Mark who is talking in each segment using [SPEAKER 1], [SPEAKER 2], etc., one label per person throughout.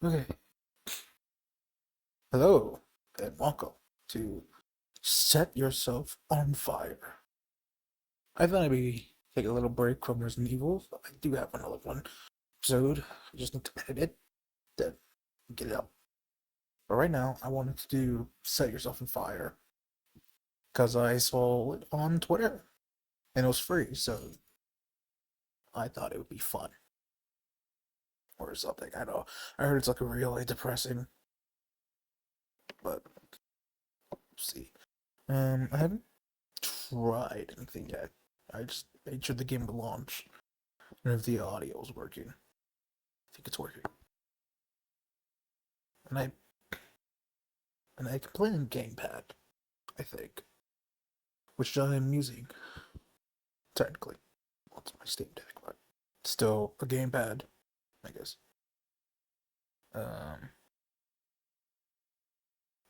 [SPEAKER 1] Okay. Hello and welcome to Set Yourself on Fire. I thought I'd be take a little break from Resident Evil. I do have another one episode. I just need to edit it, then get it out. But right now, I wanted to do Set Yourself on Fire because I saw it on Twitter and it was free, so I thought it would be fun or something. I know. I heard it's like a really depressing, but we'll see. I haven't tried anything yet. I just made sure the game would launch and if the audio is working. I think it's working. And I can play in gamepad, I think. Which I am using technically. Well, it's my Steam Deck, but still a gamepad, I guess. Um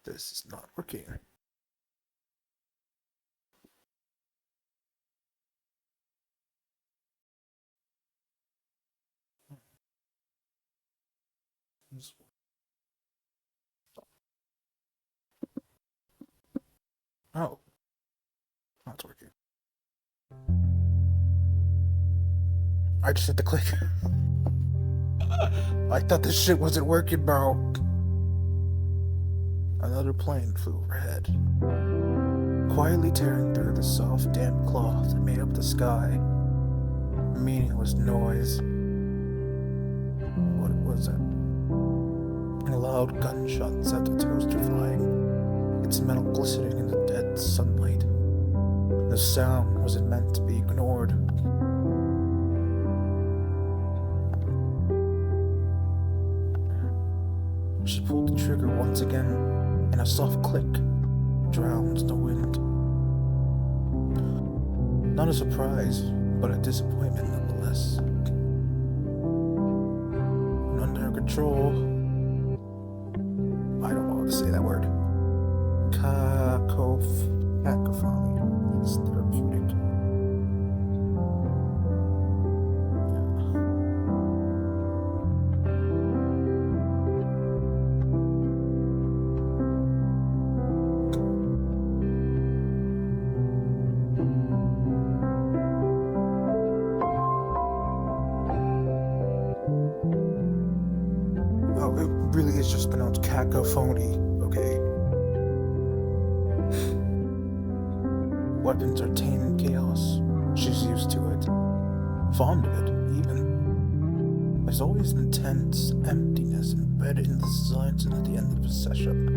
[SPEAKER 1] this is not working. Oh, not working. I just had to click. I thought this shit wasn't working, bro. Another plane flew overhead, quietly tearing through the soft, damp cloth that made up the sky. Meaningless noise. What was it? A loud gunshot set the toaster flying, its metal glistening in the dead sunlight. The sound wasn't meant to be ignored. She pulled the trigger once again, and a soft click drowns the wind. Not a surprise, but a disappointment nonetheless. And under control, I don't know how to say that word. Cacophony is therapeutic. Oh, it really is just pronounced cacophony, okay? Weapons are tame in chaos. She's used to it. Fond of it, even. There's always an intense emptiness embedded in the silence at the end of a session.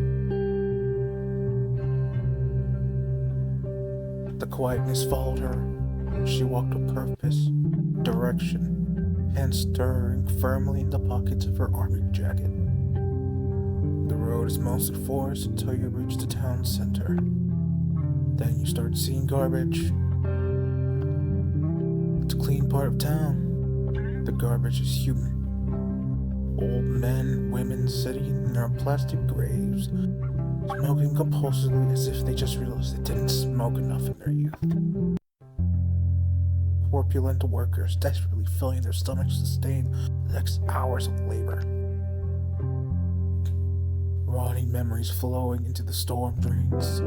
[SPEAKER 1] The quietness followed her. She walked with purpose, direction, hands stirring firmly in the pockets of her army jacket. The road is mostly forest until you reach the town center. Then you start seeing garbage. It's a clean part of town. The garbage is human. Old men, women sitting in their plastic graves, smoking compulsively as if they just realized they didn't smoke enough in their youth. Corpulent workers desperately filling their stomachs to sustain the next hours of labor. Rotting memories flowing into the storm drains,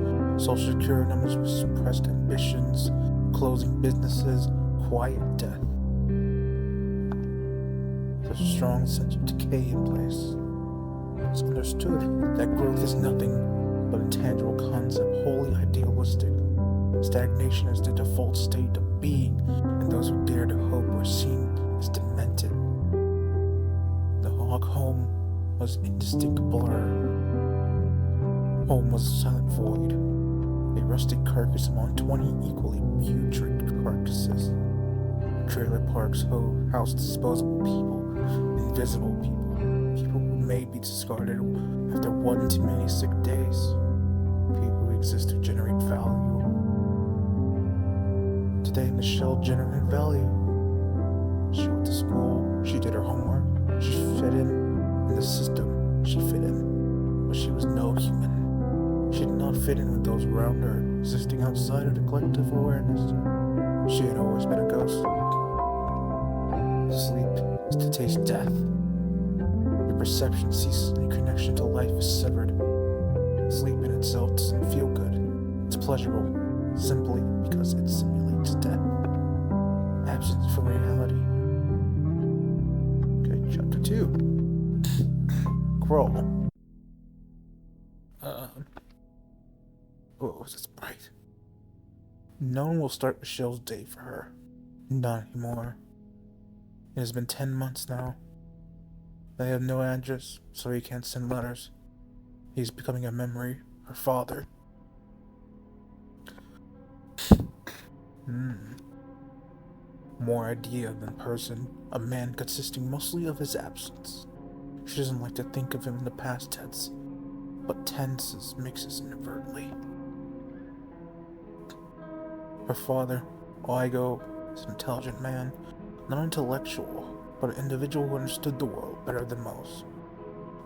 [SPEAKER 1] social security numbers with suppressed ambitions, closing businesses, quiet death. There's a strong sense of decay in place. It's understood that growth is nothing but a tangible concept wholly idealistic. Stagnation is the default state of being, and those who dare to hope are seen as demented. The hog home was indistinct blur. Home was a silent void, a rusty carcass among 20 equally putrid carcasses. Trailer parks housed disposable people, invisible people, people who may be discarded after one too many sick days, people who exist to generate value. Today, Michelle generated value. She went to school, she did her homework, she fit in the system, she fit in, but she was no human. She did not fit in with those around her, existing outside of the collective awareness. She had always been a ghost. Sleep is to taste death. Your perception ceases and your connection to life is severed. Sleep in itself doesn't feel good. It's pleasurable, simply because it simulates death. Absence from reality. Okay, chapter 2. Crawl. Oh, it's bright. No one will start Michelle's day for her. Not anymore. It has been 10 months now. They have no address, so he can't send letters. He's becoming a memory. Her father. More idea than person. A man consisting mostly of his absence. She doesn't like to think of him in the past tense, but tenses mixes inadvertently. Her father, Oigo, is an intelligent man, not intellectual, but an individual who understood the world better than most.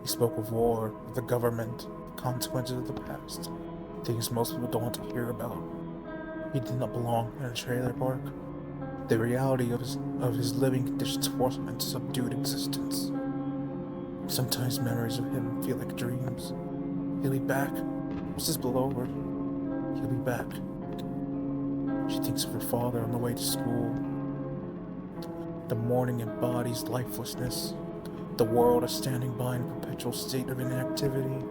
[SPEAKER 1] He spoke of war, of the government, the consequences of the past, things most people don't want to hear about. He did not belong in a trailer park. The reality of his living conditions forced him into subdued existence. Sometimes memories of him feel like dreams. He'll be back. Mrs. Blower. He'll be back. She thinks of her father on the way to school. The morning embodies lifelessness. The world is standing by in a perpetual state of inactivity.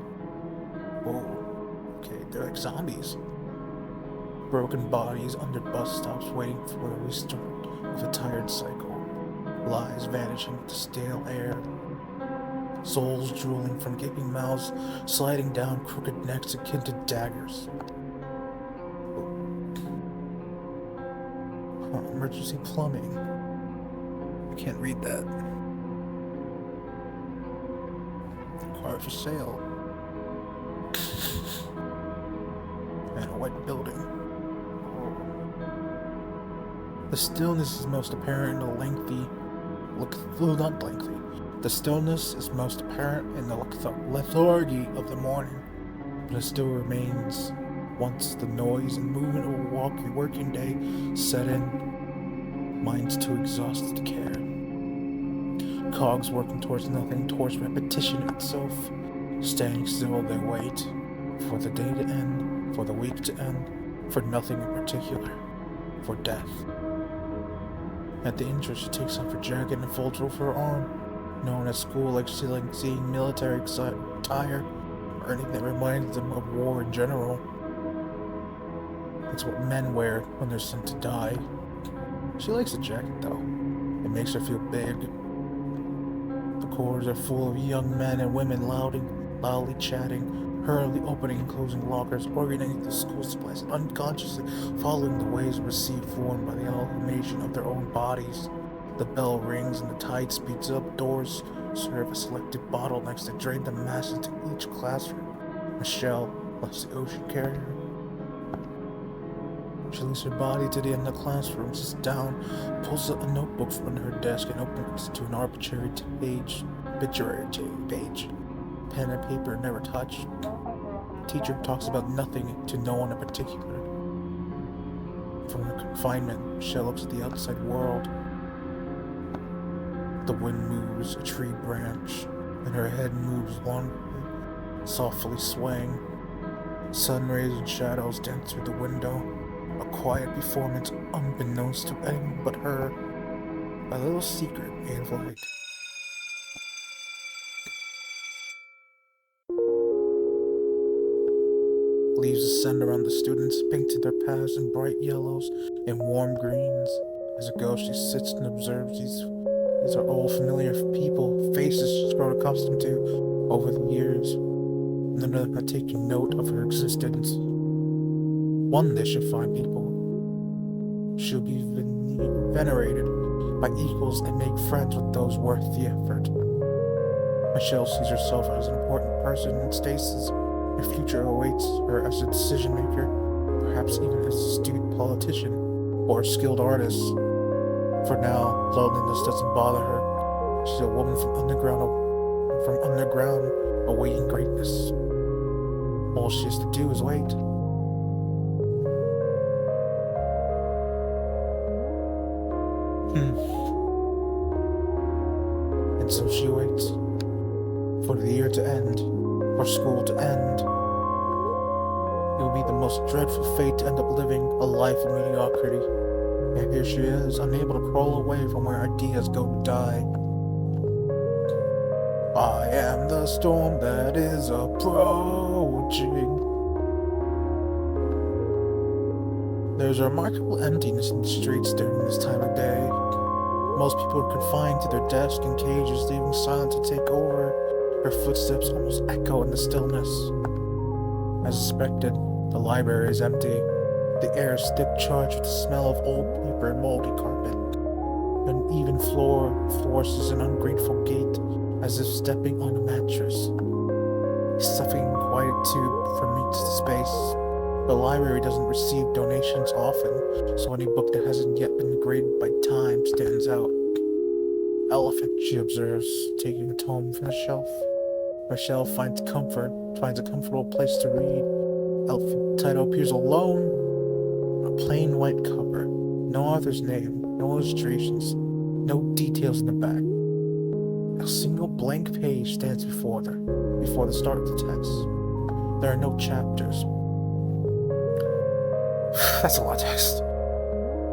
[SPEAKER 1] Oh, okay, they're like zombies. Broken bodies under bus stops waiting for the restart of a tired cycle. Lies vanishing into stale air. Souls drooling from gaping mouths, sliding down crooked necks akin to daggers. Emergency plumbing. I can't read that. Car for sale. And a white building. The stillness is most apparent in the lengthy, not lengthy. The stillness is most apparent in the lethargy of the morning, but it still remains once the noise and movement of a working day set in. Minds too exhausted to care. Cogs working towards nothing, towards repetition itself. Standing still, they wait for the day to end, for the week to end, for nothing in particular, for death. At the entrance, she takes off her jacket and folds over her arm. No one at school likes seeing military attire or anything that reminds them of war in general. It's what men wear when they're sent to die. She likes the jacket though. It makes her feel big. The corridors are full of young men and women loudly chatting, hurriedly opening and closing lockers, organizing the school supplies, and unconsciously following the waves received formed by the amalgamation of their own bodies. The bell rings and the tide speeds up. Doors serve as selective bottlenecks that drain the masses to each classroom. Michelle lets the ocean carry her. She leaves her body to the end of the classroom, sits down, pulls out a notebook from under her desk and opens it to an arbitrary page. Pen and paper never touched. Teacher talks about nothing to no one in particular. From her confinement, Michelle looks at the outside world. The wind moves a tree branch, and her head moves wonderfully, softly swaying. Sun rays and shadows dance through the window. A quiet performance unbeknownst to anyone but her. A little secret made of light. Leaves descend around the students, painted their paths in bright yellows and warm greens. As it goes, she sits and observes these. These are all familiar people, faces she's grown accustomed to over the years. None of them had taken note of her existence. One day she'll find people. She'll be venerated by equals and make friends with those worth the effort. Michelle sees herself as an important person in stasis. Her future awaits her as a decision maker, perhaps even as a astute politician or a skilled artist. For now, loneliness doesn't bother her. She's a woman from underground, awaiting greatness. All she has to do is wait. And so she waits. for the year to end, for school to end. It would be the most dreadful fate to end up living a life of mediocrity. And here she is, unable to crawl away from where ideas go to die. I am the storm that is approaching. There's a remarkable emptiness in the streets during this time of day. Most people are confined to their desks and cages, leaving silence to take over. Her footsteps almost echo in the stillness. As expected, the library is empty. The air is thick charged with the smell of old paper and moldy carpet. An even floor forces an ungrateful gait, as if stepping on a mattress. A suffocating quiet tube permeates the space. The library doesn't receive donations often, so any book that hasn't yet been graded by time stands out. Elephant, she observes, taking a tome from the shelf. Michelle finds a comfortable place to read. Elephant title appears alone. A plain white cover. No author's name, no illustrations, no details in the back. A single blank page stands before the start of the text. There are no chapters. That's a lot of text.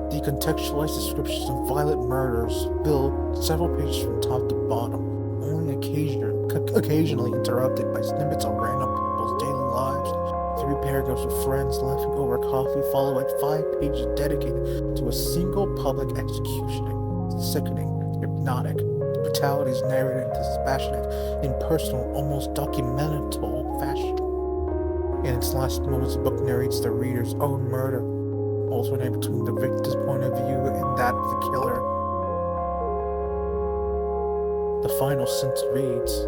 [SPEAKER 1] Decontextualized descriptions of violent murders fill several pages from top to bottom, only occasionally interrupted by snippets of random people's daily lives. 3 paragraphs of friends laughing over coffee, followed by 5 pages dedicated to a single public execution. Sickening, hypnotic. The brutality is narrated in dispassionate, impersonal, almost documental fashion. In its last moments, the book narrates the reader's own murder, alternating between the victim's point of view and that of the killer. The final sentence reads,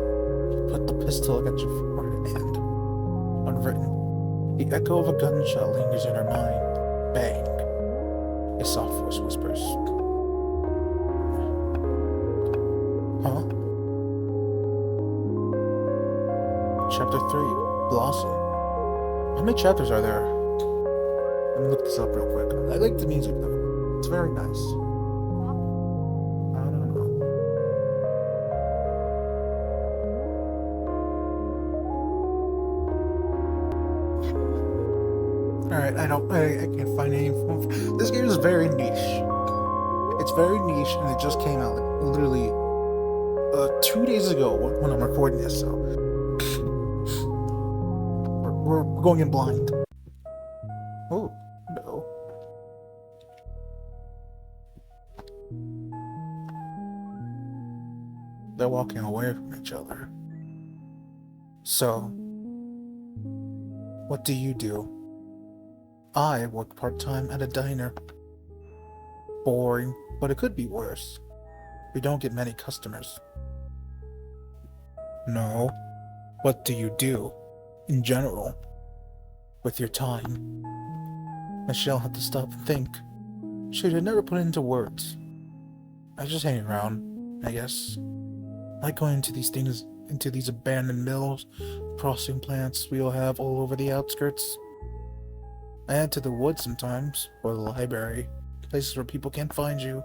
[SPEAKER 1] "You put the pistol against your forehead and..." Unwritten. The echo of a gunshot lingers in her mind. Bang. A soft voice whispers. Huh? Chapter 3. Blossom. How many chapters are there? Let me look this up real quick. I like the music though. It's very nice. I don't know. Alright, I can't find any. This game is very niche. It's very niche and it just came out like, literally 2 days ago when I'm recording this, so we're going in blind. Oh, no. They're walking away from each other. So, what do you do? I work part-time at a diner. Boring, but it could be worse. We don't get many customers. No. What do you do, in general, with your time? Michelle had to stop and think. She had never put it into words. I just hang around, I guess. I like going into these abandoned mills, processing plants we all have all over the outskirts. I head to the woods sometimes, or the library, places where people can't find you.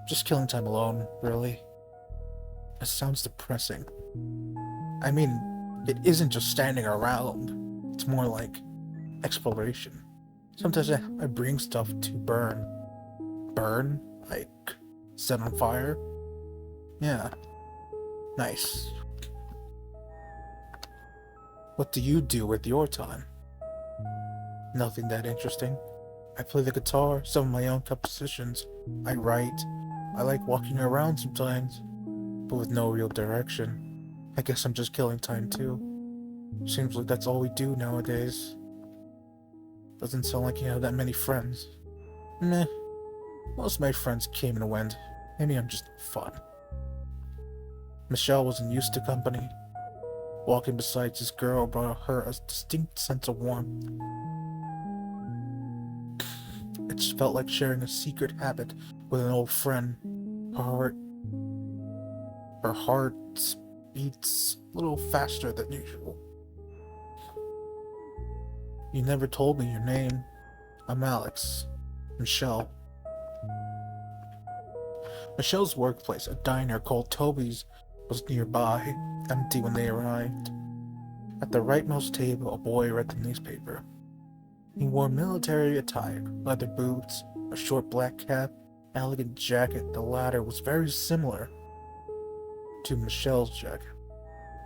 [SPEAKER 1] Just killing time alone, really. That sounds depressing. I mean, it isn't just standing around. It's more like exploration. Sometimes I bring stuff to burn. Burn? Like, set on fire? Yeah. Nice. What do you do with your time? Nothing that interesting. I play the guitar, some of my own compositions. I write. I like walking around sometimes, but with no real direction. I guess I'm just killing time too. Seems like that's all we do nowadays. Doesn't sound like you have that many friends. Meh. Most of my friends came and went. Maybe I'm just fun. Michelle wasn't used to company. Walking beside this girl brought her a distinct sense of warmth. It felt like sharing a secret habit with an old friend. Her heart beats a little faster than usual. You never told me your name. I'm Alex. Michelle. Michelle's workplace, a diner called Toby's, was nearby, empty when they arrived. At the rightmost table, a boy read the newspaper. He wore military attire, leather boots, a short black cap, elegant jacket. The latter was very similar to Michelle's jacket.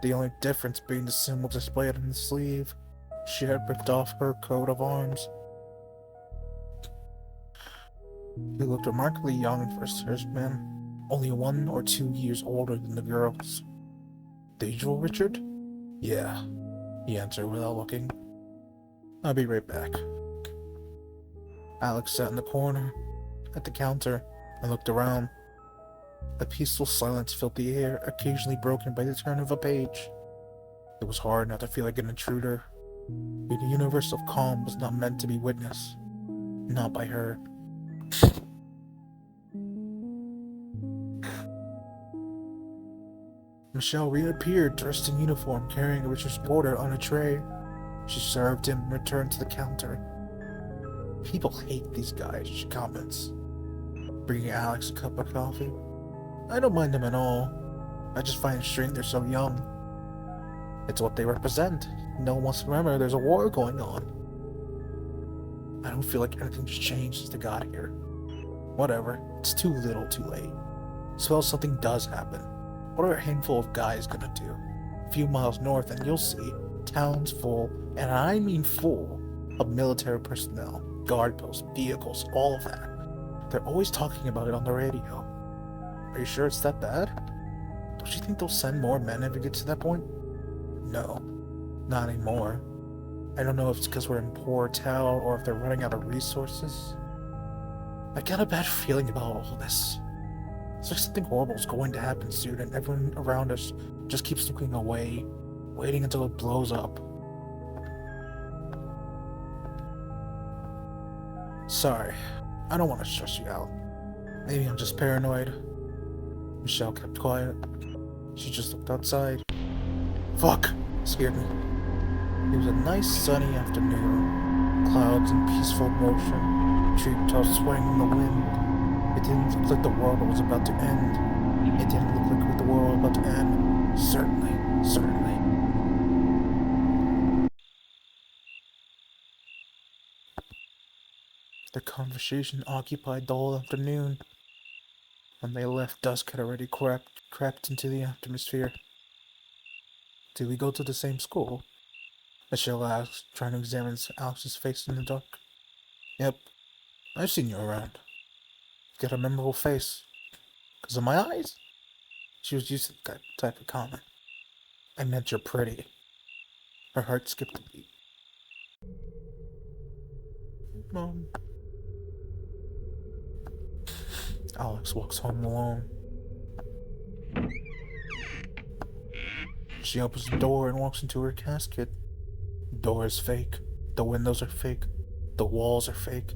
[SPEAKER 1] The only difference being the symbol displayed on the sleeve. She had ripped off her coat of arms. He looked remarkably young for a serviceman, only 1 or 2 years older than the girls. The usual Richard? Yeah, he answered without looking. I'll be right back. Alex sat in the corner, at the counter, and looked around. A peaceful silence filled the air, occasionally broken by the turn of a page. It was hard not to feel like an intruder. The universe of calm was not meant to be witnessed. Not by her. Michelle reappeared, dressed in uniform, carrying Richard's order on a tray. She served him and returned to the counter. People hate these guys, she comments, bringing Alex a cup of coffee. I don't mind them at all. I just find it strange they're so young. It's what they represent. No one wants to remember there's a war going on. I don't feel like anything's changed since they got here. Whatever, it's too little too late. Suppose something does happen. What are a handful of guys gonna do? A few miles north and you'll see towns full, and I mean full, of military personnel, guard posts, vehicles, all of that. They're always talking about it on the radio. Are you sure it's that bad? Don't you think they'll send more men if it gets to that point? No, not anymore. I don't know if it's because we're in poor town or if they're running out of resources. I got a bad feeling about all this. It's like something horrible is going to happen soon and everyone around us just keeps looking away, waiting until it blows up. Sorry, I don't want to stress you out. Maybe I'm just paranoid. Michelle kept quiet. She just looked outside. Fuck! Scared me. It was a nice sunny afternoon. Clouds in peaceful motion. Treetops swaying in the wind. It didn't look like the world was about to end. It didn't look like the world was about to end. Certainly. The conversation occupied the whole afternoon. When they left, dusk had already crept into the atmosphere. Did we go to the same school? Michelle asked, trying to examine Alex's face in the dark. Yep, I've seen you around. You got a memorable face. 'Cause of my eyes? She was used to that type of comment. I meant you're pretty. Her heart skipped a beat. Mom. Alex walks home alone. She opens the door and walks into her casket. The door is fake. The windows are fake. The walls are fake.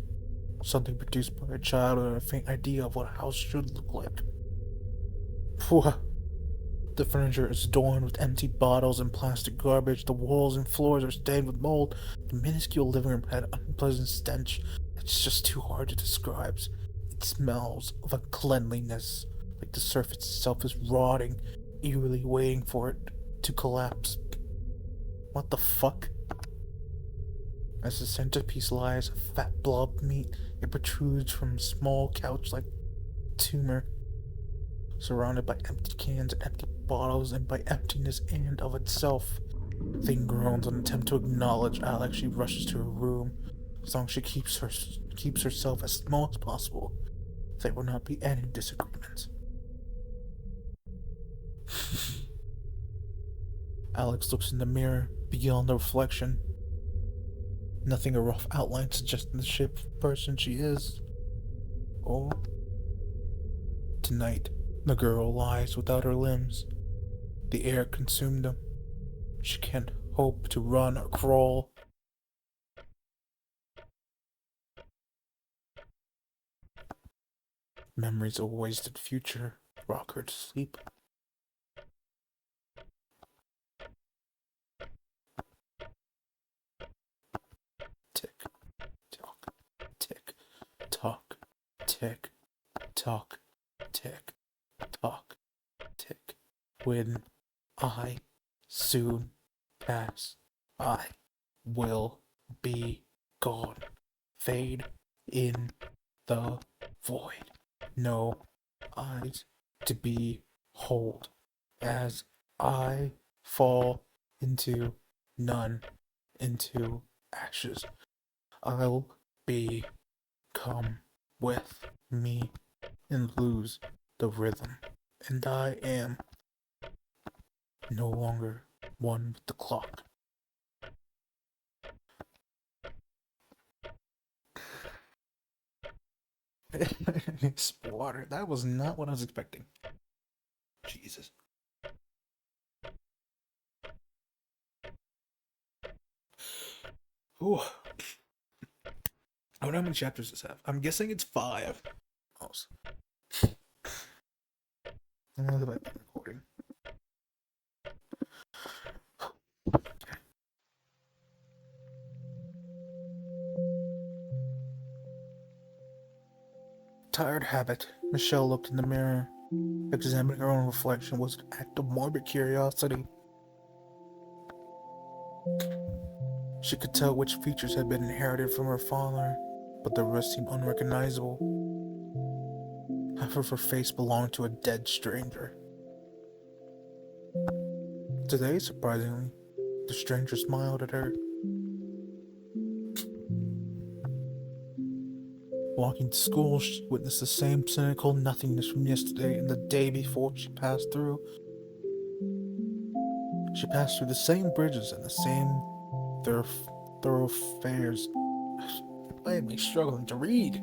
[SPEAKER 1] Something produced by a child with a faint idea of what a house should look like. Phew. The furniture is adorned with empty bottles and plastic garbage. The walls and floors are stained with mold. The minuscule living room had an unpleasant stench that's just too hard to describe. It smells of uncleanliness, like the surface itself is rotting, eerily waiting for it to collapse. What the fuck? As the centerpiece lies a fat blob of meat, it protrudes from a small couch-like tumor, surrounded by empty cans and empty bottles, and by emptiness and of itself. Thing groans in an attempt to acknowledge Alex. She rushes to her room. As long as she keeps herself as small as possible, there will not be any disagreements. Alex looks in the mirror, beyond the reflection. Nothing a rough outline suggesting the shape of the person she is. Or tonight, the girl lies without her limbs. The air consumed them. She can't hope to run or crawl. Memories of a wasted future rock her to sleep. Tick, tock, tick, tock, tick, tock, tick, tock, tick, When I soon pass, I will be gone. Fade in the void. No eyes to behold as I fall into none, into ashes. I'll be come with me and lose the rhythm. And I am no longer one with the clock. It's water. That was not what I was expecting. Jesus. Ooh. I wonder how many chapters this have. I'm guessing it's 5. Oh, I don't know if I've been recording. Tired habit. Michelle looked in the mirror. Examining her own reflection was an act of morbid curiosity. She could tell which features had been inherited from her father, but the rest seemed unrecognizable. Half of her face belonged to a dead stranger. Today, surprisingly, the stranger smiled at her. Walking to school, she witnessed the same cynical nothingness from yesterday and the day before she passed through. She passed through the same bridges and the same thoroughfares. Why am I struggling to read?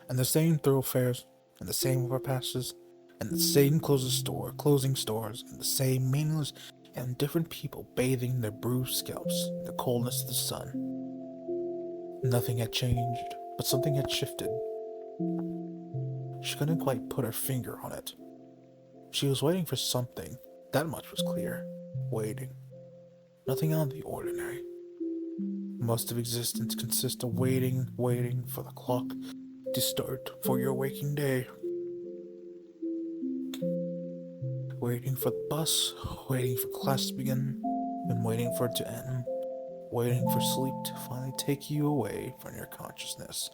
[SPEAKER 1] And the same thoroughfares, and the same overpasses, and the same closing stores, and the same meaningless and indifferent people bathing their bruised scalps in the coldness of the sun. Nothing had changed, but something had shifted. She couldn't quite put her finger on it. She was waiting for something, that much was clear. Waiting. Nothing out of the ordinary. Most of existence consists of waiting for the clock to start for your waking day. Waiting for the bus, waiting for class to begin, and waiting for it to end. Waiting for sleep to finally take you away from your consciousness.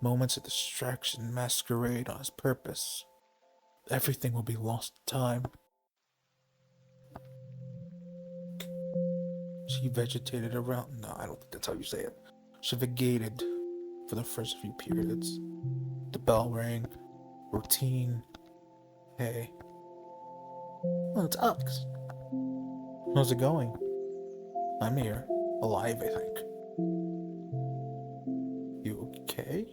[SPEAKER 1] Moments of distraction masquerade on its purpose. Everything will be lost to time. She vegetated around. No, I don't think that's how you say it. She vagated for the first few periods. The bell rang. Routine. Hey. Well, it's Alex. How's it going? I'm here. Alive, I think. You okay?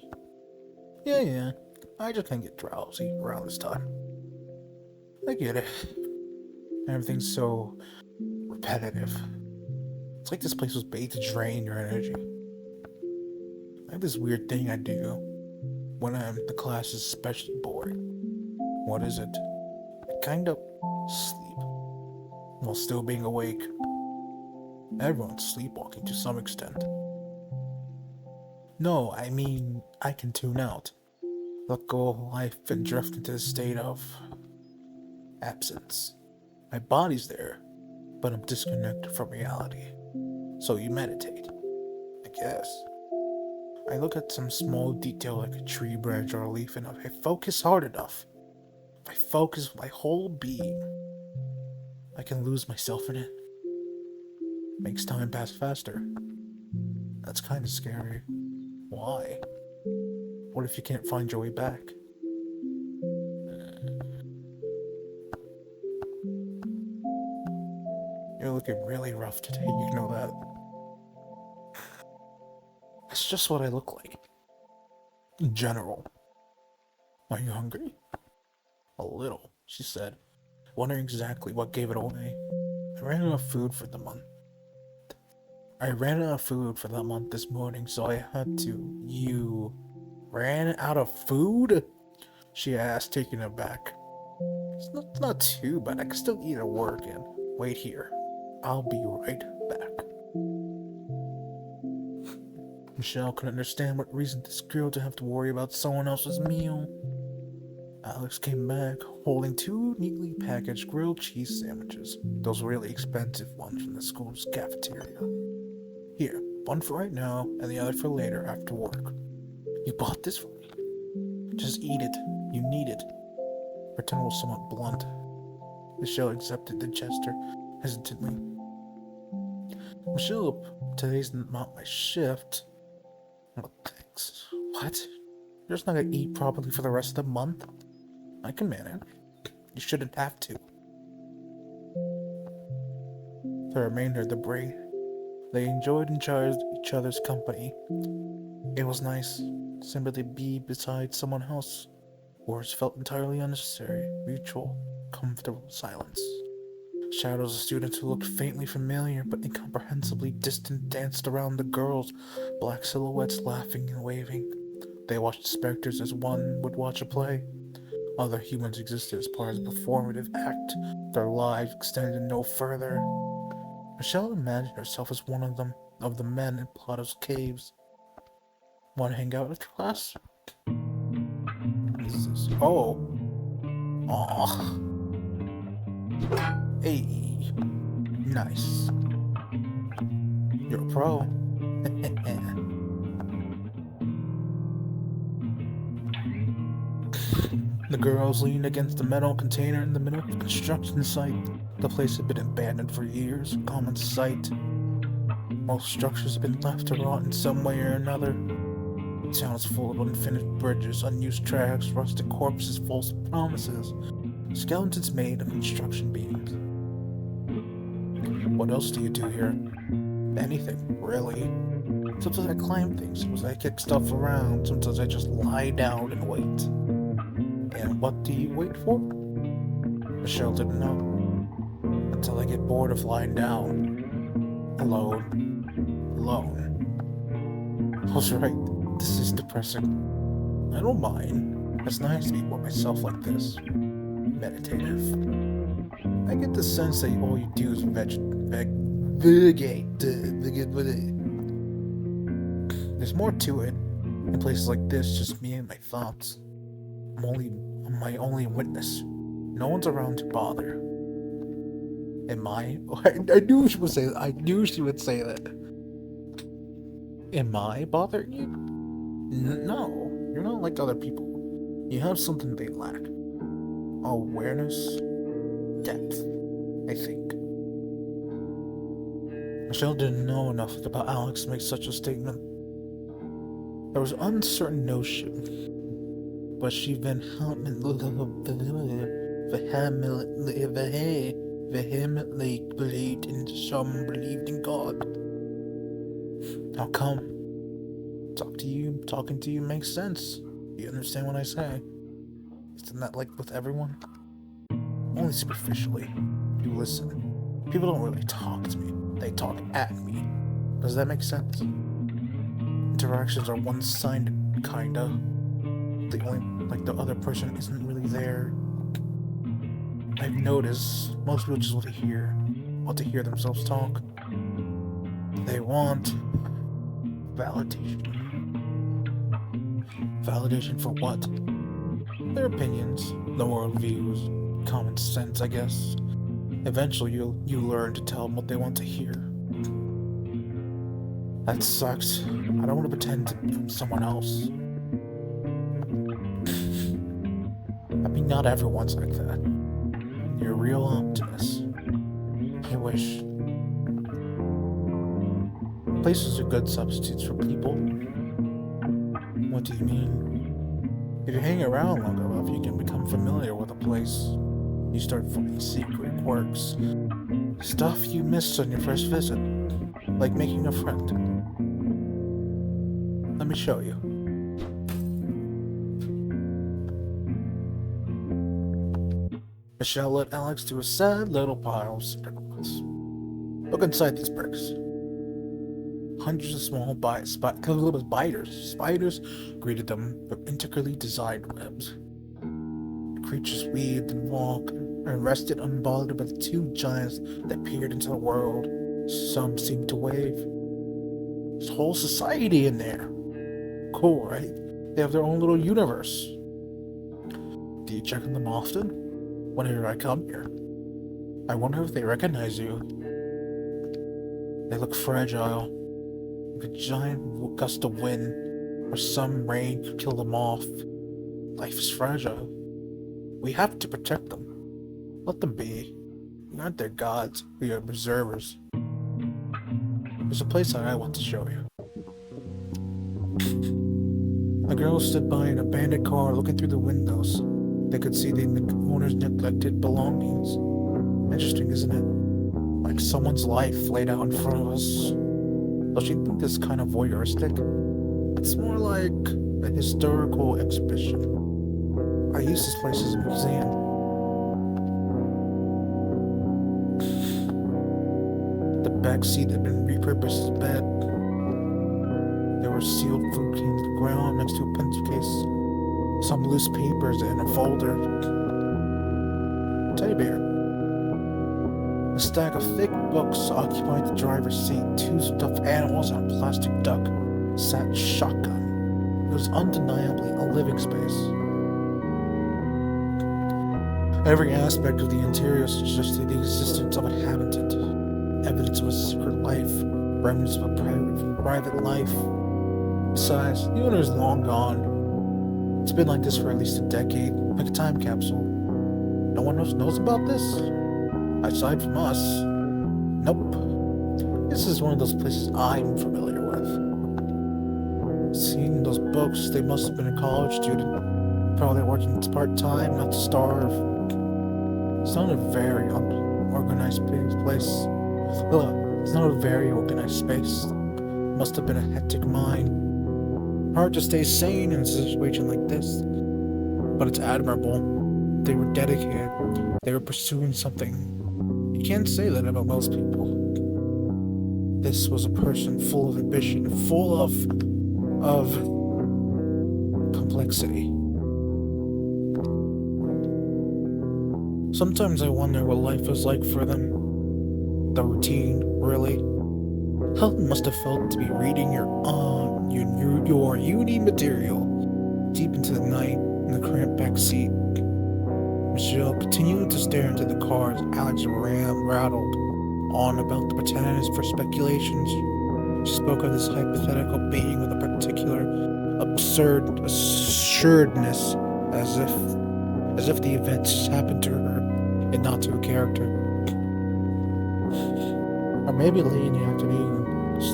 [SPEAKER 1] Yeah. I just can get drowsy around this time. I get it. Everything's so repetitive. It's like this place was made to drain your energy. I have this weird thing I do when the class is especially boring. What is it? I kind of sleep while still being awake. Everyone's sleepwalking to some extent. No, I mean, I can tune out, let go of life, and drift into a state of absence. My body's there, but I'm disconnected from reality. So you meditate, I guess. I look at some small detail like a tree branch or a leaf, and if I focus hard enough, if I focus my whole being, I can lose myself in it. Makes time pass faster. That's kind of scary. Why? What if you can't find your way back? You're looking really rough today, you know that. It's just what I look like. In general. Are you hungry? A little, she said, wondering exactly what gave it away. I ran out of food for the month. I ran out of food for that month this morning, so I had to. You ran out of food? She asked, taken aback. It's not too bad. I can still eat at work and wait here. I'll be right back. Michelle couldn't understand what reason this girl to have to worry about someone else's meal. Alex came back holding two neatly packaged grilled cheese sandwiches, those really expensive ones from the school's cafeteria. Here, one for right now and the other for later after work. You bought this for me. Just eat it. You need it. Her tone was somewhat blunt. Michelle accepted the gesture hesitantly. Michelle, today's not my shift. Oh, thanks. What? You're just not gonna eat properly for the rest of the month? I can manage. You shouldn't have to. The remainder of the break, they enjoyed each other's company. It was nice, simply to be beside someone else. Words felt entirely unnecessary, mutual, comfortable silence. Shadows of students who looked faintly familiar but incomprehensibly distant danced around the girls, black silhouettes laughing and waving. They watched specters as one would watch a play. Other humans existed as part of the performative act. Their lives extended no further. Michelle imagined herself as one of the men in Plato's caves. Want to hang out with class? What is this? Oh. Aw. Hey. Nice. You're a pro. The girls leaned against the metal container in the middle of the construction site. The place had been abandoned for years, a common sight. Most structures have been left to rot in some way or another. The town is full of unfinished bridges, unused tracks, rusted corpses, false promises, skeletons made of construction beams. What else do you do here? Anything, really. Sometimes I climb things, sometimes I kick stuff around, sometimes I just lie down and wait. And what do you wait for? Michelle didn't know. Until I get bored of lying down. Alone. I was right. This is depressing. I don't mind. It's nice to be by myself like this. Meditative. I get the sense that all you do is vegetate. There's more to it. In places like this, just me and my thoughts. I'm my only witness. No one's around to bother. Am I? I knew she would say that. I knew she would say that. Am I bothering you? No. You're not like other people. You have something they lack. Awareness. Depth. I think. Michelle didn't know enough about Alex to make such a statement. There was uncertain notion, but she vehemently believed in some believed in God. How come? Talking to you makes sense. You understand what I say? Isn't that like with everyone? Only superficially. You listen. People don't really talk to me. They talk at me. Does that make sense? Interactions are one-sided, kinda. The other person isn't really there. I've noticed most people just want to hear themselves talk. They want validation. Validation for what? Their opinions, their worldviews, common sense, I guess. Eventually, you learn to tell them what they want to hear. That sucks. I don't want to pretend to be someone else. I mean, not everyone's like that. You're a real optimist. I wish. Places are good substitutes for people. What do you mean? If you hang around long enough, you can become familiar with a place. You start finding secret quirks. Stuff you missed on your first visit. Like making a friend. Let me show you. Michelle led Alex to a sad little pile of cigarettes. Look inside these bricks. Hundreds of small spiders greeted them with intricately designed webs. The creatures weaved and walked and rested unbothered by the two giants that peered into the world. Some seemed to wave. There's a whole society in there. Cool, right? They have their own little universe. Do you check on them often? Whenever I come here, I wonder if they recognize you. They look fragile, like a giant gust of wind or some rain could kill them off. Life is fragile. We have to protect them. Let them be. We aren't their gods, we are observers. There's a place that I want to show you. A girl stood by an abandoned car looking through the windows. They could see the owner's neglected belongings. Interesting, isn't it? Like someone's life laid out in front of us. Does she think this kind of voyeuristic? It's more like a historical exhibition. I use this place as a museum. The back seat had been repurposed as a bed. There were sealed food cans on the ground next to a pencil case, some loose papers and a folder. Teddy bear. A stack of thick books occupied the driver's seat. Two stuffed animals and a plastic duck sat shotgun. It was undeniably a living space. Every aspect of the interior suggested the existence of an inhabitant. Evidence of a secret life, remnants of a private life. Besides, the owner is long gone. It's been like this for at least a decade, like a time capsule. No one else knows about this? Aside from us. Nope. This is one of those places I'm familiar with. Seeing those books, they must have been a college student. Probably working part-time, not to starve. It's not a very unorganized place. Look, it's not a very organized space. It must have been a hectic mind. Hard to stay sane in a situation like this. But it's admirable. They were dedicated. They were pursuing something. You can't say that about most people. This was a person full of ambition, full of complexity. Sometimes I wonder what life was like for them. The routine, really. How it must have felt to be reading your uni material deep into the night in the cramped back seat. Michelle continued to stare into the car as Alex rattled on about the potential for speculations. She spoke of this hypothetical being with a particular absurdness, as if the events just happened to her and not to a character. Or maybe late in the afternoon,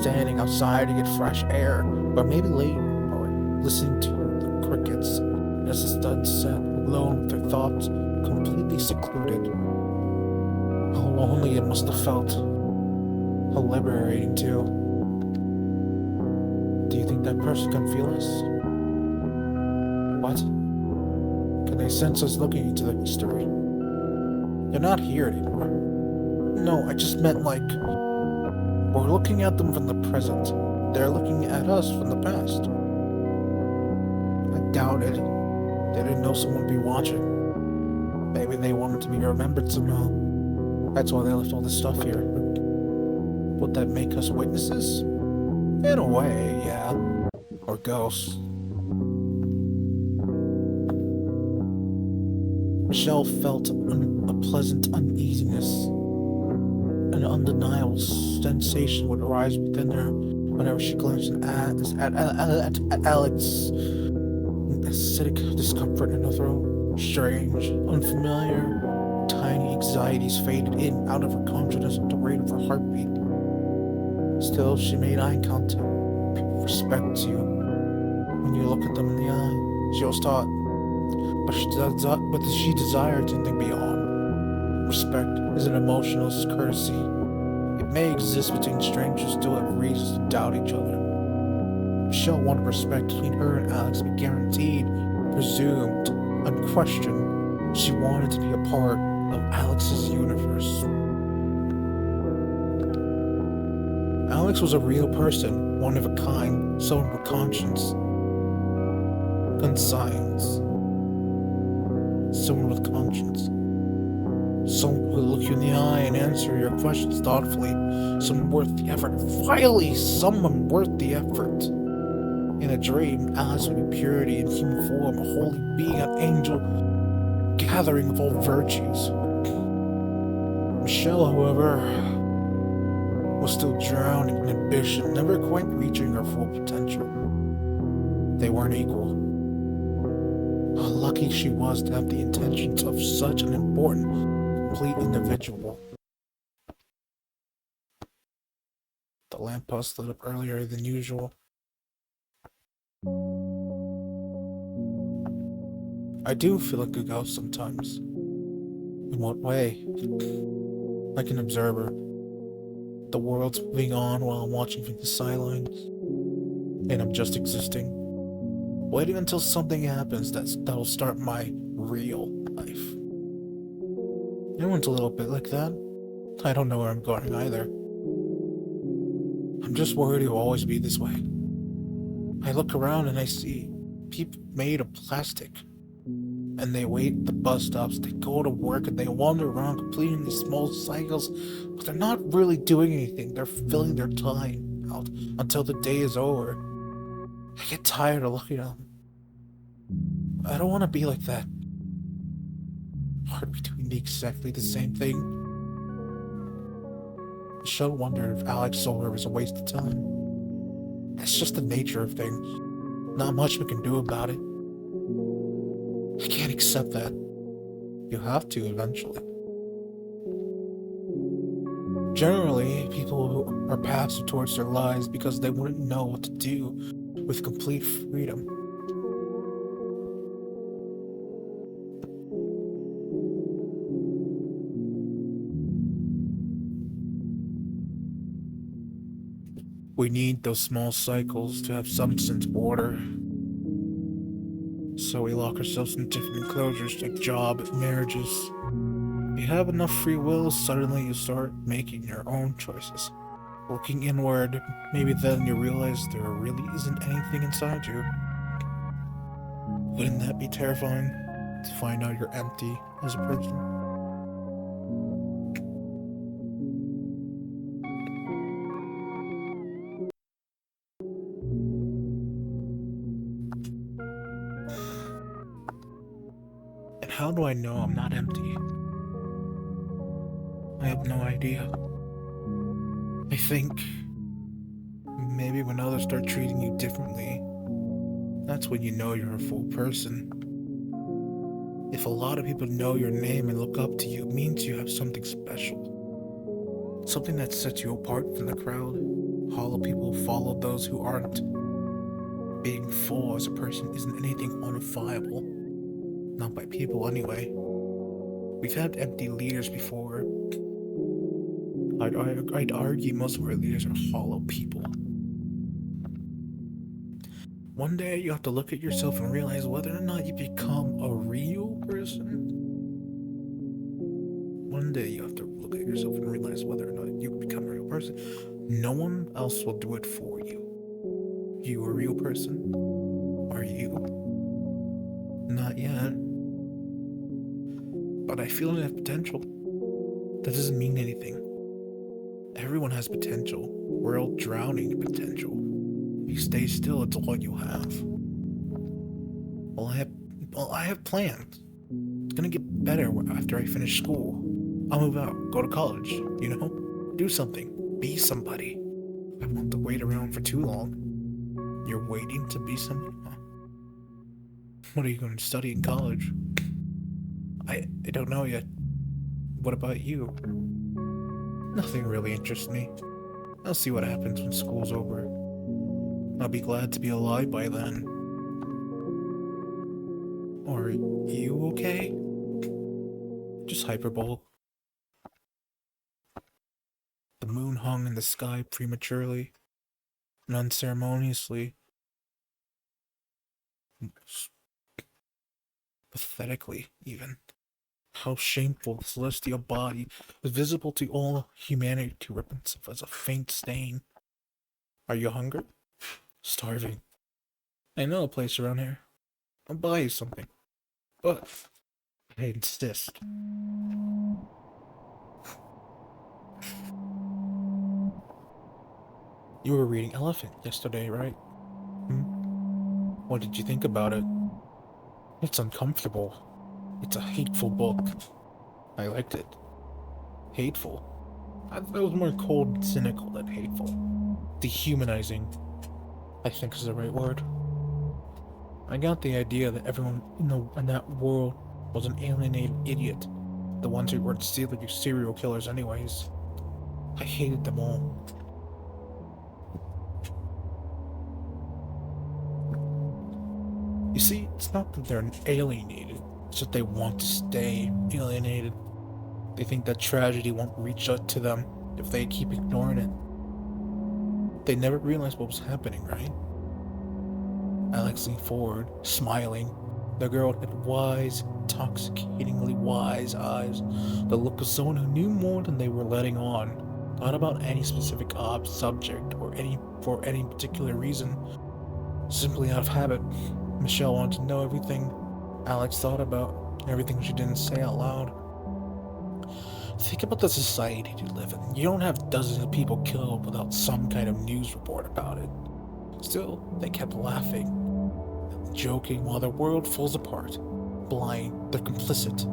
[SPEAKER 1] standing outside to get fresh air, or maybe late, or listening to the crickets as the sun set, alone with their thoughts, completely secluded. How lonely it must have felt. How liberating, too. Do you think that person can feel us? What? Can they sense us looking into the history? You're not here anymore. No, I just meant like, we're looking at them from the present. They're looking at us from the past. I doubt it. They didn't know someone would be watching. Maybe they wanted to be remembered somehow. That's why they left all this stuff here. Would that make us witnesses? In a way, yeah. Or ghosts. Michelle felt a pleasant uneasiness. An undeniable sensation would arise within her whenever she glanced at Alex. Acidic discomfort in her throat. Strange, unfamiliar, tiny anxieties faded in and out of her consciousness at the rate of her heartbeat. Still, she made eye contact. People respect you when you look at them in the eye. She always thought, but she desired something beyond. Respect is an emotional courtesy. It may exist between strangers who still have reasons to doubt each other. Michelle wanted respect between her and Alex to be guaranteed, presumed, unquestioned. She wanted to be a part of Alex's universe. Alex was a real person, one of a kind, someone with conscience. Conscience. Someone with conscience. Someone who will look you in the eye and answer your questions thoughtfully. Someone worth the effort. Finally, someone worth the effort. In a dream, Alice would be purity in human form, a holy being, an angel. gathering of all virtues. Michelle, however, was still drowning in ambition, never quite reaching her full potential. They weren't equal. How lucky she was to have the intentions of such an important, complete individual. The lamppost lit up earlier than usual. I do feel like a ghost sometimes. In what way? Like an observer. The world's moving on while I'm watching from the sidelines, and I'm just existing, waiting until something happens that'll start my real life. Everyone's a little bit like that. I don't know where I'm going either. I'm just worried it'll always be this way. I look around and I see people made of plastic, and they wait at the bus stops, they go to work, and they wander around completing these small cycles, but they're not really doing anything. They're filling their time out until the day is over. I get tired of looking at them. I don't want to be like that. Are we doing exactly the same thing? Michelle wondered if Alex Solar was a waste of time. That's just the nature of things. Not much we can do about it. I can't accept that. You have to eventually. Generally, people are passive towards their lives because they wouldn't know what to do with complete freedom. We need those small cycles to have some sense of order. So we lock ourselves in different enclosures like job, marriages. If you have enough free will, suddenly you start making your own choices. Looking inward, maybe then you realize there really isn't anything inside you. Wouldn't that be terrifying? To find out you're empty as a person? And how do I know I'm not empty? I have no idea. I think maybe when others start treating you differently, that's when you know you're a full person. If a lot of people know your name and look up to you, it means you have something special. Something that sets you apart from the crowd. Hollow people follow those who aren't. Being full as a person isn't anything quantifiable. Not by people, anyway. We've had empty leaders before. I'd argue most of our leaders are hollow people. One day you have to look at yourself and realize whether or not you become a real person. One day you have to look at yourself and realize whether or not you become a real person. No one else will do it for you. You a real person? Are you? Not yet. But I feel I have potential. That doesn't mean anything. Everyone has potential. We're all drowning in potential. If you stay still, it's all you have. I have plans. It's gonna get better after I finish school. I'll move out, go to college, do something, be somebody. I won't have to wait around for too long. You're waiting to be somebody? Huh? What are you going to study in college? I don't know yet. What about you? Nothing really interests me. I'll see what happens when school's over. I'll be glad to be alive by then. Are you okay? Just hyperbole. The moon hung in the sky prematurely and unceremoniously. Pathetically, even. How shameful the celestial body was visible to all humanity to repent as a faint stain. Are you hungry? Starving. I know a place around here. I'll buy you something. But I insist. You were reading Elephant yesterday, right? Hmm? What did you think about it? It's uncomfortable. It's a hateful book. I liked it. Hateful. I thought it was more cold and cynical than hateful. Dehumanizing, I think is the right word. I got the idea that everyone in that world was an alienated idiot. The ones who weren't serial killers anyways. I hated them all. You see, it's not that they're alienated, it's that they want to stay alienated. They think that tragedy won't reach out to them if they keep ignoring it. They never realized what was happening, right? Alex leaned forward, smiling. The girl had wise, intoxicatingly wise eyes, the look of someone who knew more than they were letting on, not about any specific subject or for any particular reason, simply out of habit. Michelle wanted to know everything Alex thought about, everything she didn't say out loud. Think about the society you live in. You don't have dozens of people killed without some kind of news report about it. Still, they kept laughing, joking while their world falls apart. Blind, they're complicit.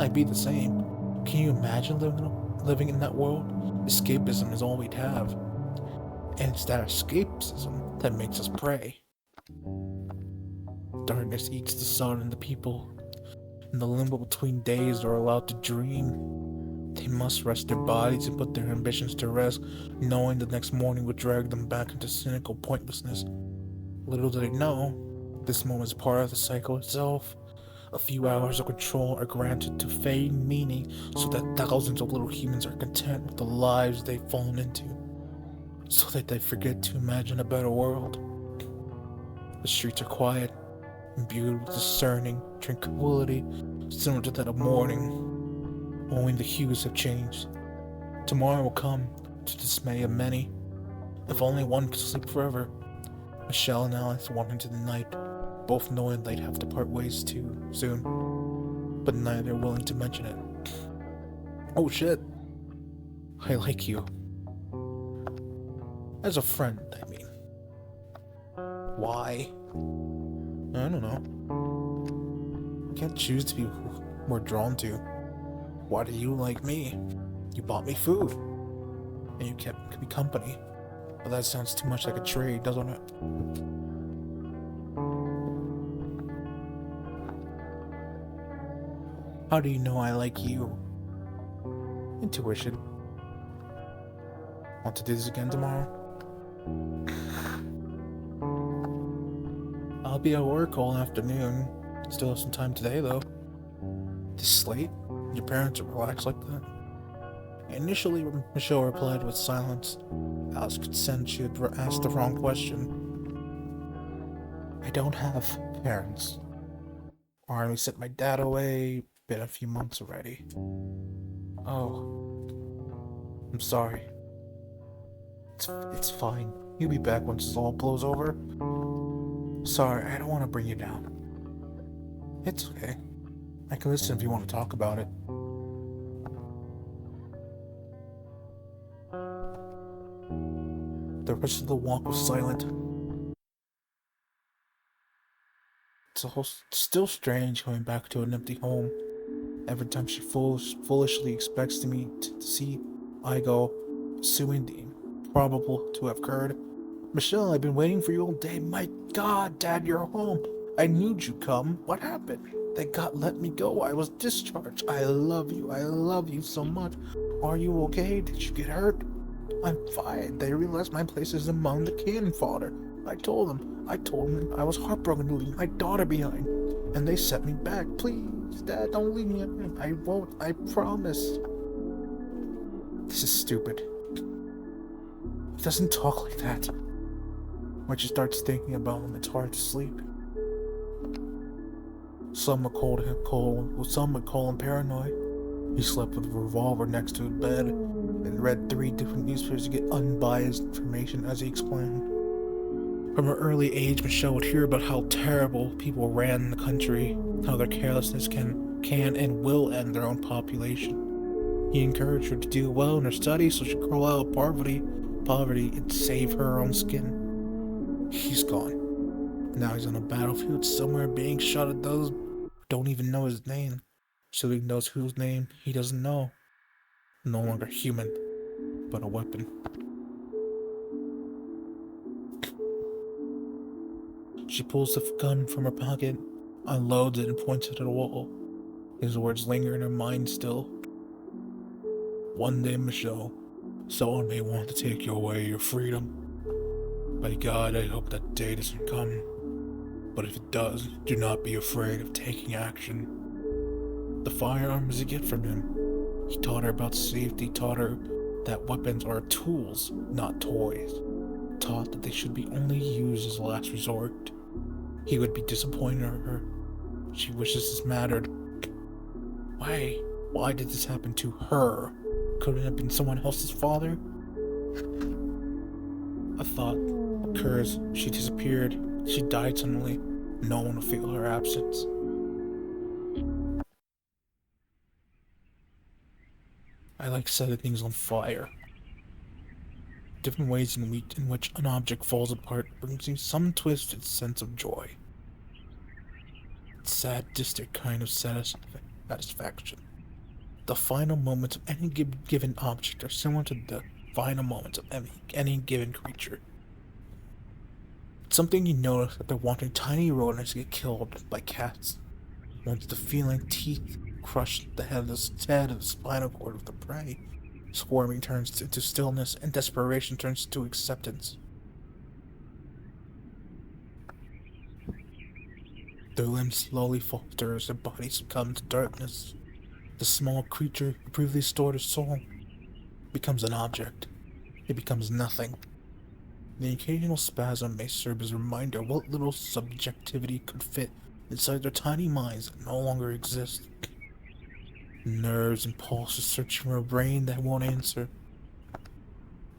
[SPEAKER 1] I'd be the same. Can you imagine living in that world? Escapism is all we'd have. And it's that escapism that makes us prey. Darkness eats the sun, and the people in the limbo between days are allowed to dream. They must rest their bodies and put their ambitions to rest, knowing the next morning would drag them back into cynical pointlessness. Little do they know, this moment is part of the cycle itself. A few hours of control are granted to fade meaning so that thousands of little humans are content with the lives they've fallen into, so that they forget to imagine a better world. The streets are quiet, imbued with discerning tranquility, similar to that of morning, only the hues have changed. Tomorrow will come, to dismay of many. If only one could sleep forever. Michelle and Alex walked into the night, both knowing they'd have to part ways too soon, but neither willing to mention it. Oh shit. I like you. As a friend, I mean. Why? I don't know. I can't choose to be who we're drawn to. Why do you like me? You bought me food. And you kept me company. But that sounds too much like a trade, doesn't it? How do you know I like you? Intuition. Want to do this again tomorrow? I'll be at work all afternoon. Still have some time today, though. This late? Your parents are relaxed like that? Initially, Michelle replied with silence. Alex could sense she had asked the wrong question. I don't have parents. Army sent my dad away. Been a few months already. Oh. I'm sorry. It's fine. You'll be back once this all blows over. Sorry, I don't want to bring you down. It's okay. I can listen if you want to talk about it. The rest of the walk was silent. It's still strange going back to an empty home. Every time she foolishly expects me to see, I go, assuming the improbable to have occurred. Michelle, I've been waiting for you all day. My God, Dad, you're home. I knew you'd come. What happened? Thank God let me go. I was discharged. I love you. I love you so much. Are you okay? Did you get hurt? I'm fine. They realized my place is among the cannon fodder. I told them I was heartbroken to leave my daughter behind. And they sent me back. Please, Dad, don't leave me. I won't. I promise. This is stupid. He doesn't talk like that. When she starts thinking about him, it's hard to sleep. Some would call him paranoid. He slept with a revolver next to his bed and read 3 different newspapers to get unbiased information, as he explained. From her early age, Michelle would hear about how terrible people ran in the country, how their carelessness can and will end their own population. He encouraged her to do well in her studies so she could crawl out of poverty and save her own skin. He's gone. Now he's on a battlefield somewhere being shot at those don't even know his name. So he knows whose name he doesn't know. No longer human, but a weapon. She pulls the gun from her pocket, unloads it, and points it at a wall. His words linger in her mind still. One day, Michelle, someone may want to take you away your freedom. By God, I hope that day doesn't come. But if it does, do not be afraid of taking action. The firearm is a gift from him. He taught her about safety, taught her that weapons are tools, not toys. Taught that they should be only used as a last resort. He would be disappointed in her. She wishes this mattered. Why? Why did this happen to her? Couldn't it have been someone else's father? A thought occurs. She disappeared. She died suddenly. No one will feel her absence. I like setting things on fire. Different ways in which an object falls apart brings me some twisted sense of joy. Sad, distant kind of satisfaction. The final moments of any given object are similar to the final moments of any given creature. It's something you notice after watching tiny rodents get killed by cats. Once the feeling teeth crush the head of the spinal cord of the prey, squirming turns into stillness and desperation turns to acceptance. Their limbs slowly falter as their bodies succumb to darkness. The small creature who previously stored a soul becomes an object. It becomes nothing. The occasional spasm may serve as a reminder of what little subjectivity could fit inside their tiny minds that no longer exist. Nerves and pulses searching for a brain that won't answer.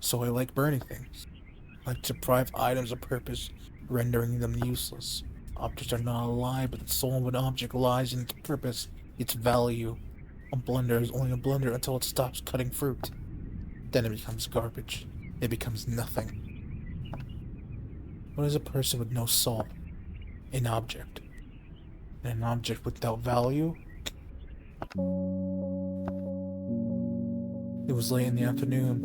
[SPEAKER 1] So I like burning things. I like to deprive items of purpose, rendering them useless. Objects are not alive, but the soul of an object lies in its purpose, its value. A blender is only a blender until it stops cutting fruit. Then it becomes garbage. It becomes nothing. What is a person with no soul? An object. And an object without value? It was late in the afternoon.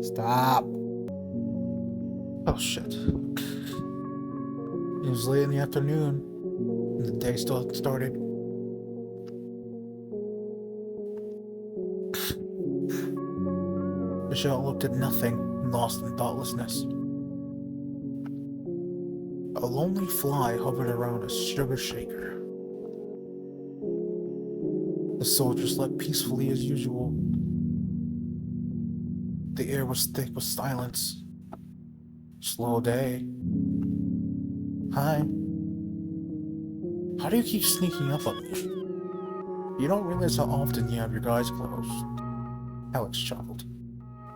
[SPEAKER 1] Stop. Oh shit. It was late in the afternoon, and the day still hadn't started. Michelle looked at nothing, lost in thoughtlessness. A lonely fly hovered around a sugar shaker. The soldier slept peacefully as usual. The air was thick with silence. Slow day. Hi. How do you keep sneaking up on me? You don't realize how often you have your eyes closed. Alex chuckled.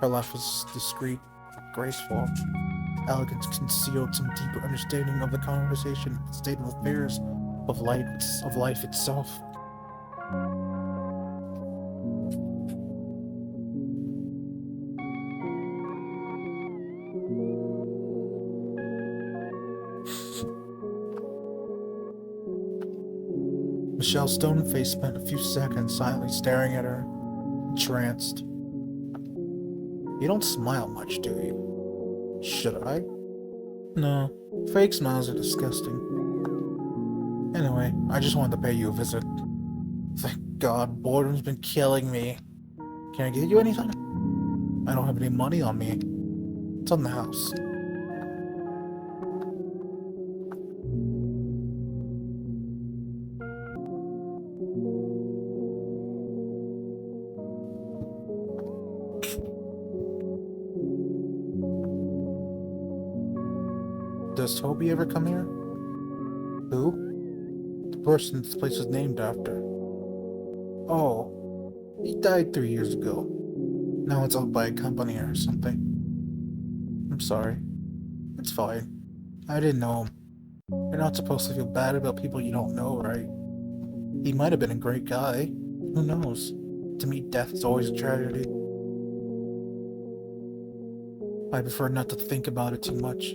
[SPEAKER 1] Her laugh was discreet, graceful. Elegance concealed some deeper understanding of the conversation, the state of affairs, of life itself. Michelle's stone face spent a few seconds silently staring at her, entranced. You don't smile much, do you? Should I? No, fake smiles are disgusting. Anyway, I just wanted to pay you a visit. Thank God, boredom's been killing me. Can I get you anything? I don't have any money on me. It's on the house. Does Toby ever come here? Who? The person this place is named after. Oh, he died 3 years ago. Now it's owned by a company or something. I'm sorry. It's fine. I didn't know him. You're not supposed to feel bad about people you don't know, right? He might have been a great guy. Who knows? To me, death is always a tragedy. I prefer not to think about it too much.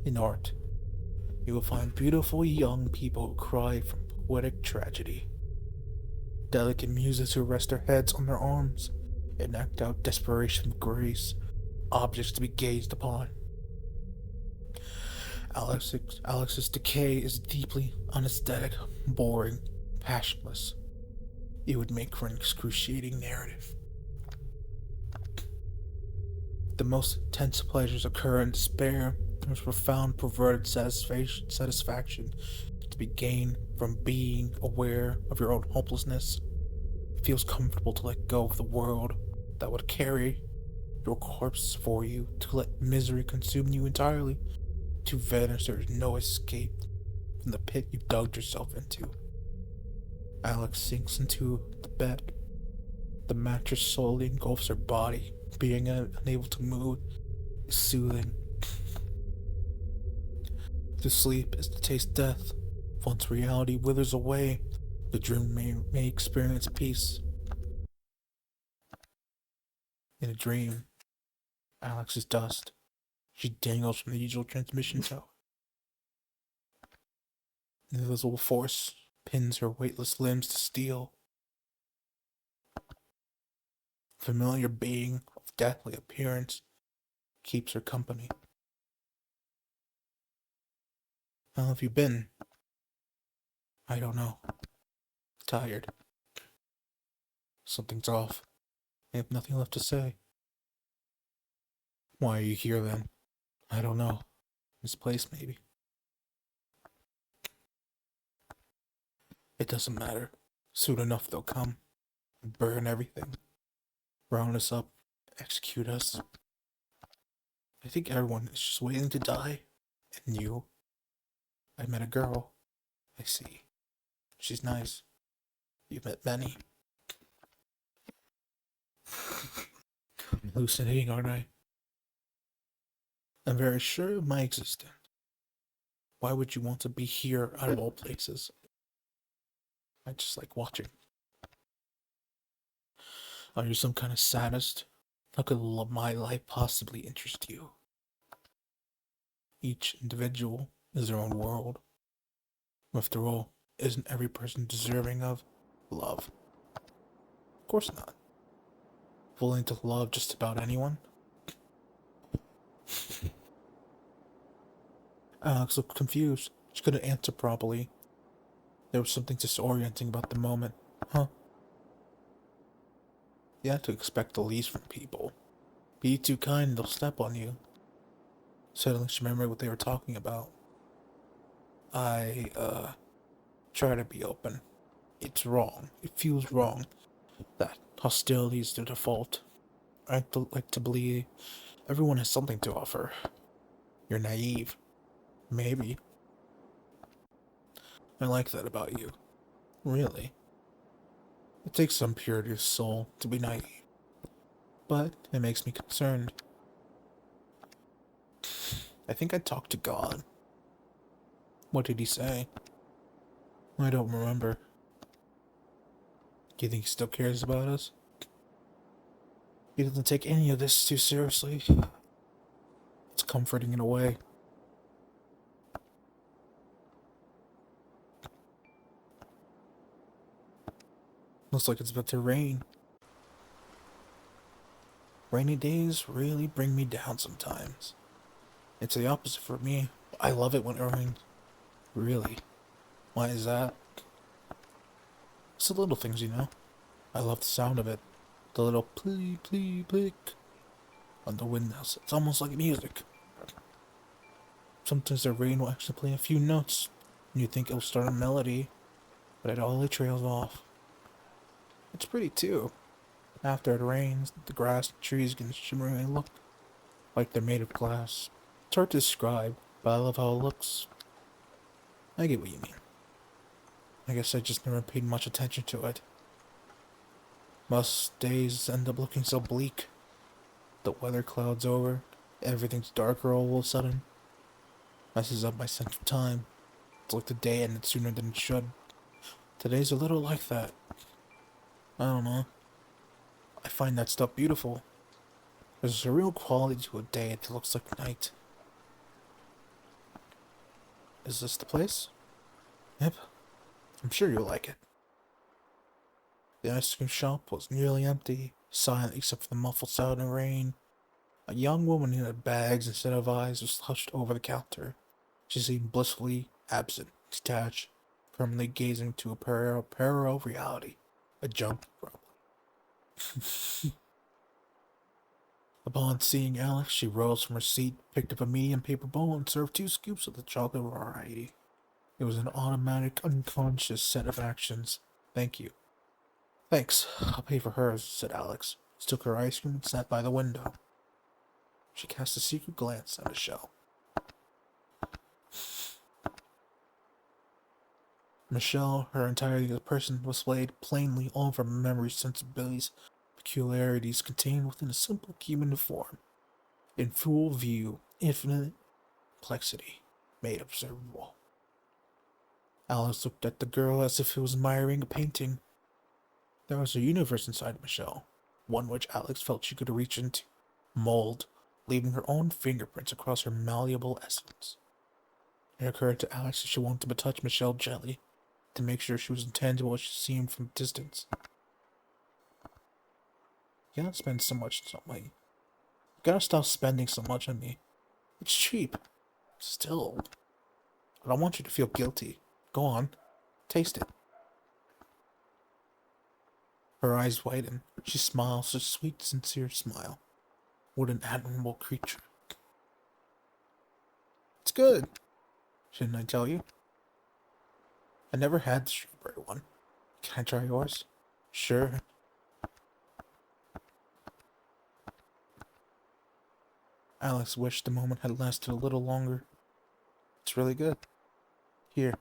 [SPEAKER 1] In art, you will find beautiful young people who cry from poetic tragedy, delicate muses who rest their heads on their arms and act out desperation with grace, objects to be gazed upon. Alex's decay is deeply unesthetic, boring, passionless. It would make for an excruciating narrative. The most intense pleasures occur in despair. There's profound perverted satisfaction to be gained from being aware of your own hopelessness. It feels comfortable to let go of the world that would carry your corpse for you, to let misery consume you entirely, to vanish. There is no escape from the pit you dug yourself into. Alex sinks into the bed. The mattress slowly engulfs her body. Being unable to move is soothing. To sleep is to taste death. Once reality withers away, the dream may experience peace. In a dream, Alex is dust. She dangles from the usual transmission tower. An invisible force pins her weightless limbs to steel. A familiar being of deathly appearance keeps her company. How have you been? I don't know. Tired. Something's off. I have nothing left to say. Why are you here then? I don't know. Misplaced, maybe. It doesn't matter. Soon enough they'll come. Burn everything. Round us up. Execute us. I think everyone is just waiting to die. And you? I met a girl. I see. She's nice. You've met many. I'm hallucinating, aren't I? I'm very sure of my existence. Why would you want to be here out of all places? I just like watching. Are you some kind of sadist? How could my life possibly interest you? Each individual is their own world. After all, isn't every person deserving of love? Of course not. Willing to love just about anyone? Alex looked confused. She couldn't answer properly. There was something disorienting about the moment. Huh? You have to expect the least from people. Be too kind, they'll step on you. Suddenly she remembered what they were talking about. I try to be open. It's wrong. It feels wrong. That hostility is the default. I like to believe everyone has something to offer. You're naive. Maybe. I like that about you. Really. It takes some purity of soul to be naive. But it makes me concerned. I think I talked to God. What did he say? I don't remember. Do you think he still cares about us? He doesn't take any of this too seriously. It's comforting in a way. Looks like it's about to rain. Rainy days really bring me down sometimes. It's the opposite for me. I love it when it rains. Really. Why is that? It's the little things, you know. I love the sound of it. The little plee, plee, plick on the windows. It's almost like music. Sometimes the rain will actually play a few notes, and you think it'll start a melody, but it all trails off. It's pretty too. After it rains, the grass and trees can shimmeringly look like they're made of glass. It's hard to describe, but I love how it looks. I get what you mean. I guess I just never paid much attention to it. Most days end up looking so bleak. The weather clouds over, everything's darker all of a sudden. Messes up my sense of time. It's like the day ended sooner than it should. Today's a little like that. I don't know. I find that stuff beautiful. There's a real quality to a day that looks like night. Is this the place? Yep, I'm sure you'll like it. The ice cream shop was nearly empty, silent except for the muffled sound of rain. A young woman who had bags instead of eyes was slouched over the counter. She seemed blissfully absent, detached, permanently gazing into a parallel reality. A jump, probably. Upon seeing Alex, she rose from her seat, picked up a medium paper bowl, and served 2 scoops of the chocolate variety. It was an automatic, unconscious set of actions. Thank you. Thanks. I'll pay for hers, said Alex. She took her ice cream and sat by the window. She cast a secret glance at Michelle. Michelle, her entirety as a person, displayed plainly all of her memories, sensibilities, peculiarities contained within a simple human form. In full view, infinite complexity, made observable. Alice looked at the girl as if it was admiring a painting. There was a universe inside Michelle, one which Alex felt she could reach into, mold, leaving her own fingerprints across her malleable essence. It occurred to Alex that she wanted to touch Michelle gently, to make sure she was intangible as she seemed from a distance. You gotta spend so much on me. You gotta stop spending so much on me. It's cheap. Still. I don't want you to feel guilty. Go on. Taste it. Her eyes widened. She smiled, such a sweet, sincere smile. What an admirable creature. It's good. Shouldn't I tell you? I never had the strawberry one. Can I try yours? Sure. Alex wished the moment had lasted a little longer. It's really good. Here.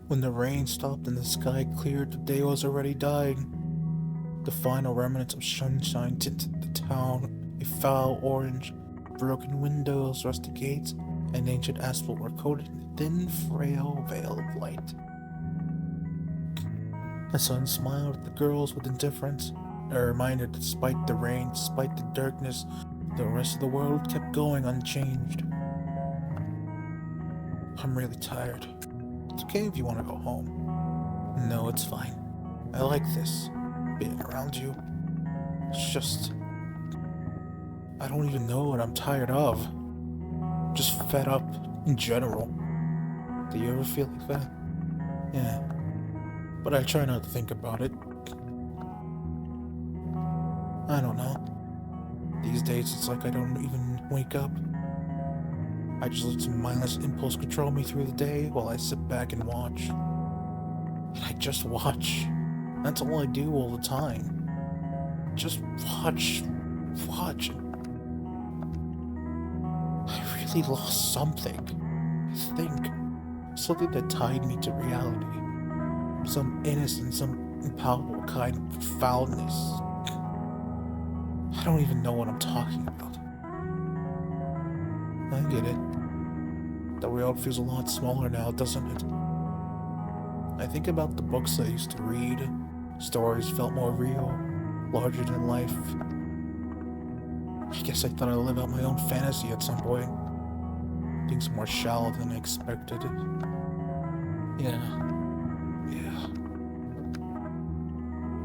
[SPEAKER 1] When the rain stopped and the sky cleared, the day was already dying. The final remnants of sunshine tinted the town a foul orange. Broken windows, rusty gates, and ancient asphalt were coated in a thin, frail veil of light. The sun smiled at the girls with indifference, a reminder that despite the rain, despite the darkness, the rest of the world kept going unchanged. I'm really tired. It's okay if you want to go home. No, it's fine. I like this, being around you. It's just... I don't even know what I'm tired of. I'm just fed up, in general. Do you ever feel like that? Yeah. But I try not to think about it. I don't know. These days it's like I don't even wake up. I just let some mindless impulse control me through the day while I sit back and watch. And I just watch. That's all I do all the time. Just watch. Watch. I really lost something. I think. Something that tied me to reality. Some innocence, some impalpable kind of foulness. I don't even know what I'm talking about. I get it. The world feels a lot smaller now, doesn't it? I think about the books I used to read. Stories felt more real, larger than life. I guess I thought I'd live out my own fantasy at some point. Things more shallow than I expected. Yeah.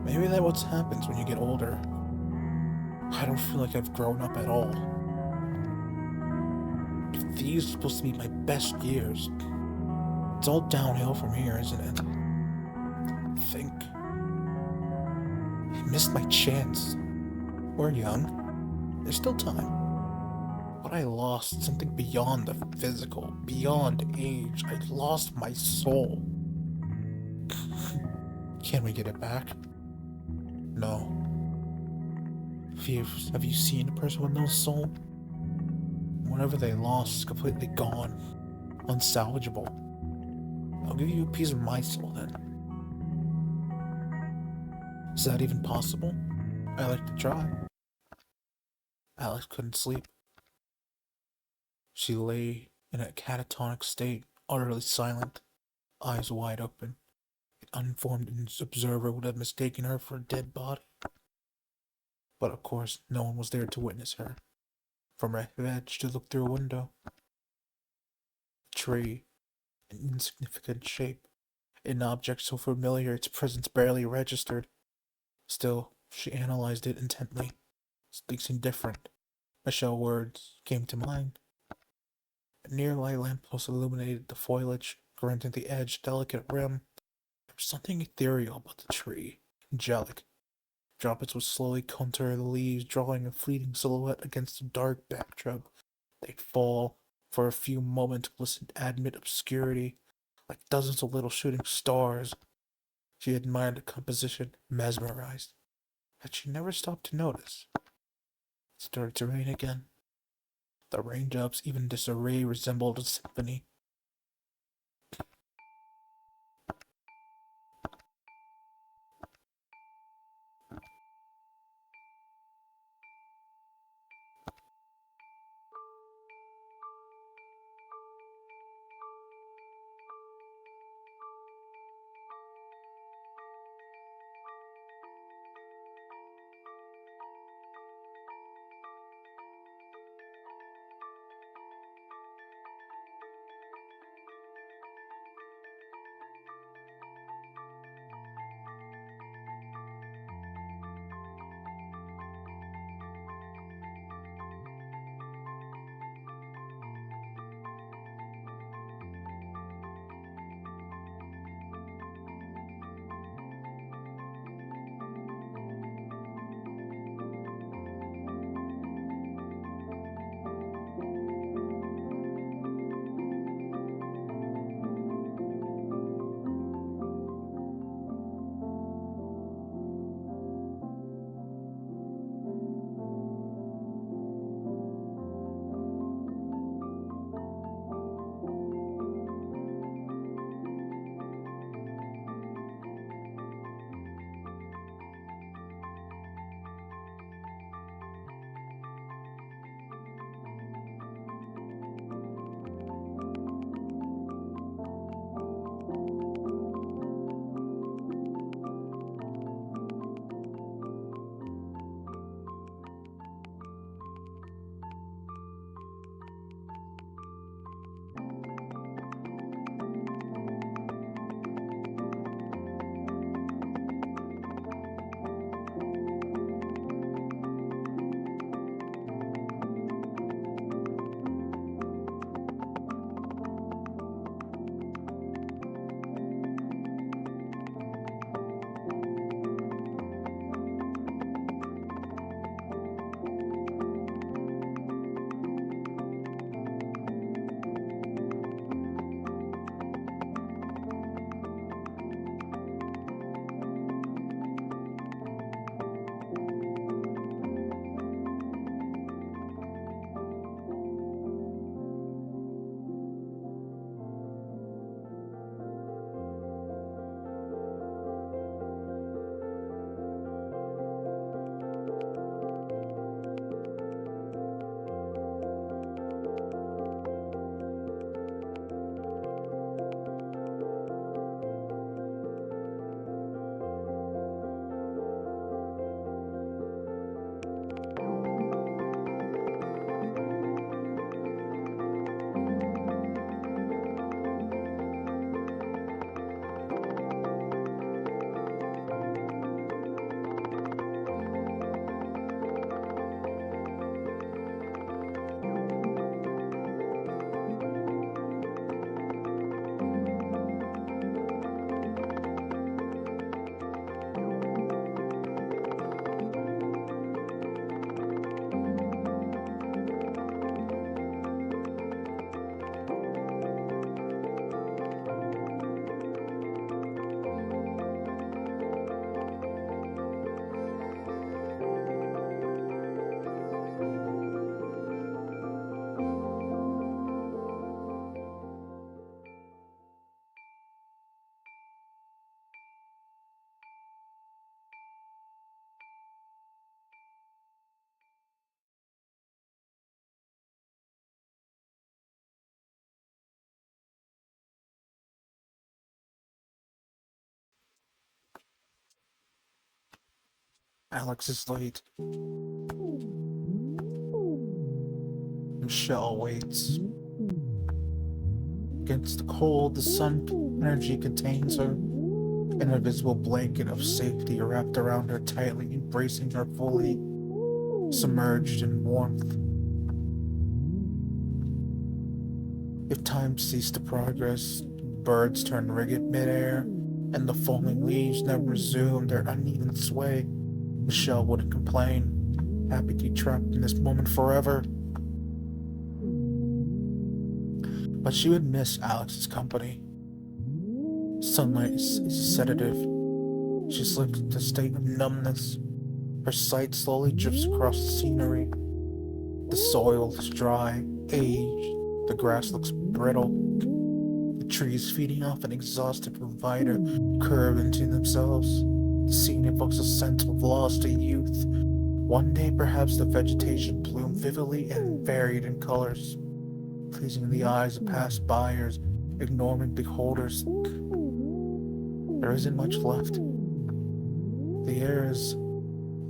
[SPEAKER 1] Maybe that's what happens when you get older. I don't feel like I've grown up at all. If these are supposed to be my best years, it's all downhill from here, isn't it? I think. I missed my chance. We're young. There's still time. But I lost something beyond the physical, beyond age. I lost my soul. Can we get it back? No. Have you seen a person with no soul? Whatever they lost is completely gone. Unsalvageable. I'll give you a piece of my soul then. Is that even possible? I like to try. Alex couldn't sleep. She lay in a catatonic state, utterly silent, eyes wide open. An uninformed observer would have mistaken her for a dead body. But of course, no one was there to witness her. From her bed, she looked through a window. A tree, an insignificant shape, an object so familiar its presence barely registered. Still, she analyzed it intently. Something different. Michelle words came to mind. A nearby lamppost illuminated the foliage, granting the edge a delicate rim. There was something ethereal about the tree, angelic. Droplets would slowly contour the leaves, drawing a fleeting silhouette against the dark backdrop. They'd fall for a few moments, glisten amid obscurity, like dozens of little shooting stars. She admired the composition, mesmerized. But she never stopped to notice. It started to rain again. The raindrops, even disarray, resembled a symphony. Alex is late. Michelle waits. Against the cold, the sun energy contains her. An invisible blanket of safety wrapped around her tightly, embracing her fully, submerged in warmth. If time ceased to progress, birds turn rigid midair, and the falling leaves never resume their uneven sway, Michelle wouldn't complain, happy to be trapped in this moment forever. But she would miss Alex's company. Sunlight is a sedative. She slips into a state of numbness. Her sight slowly drifts across the scenery. The soil is dry, aged. The grass looks brittle. The trees feeding off an exhausted provider curve into themselves. The scene evokes a sense of lost youth. One day perhaps the vegetation bloomed vividly and varied in colors, pleasing the eyes of past-byers, ignoring beholders. There isn't much left. The air is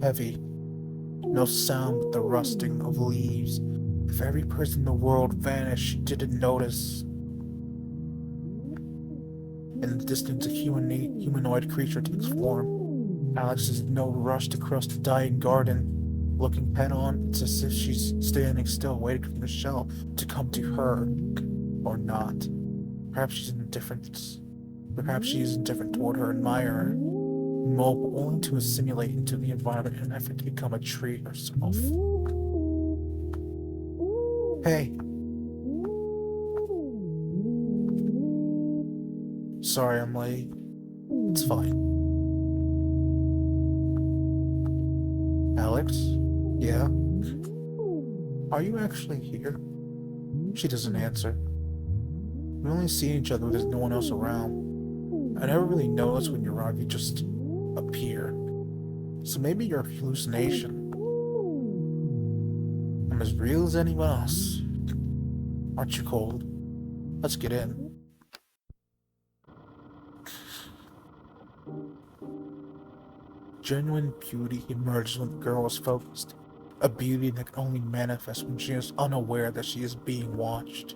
[SPEAKER 1] heavy. No sound but the rusting of leaves. If every person in the world vanished, she didn't notice. In the distance, a humanoid creature takes form. Alex is in no rush to cross the dying garden. Looking head-on, it's as if she's standing still, waiting for Michelle to come to her. Or not. Perhaps she's indifferent. Perhaps she is indifferent toward her admirer, mobile only to assimilate into the environment in an effort to become a tree herself. Hey. Sorry I'm late. It's fine. Alex? Yeah? Are you actually here? She doesn't answer. We only see each other when there's no one else around. I never really notice when you arrive, you just appear. So maybe you're a hallucination. I'm as real as anyone else. Aren't you cold? Let's get in. Genuine beauty emerges when the girl is focused. A beauty that can only manifest when she is unaware that she is being watched.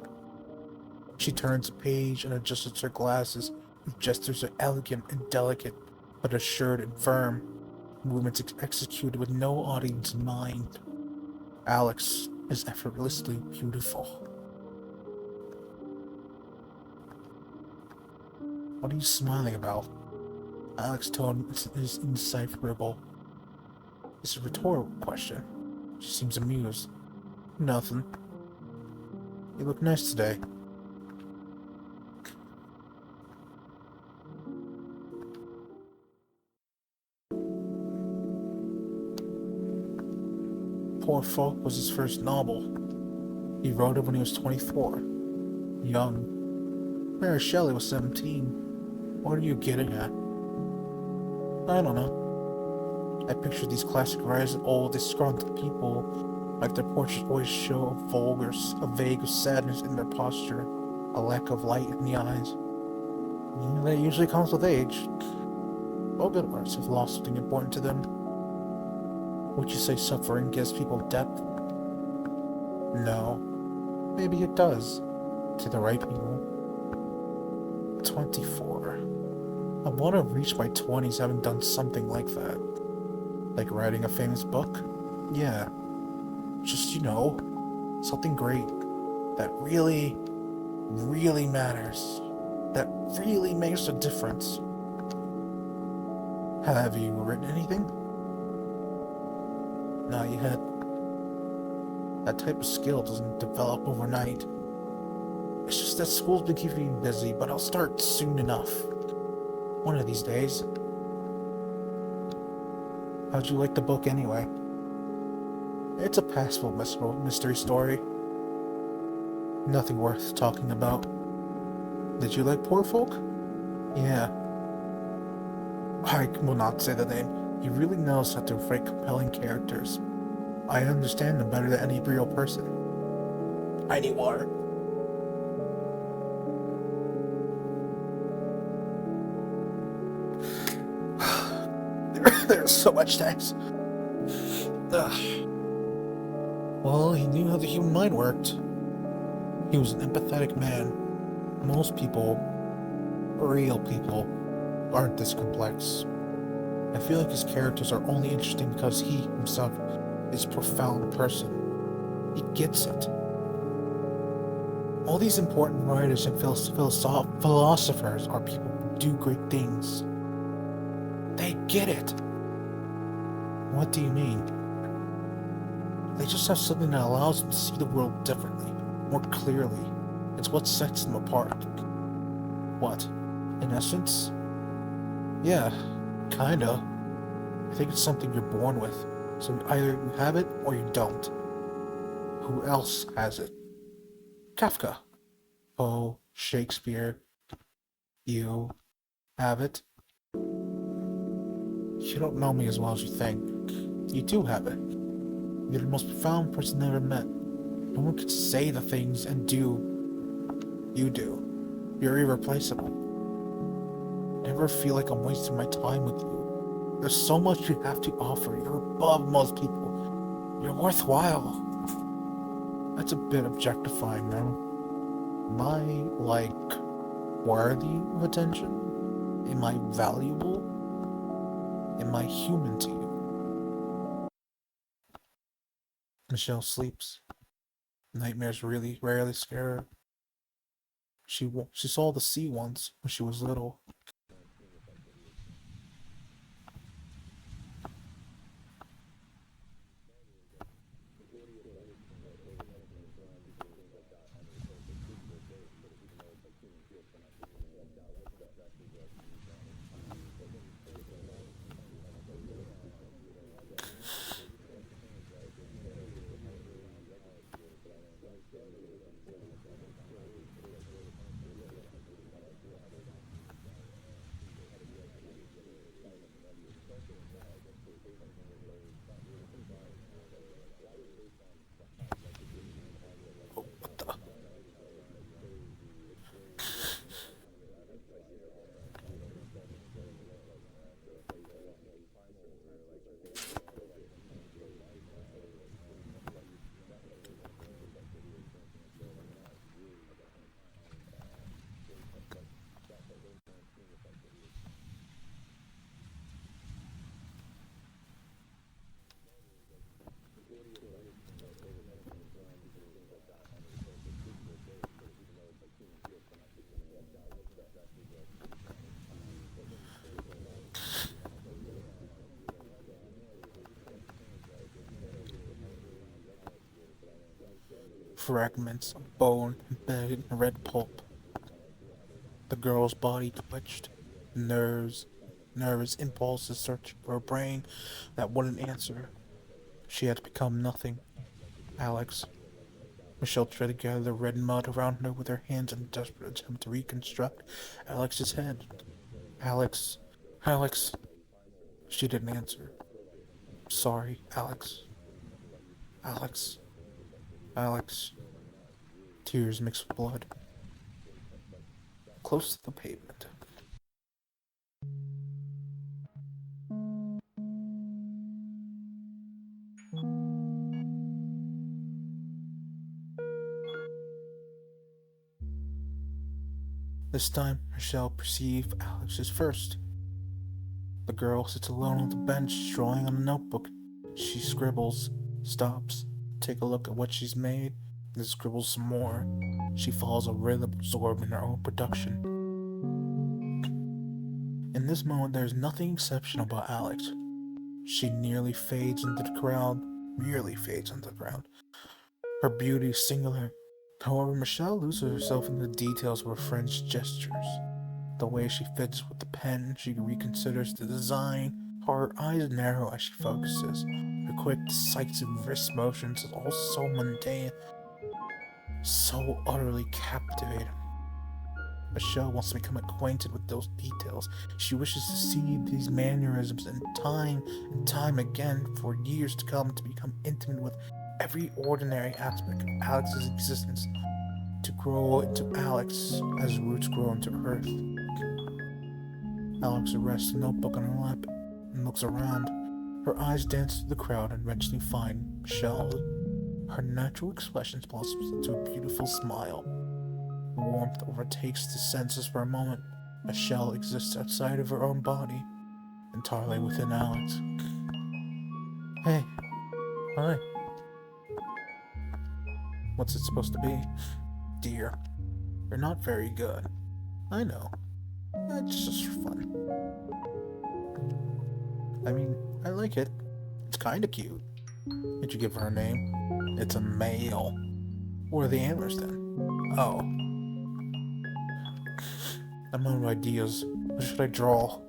[SPEAKER 1] She turns a page and adjusts her glasses. Her gestures are elegant and delicate, but assured and firm. Movements executed with no audience in mind. Alex is effortlessly beautiful. What are you smiling about? Alex's tone is indecipherable. It's a rhetorical question. She seems amused. Nothing. You look nice today. Poor Folk was his first novel. He wrote it when he was 24. Young. Mary Shelley was 17. What are you getting at? I don't know. I picture these classic writers of old, disgruntled people, like their portraits always show a vague sadness in their posture, a lack of light in the eyes. That usually comes with age. All good artists have lost something important to them. Would you say suffering gives people depth? No. Maybe it does. To the right people. 24. I want to reach my 20s having done something like that. Like writing a famous book? Yeah. Just, something great. That really, really matters. That really makes a difference. Have you written anything? Not yet. That type of skill doesn't develop overnight. It's just that school's been keeping me busy, but I'll start soon enough. One of these days. How'd you like the book anyway? It's a passable mystery story. Nothing worth talking about. Did you like Poor Folk? Yeah. I will not say the name. He really knows how to write compelling characters. I understand them better than any real person. I need water. There's so much text. Ugh. Well, he knew how the human mind worked. He was an empathetic man. Most people, real people, aren't this complex. I feel like his characters are only interesting because he himself is a profound person. He gets it. All these important writers and philosophers are people who do great things. They get it. What do you mean? They just have something that allows them to see the world differently, more clearly. It's what sets them apart. What? In essence? Yeah, kinda. I think it's something you're born with, so either you have it or you don't. Who else has it? Kafka, Poe, Shakespeare. You have it. You don't know me as well as you think. You do have it. You're the most profound person I ever met. No one could say the things and do you do. You're irreplaceable. Never feel like I'm wasting my time with you. There's so much you have to offer. You're above most people. You're worthwhile. That's a bit objectifying, no? Am I, worthy of attention? Am I valuable? Am I human to you? Michelle sleeps. Nightmares really rarely scare her. She saw the sea once when she was little. Oh, what the? Fragments of bone embedded in red pulp. The girl's body twitched. Nerves, nervous impulses searching for a brain that wouldn't answer. She had become nothing. Alex. Michelle tried to gather the red mud around her with her hands in a desperate attempt to reconstruct Alex's head. Alex. Alex. She didn't answer. Sorry, Alex. Alex. Alex. Tears mixed with blood. Close to the pavement. This time, Michelle perceived Alex as first. The girl sits alone on the bench, drawing on a notebook. She scribbles, stops, take a look at what she's made, then scribbles some more. She follows a rhythm absorbed in her own production. In this moment, there is nothing exceptional about Alex. She nearly fades into the crowd, merely fades into the crowd. Her beauty is singular. However, Michelle loses herself in the details of her friend's gestures. The way she fits with the pen, she reconsiders the design, how her eyes narrow as she focuses. Her quick, decisive wrist motions is all so mundane, so utterly captivating. Michelle wants to become acquainted with those details. She wishes to see these mannerisms in time and time again for years to come, to become intimate with every ordinary aspect of Alex's existence, to grow into Alex as roots grow into earth. Alex rests a notebook on her lap and looks around. Her eyes dance through the crowd and eventually find Michelle. Her natural expression blossoms into a beautiful smile. The warmth overtakes the senses for a moment. Michelle exists outside of her own body, entirely within Alex. Hey, hi. What's it supposed to be? Dear, you're not very good. I know. It's just for fun. I mean, I like it. It's kinda cute. Did you give her a name? It's a male. Where are the antlers then? Oh. I'm out of ideas. What should I draw?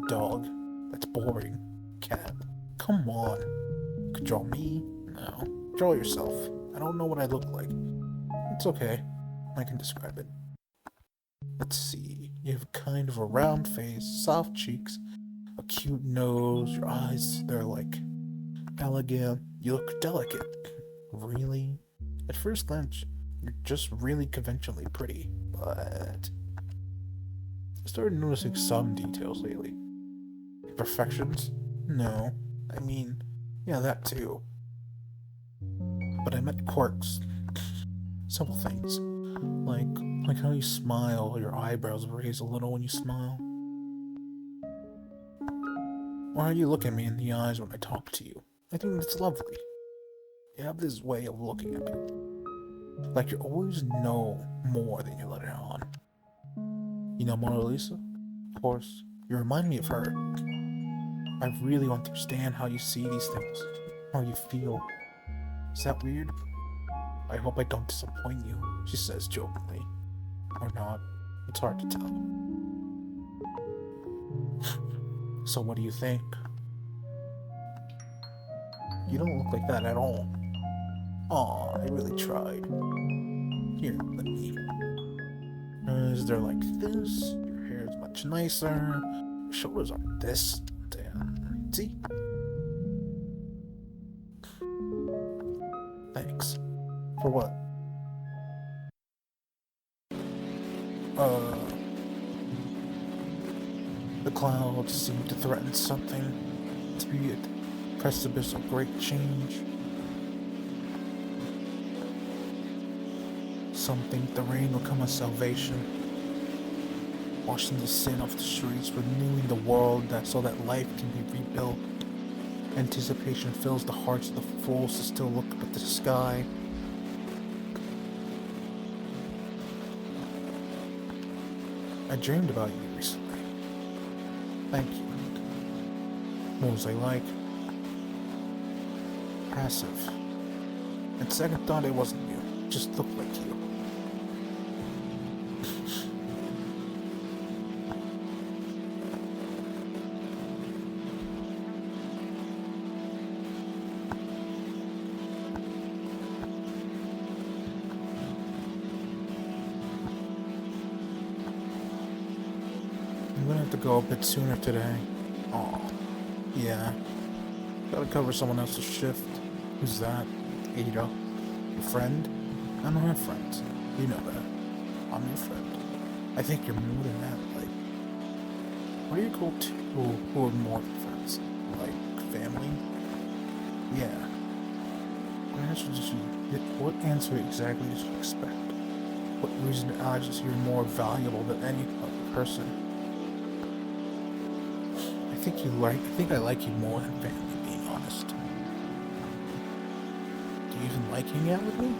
[SPEAKER 1] Dog. That's boring. Cat. Come on. You could draw me? No. Draw yourself. I don't know what I look like. It's okay. I can describe it. Let's see. You have kind of a round face, soft cheeks, a cute nose, your eyes, they're like elegant. You look delicate. Really? At first glance, you're just really conventionally pretty, but I started noticing some details lately. Imperfections? No. I mean, yeah, that too. But I meant quirks. Simple things. Like how you smile, your eyebrows raise a little when you smile. Or how you look at me in the eyes when I talk to you. I think that's lovely. You have this way of looking at me. Like you always know more than you let it on. You know Mona Lisa? Of course. You remind me of her. I really want to understand how you see these things. How you feel. Is that weird? I hope I don't disappoint you, she says jokingly. Or not. It's hard to tell. So what do you think? You don't look like that at all. Aw, I really tried. Here, let me. They're like this. Your hair is much nicer. Your shoulders aren't this. Damn. See? Thanks. For what? The clouds seem to threaten something, to be a precipice of great change. Some think the rain will come as salvation, washing the sin off the streets, renewing the world so that life can be rebuilt. Anticipation fills the hearts of the fools to still look up at the sky. I dreamed about you recently. Thank you. What was I like? Passive. At second thought, it wasn't you. It just looked like you. I'm gonna have to go a bit sooner today. Aw. Yeah. Gotta cover someone else's shift. Who's that? Ada. Your friend? I don't have friends. You know that. I'm your friend. I think you're more than that. Like, what are you called to who are more than friends? Like, family? Yeah. What answer exactly did you expect? What reason did I just hear more valuable than any other person? I think I like you more than family, being honest. Do you even like hanging out with me?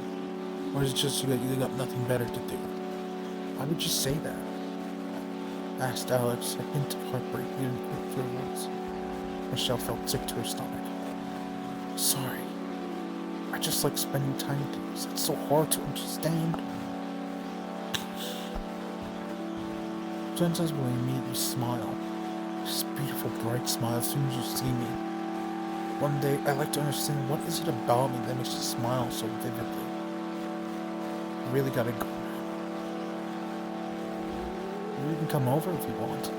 [SPEAKER 1] Or is it just you that you got nothing better to do? Why would you say that? Asked Alex, a hint of heartbreak nearly quick through her words. Michelle felt sick to her stomach. Sorry. I just like spending time with you. It's so hard to understand. Sometimes when we meet, you smile. This beautiful, bright smile as soon as you see me. One day, I'd like to understand what is it about me that makes you smile so vividly. I really gotta go now. You can come over if you want.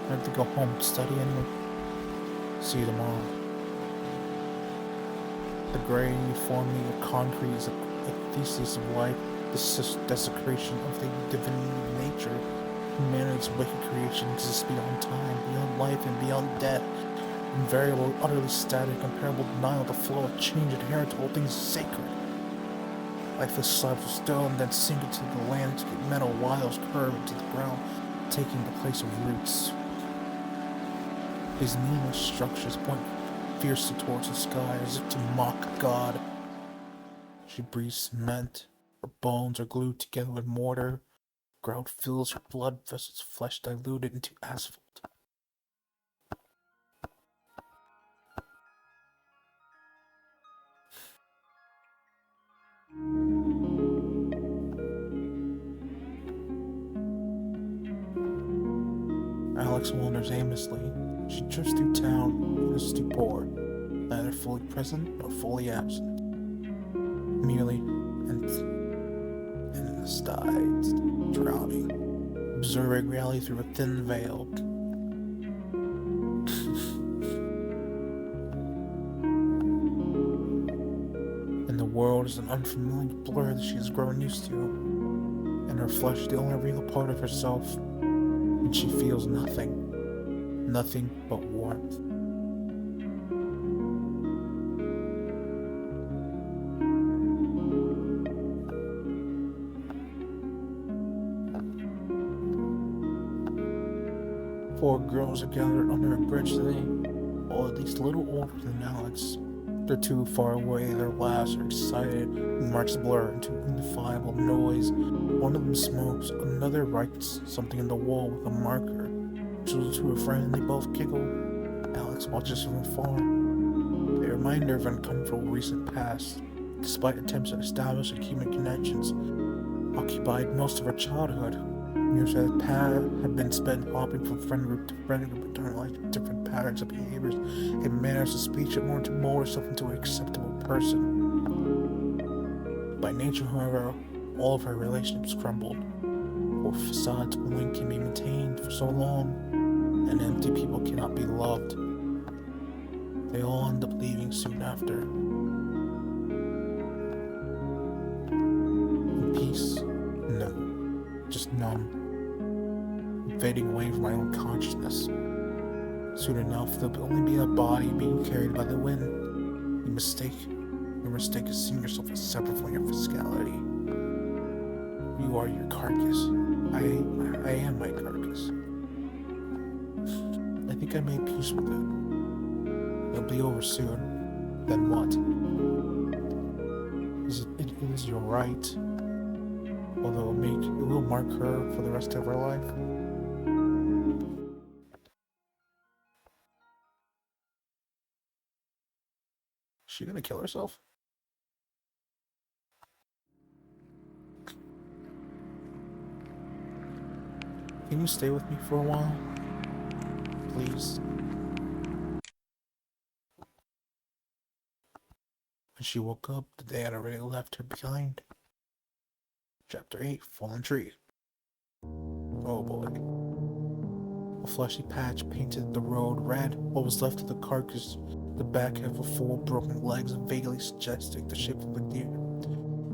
[SPEAKER 1] I have to go home and study anyway. See you tomorrow. The gray uniformity of concrete is a thesis of life, the desecration of the divinity of nature. Humanity's wicked creation exists beyond time, beyond life, and beyond death. Invariable, utterly static, comparable denial of the flow of change inherent to all things sacred. Lifeless slabs of stone then sink into the landscape, metal wiles curve into the ground, taking the place of roots. These meaningless structures point fiercely towards the sky as if to mock God. She breathes cement. Her bones are glued together with mortar. Grout fills her blood vessels, flesh diluted into asphalt. Alex wanders aimlessly. She drifts through town in a stupor, neither fully present nor fully absent. Merely anesthetized, drowning, observing reality through a thin veil. And the world is an unfamiliar blur that she has grown used to, and her flesh the only real part of herself, and she feels nothing but warmth. Four girls are gathered under a bridge today, all at least a little older than Alex. They're too far away, their laughs are excited, marks blur into indefinable noise. One of them smokes, another writes something in the wall with a marker. Shows it to a friend and they both giggle. Alex watches from afar. They remind her of an uncomfortable recent past, despite attempts at establishing human connections, occupied most of her childhood. Years had been spent hopping from friend group to friend group, internalizing different patterns of behaviors and manners of speech in order to mold herself into an acceptable person. By nature, however, all of her relationships crumbled, for facades only can be maintained for so long, and empty people cannot be loved. They all end up leaving soon after. In peace? No. Just numb. Fading away from my own consciousness. Soon enough, there'll only be a body being carried by the wind. Your mistake is seeing yourself as separate from your physicality. You are your carcass. I am my carcass. I think I made peace with it. It'll be over soon. Then what? It is your right. Although it will mark her for the rest of her life. Is she gonna kill herself? Can you stay with me for a while? Please. When she woke up, the day had already left her behind. Chapter 8, Fallen Tree. Oh boy. A fleshy patch painted the road red. What was left of the carcass, the back half of four broken legs, vaguely suggesting the shape of a deer.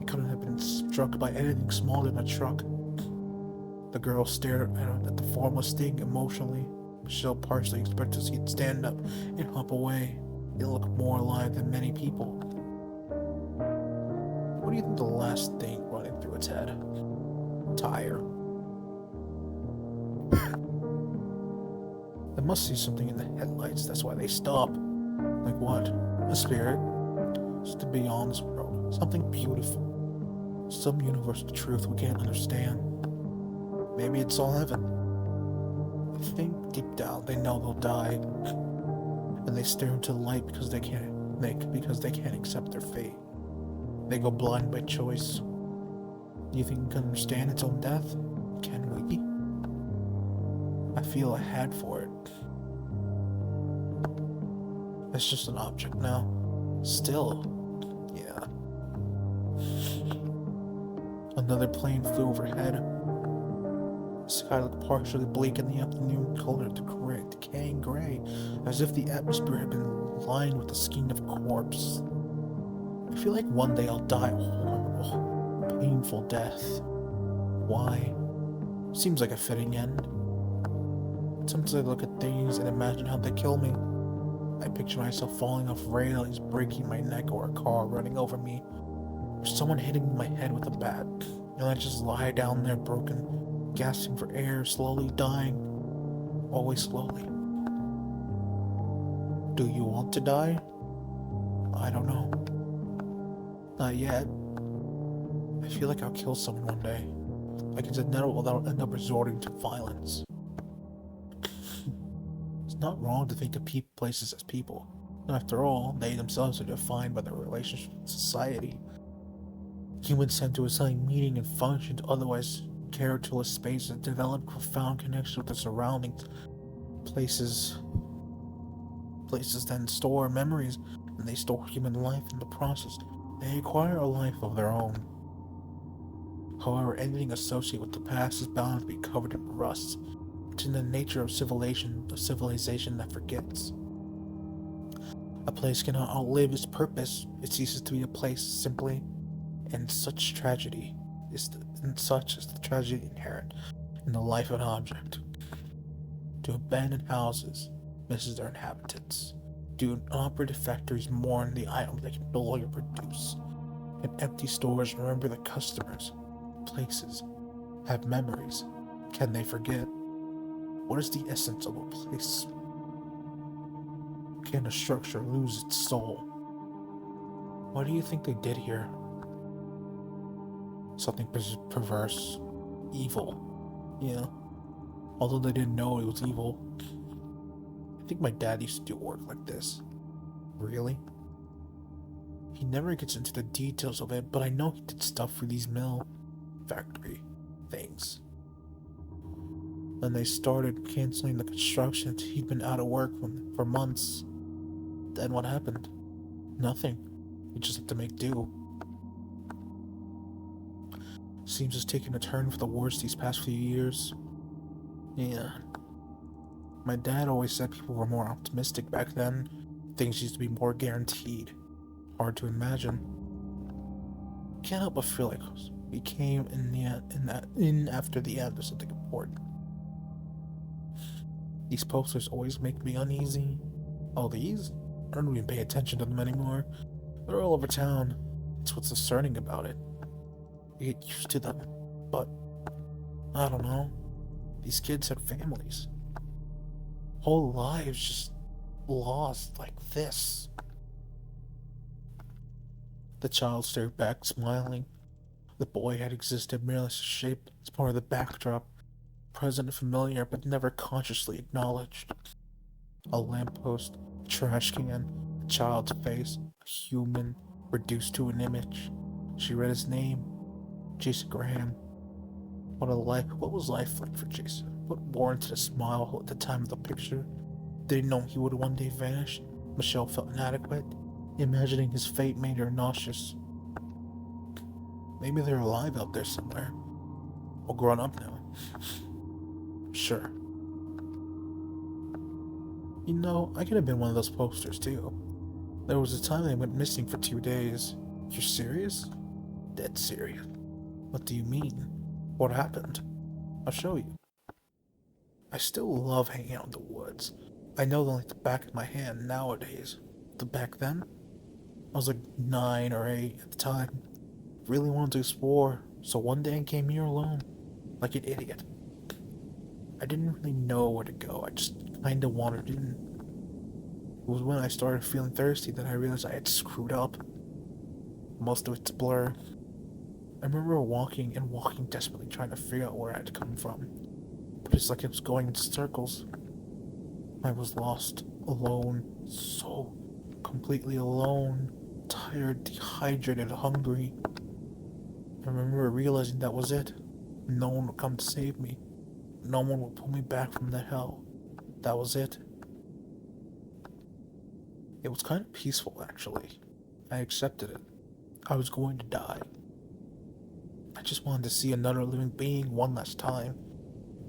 [SPEAKER 1] It couldn't have been struck by anything smaller than a truck. The girl stared at the formless thing emotionally. Michelle partially expected to see it stand up and hop away. It looked more alive than many people. What do you think the last thing running through its head? Tire. They must see something in the headlights, that's why they stop. Like what? A spirit? Something beyond this world. Something beautiful. Some universal truth we can't understand. Maybe it's all heaven. I think deep down they know they'll die. And they stare into the light because they can't accept their fate. They go blind by choice. Do you think it can understand its own death? Can we? I feel a had for it. It's just an object now. Still, yeah. Another plane flew overhead. The sky looked partially bleak in the afternoon, colored to decaying gray, as if the atmosphere had been lined with the skin of a corpse. I feel like one day I'll die a horrible, painful death. Why? Seems like a fitting end. Sometimes I look at things and imagine how they kill me. I picture myself falling off railings, breaking my neck, or a car running over me, or someone hitting my head with a bat, and I just lie down there broken, gasping for air, slowly dying, always slowly. Do you want to die? I don't know. Not yet. I feel like I'll kill someone one day. Like it's inevitable that I'll end up resorting to violence. It's not wrong to think of places as people. After all, they themselves are defined by their relationship with society. Humans tend to assign meaning and function to otherwise characterless spaces, develop profound connections with their surroundings. Places then store memories, and they store human life in the process. They acquire a life of their own. However, anything associated with the past is bound to be covered in rust. It's in the nature of civilization that forgets. A place cannot outlive its purpose. It ceases to be a place simply, and such is the tragedy inherent in the life of an object. To abandoned houses misses their inhabitants. Do inoperative factories mourn the items they can no longer produce? And empty stores remember the customers? Places have memories. Can they forget? What is the essence of a place? Can a structure lose its soul? What do you think they did here? Something perverse. Evil. Yeah. Although they didn't know it was evil. I think my dad used to do work like this. Really? He never gets into the details of it, but I know he did stuff for these mill factory things. Then they started canceling the construction. He'd been out of work for months. Then what happened? Nothing. He just had to make do. Seems it's taken a turn for the worse these past few years. Yeah. My dad always said people were more optimistic back then. Things used to be more guaranteed. Hard to imagine. Can't help but feel like we came in after the end of something important. These posters always make me uneasy. Oh, these? I don't even pay attention to them anymore. They're all over town. It's what's discerning about it. You get used to them. But, I don't know. These kids had families. Whole lives just lost like this. The child stared back, smiling. The boy had existed merely as a shape, as part of the backdrop, present and familiar, but never consciously acknowledged. A lamppost, a trash can, a child's face, a human, reduced to an image. She read his name, Jason Graham. What was life like for Jason? What warranted a smile at the time of the picture? Did he know he would one day vanish? Michelle felt inadequate. Imagining his fate made her nauseous. Maybe they're alive out there somewhere. Or grown up now. Sure. You know, I could have been one of those posters too. There was a time they went missing for 2 days. You're serious? Dead serious. What do you mean? What happened? I'll show you. I still love hanging out in the woods. I know them like the back of my hand nowadays. But back then, I was like 9 or 8 at the time. Really wanted to explore, so one day I came here alone, like an idiot. I didn't really know where to go, I just kinda wandered in. It was when I started feeling thirsty that I realized I had screwed up. Most of it's a blur. I remember walking and walking desperately trying to figure out where I had come from. But it's like it was going in circles. I was lost, alone, so completely alone, tired, dehydrated, hungry. I remember realizing that was it. No one would come to save me. No one would pull me back from the hell. That was it. It was kind of peaceful, actually. I accepted it. I was going to die. I just wanted to see another living being one last time.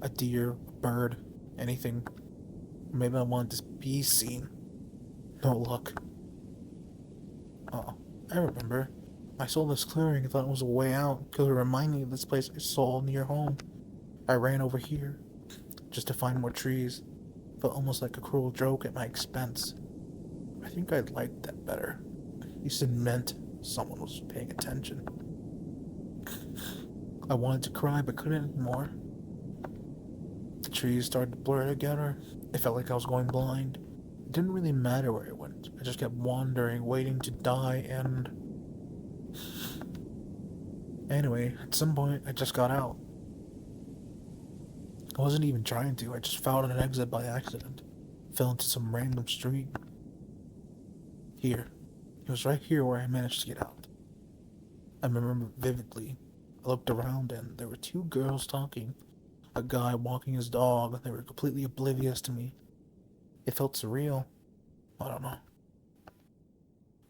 [SPEAKER 1] A deer, a bird, anything. Maybe I wanted to be seen. No luck. Oh, I remember. I saw this clearing and thought it was a way out because it reminded me of this place I saw near home. I ran over here just to find more trees. Felt almost like a cruel joke at my expense. I think I liked that better. At least it meant someone was paying attention. I wanted to cry but couldn't anymore. The trees started to blur together. It felt like I was going blind. It didn't really matter where I went. I just kept wandering, waiting to die, and anyway, at some point, I just got out. I wasn't even trying to, I just found an exit by accident. Fell into some random street. Here. It was right here where I managed to get out. I remember vividly. I looked around and there were two girls talking. A guy walking his dog. They were completely oblivious to me. It felt surreal. I don't know.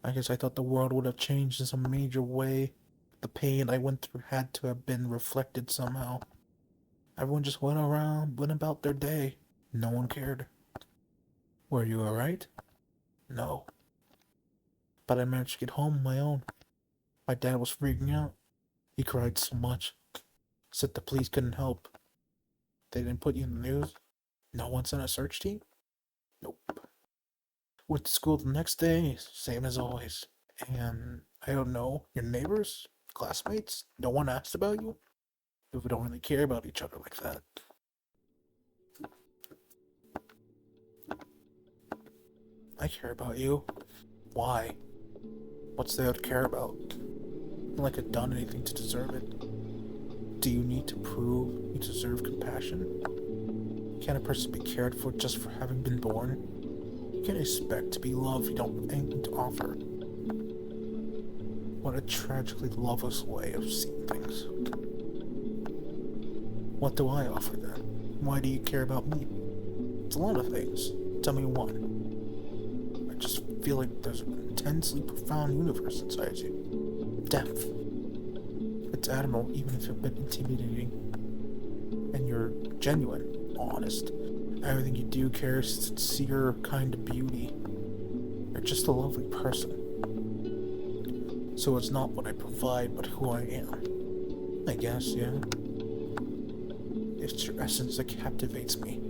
[SPEAKER 1] I guess I thought the world would have changed in some major way. The pain I went through had to have been reflected somehow. Everyone just went about their day. No one cared. Were you alright? No. But I managed to get home on my own. My dad was freaking out. He cried so much. Said the police couldn't help. They didn't put you in the news? No one sent a search team? Nope. Went to school the next day, same as always. And I don't know, your neighbors? Classmates? No one asked about you? We don't really care about each other like that. I care about you. Why? What's there to care about? Not like I've done anything to deserve it. Do you need to prove you deserve compassion? Can't a person be cared for just for having been born? You can't expect to be loved if you don't have anything to offer. What a tragically loveless way of seeing things. What do I offer then? Why do you care about me? It's a lot of things. Tell me one. I just feel like there's an intensely profound universe inside you. Depth. It's admirable even if it's a bit intimidating. And you're genuine, honest. Everything you do carries sincere kind of beauty. You're just a lovely person. So it's not what I provide, but who I am. I guess, yeah. It's your essence that captivates me.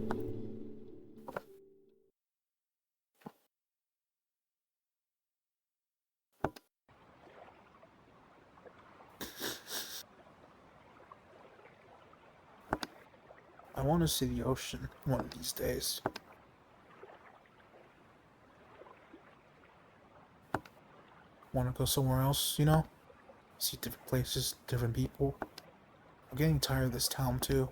[SPEAKER 1] I want to see the ocean one of these days. Want to go somewhere else, See different places, different people. I'm getting tired of this town too.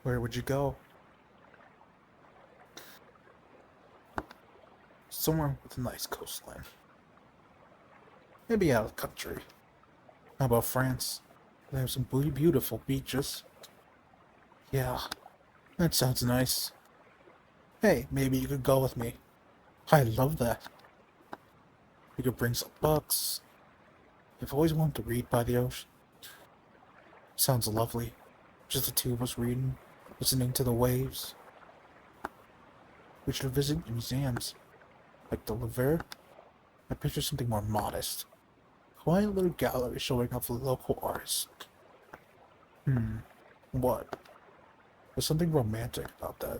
[SPEAKER 1] Where would you go? Somewhere with a nice coastline. Maybe out of the country. How about France? They have some beautiful beaches. Yeah, that sounds nice. Hey, maybe you could go with me. I love that. We could bring some books. I've always wanted to read by the ocean. Sounds lovely. Just the two of us reading, listening to the waves. We should visit museums. Like the Louvre. I picture something more modest. Quiet little gallery showing off the local artists. What? There's something romantic about that.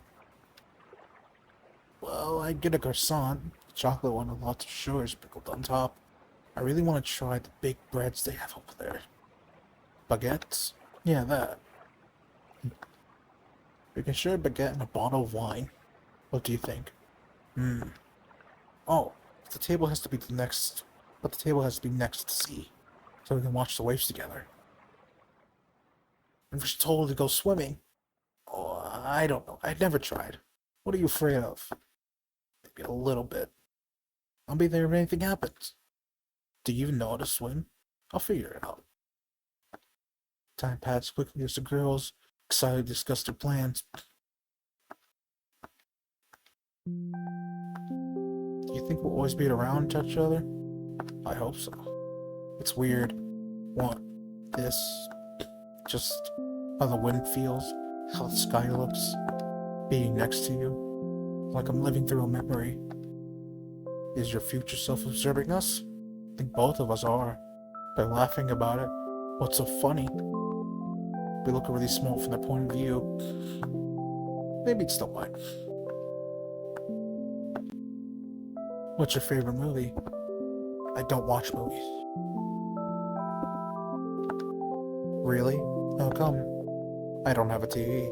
[SPEAKER 1] Well, I get a croissant, the chocolate one with lots of sugar sprinkled on top. I really want to try the big breads they have over there. Baguettes? Yeah, that. We can share a baguette and a bottle of wine. What do you think? Oh, the table has to be next to the sea, so we can watch the waves together. And we should totally go swimming. Oh, I don't know. I've never tried. What are you afraid of? Maybe a little bit. I'll be there if anything happens. Do you even know how to swim? I'll figure it out. Time passed quickly as the girls excitedly discussed their plans. Do you think we'll always be around each other? I hope so. It's weird. Just how the wind feels, how the sky looks, being next to you, like I'm living through a memory. Is your future self observing us? I think both of us are. They're laughing about it. What's so funny? We look really small from their point of view. maybe it's still mine. What's your favorite movie? I don't watch movies. Really? How come? I don't have a TV.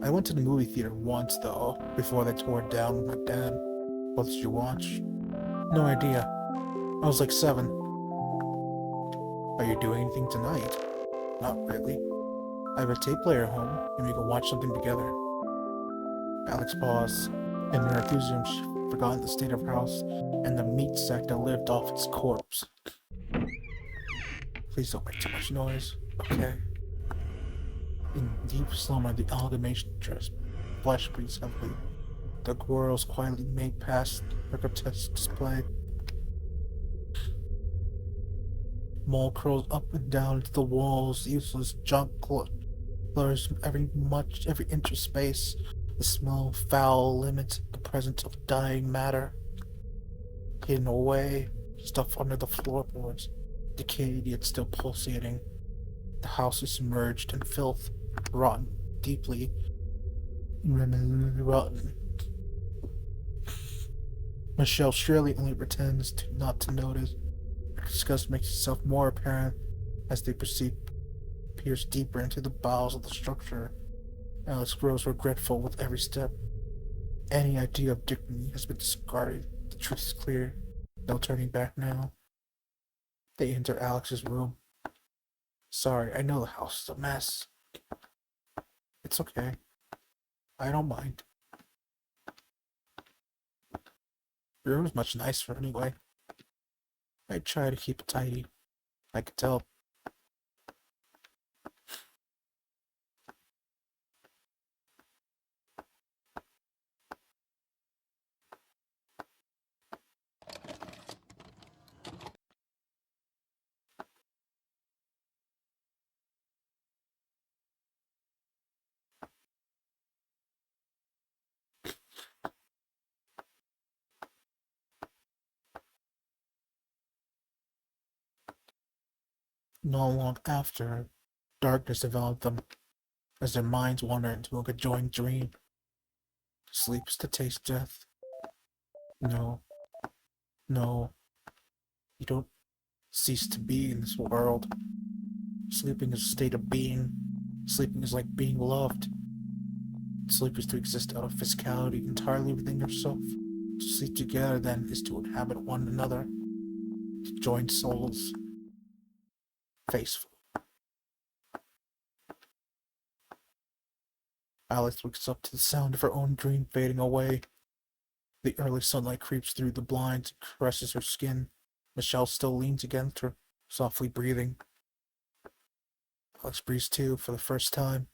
[SPEAKER 1] I went to the movie theater once, though, before they tore it down with my dad. What did you watch? No idea. I was like 7. Are you doing anything tonight? Not really. I have a tape player at home, and we can watch something together. Alex paused. In her enthusiasm, she forgot the state of her house and the meat sack that lived off its corpse. Please don't make too much noise, okay? In deep slumber, the amalgamation dress flesh breathes heavily. The girls quietly made past her grotesque display. Mole curls up and down into the walls, useless junk blurs every inch of space. The smell of foul limits the presence of dying matter. Hidden away, stuff under the floorboards, decayed yet still pulsating. The house is submerged in filth, rotten, deeply rotten. Michelle surely only pretends not to notice. Her disgust makes itself more apparent as they proceed pierce deeper into the bowels of the structure. Alex grows regretful with every step. Any idea of dignity has been discarded. The truth is clear. No turning back now. They enter Alex's room. Sorry, I know the house is a mess. It's okay. I don't mind. Your room's much nicer anyway. I try to keep it tidy. I could tell. Not long after, darkness enveloped them as their minds wander into a conjoined dream. Sleep is to taste death. No, no, you don't cease to be in this world. Sleeping is a state of being. Sleeping is like being loved. Sleep is to exist out of physicality entirely within yourself. To sleep together, then, is to inhabit one another, to join souls. Faceful. Alice wakes up to the sound of her own dream fading away. The early sunlight creeps through the blinds and caresses her skin. Michelle still leans against her, softly breathing. Alex breathes too, for the first time.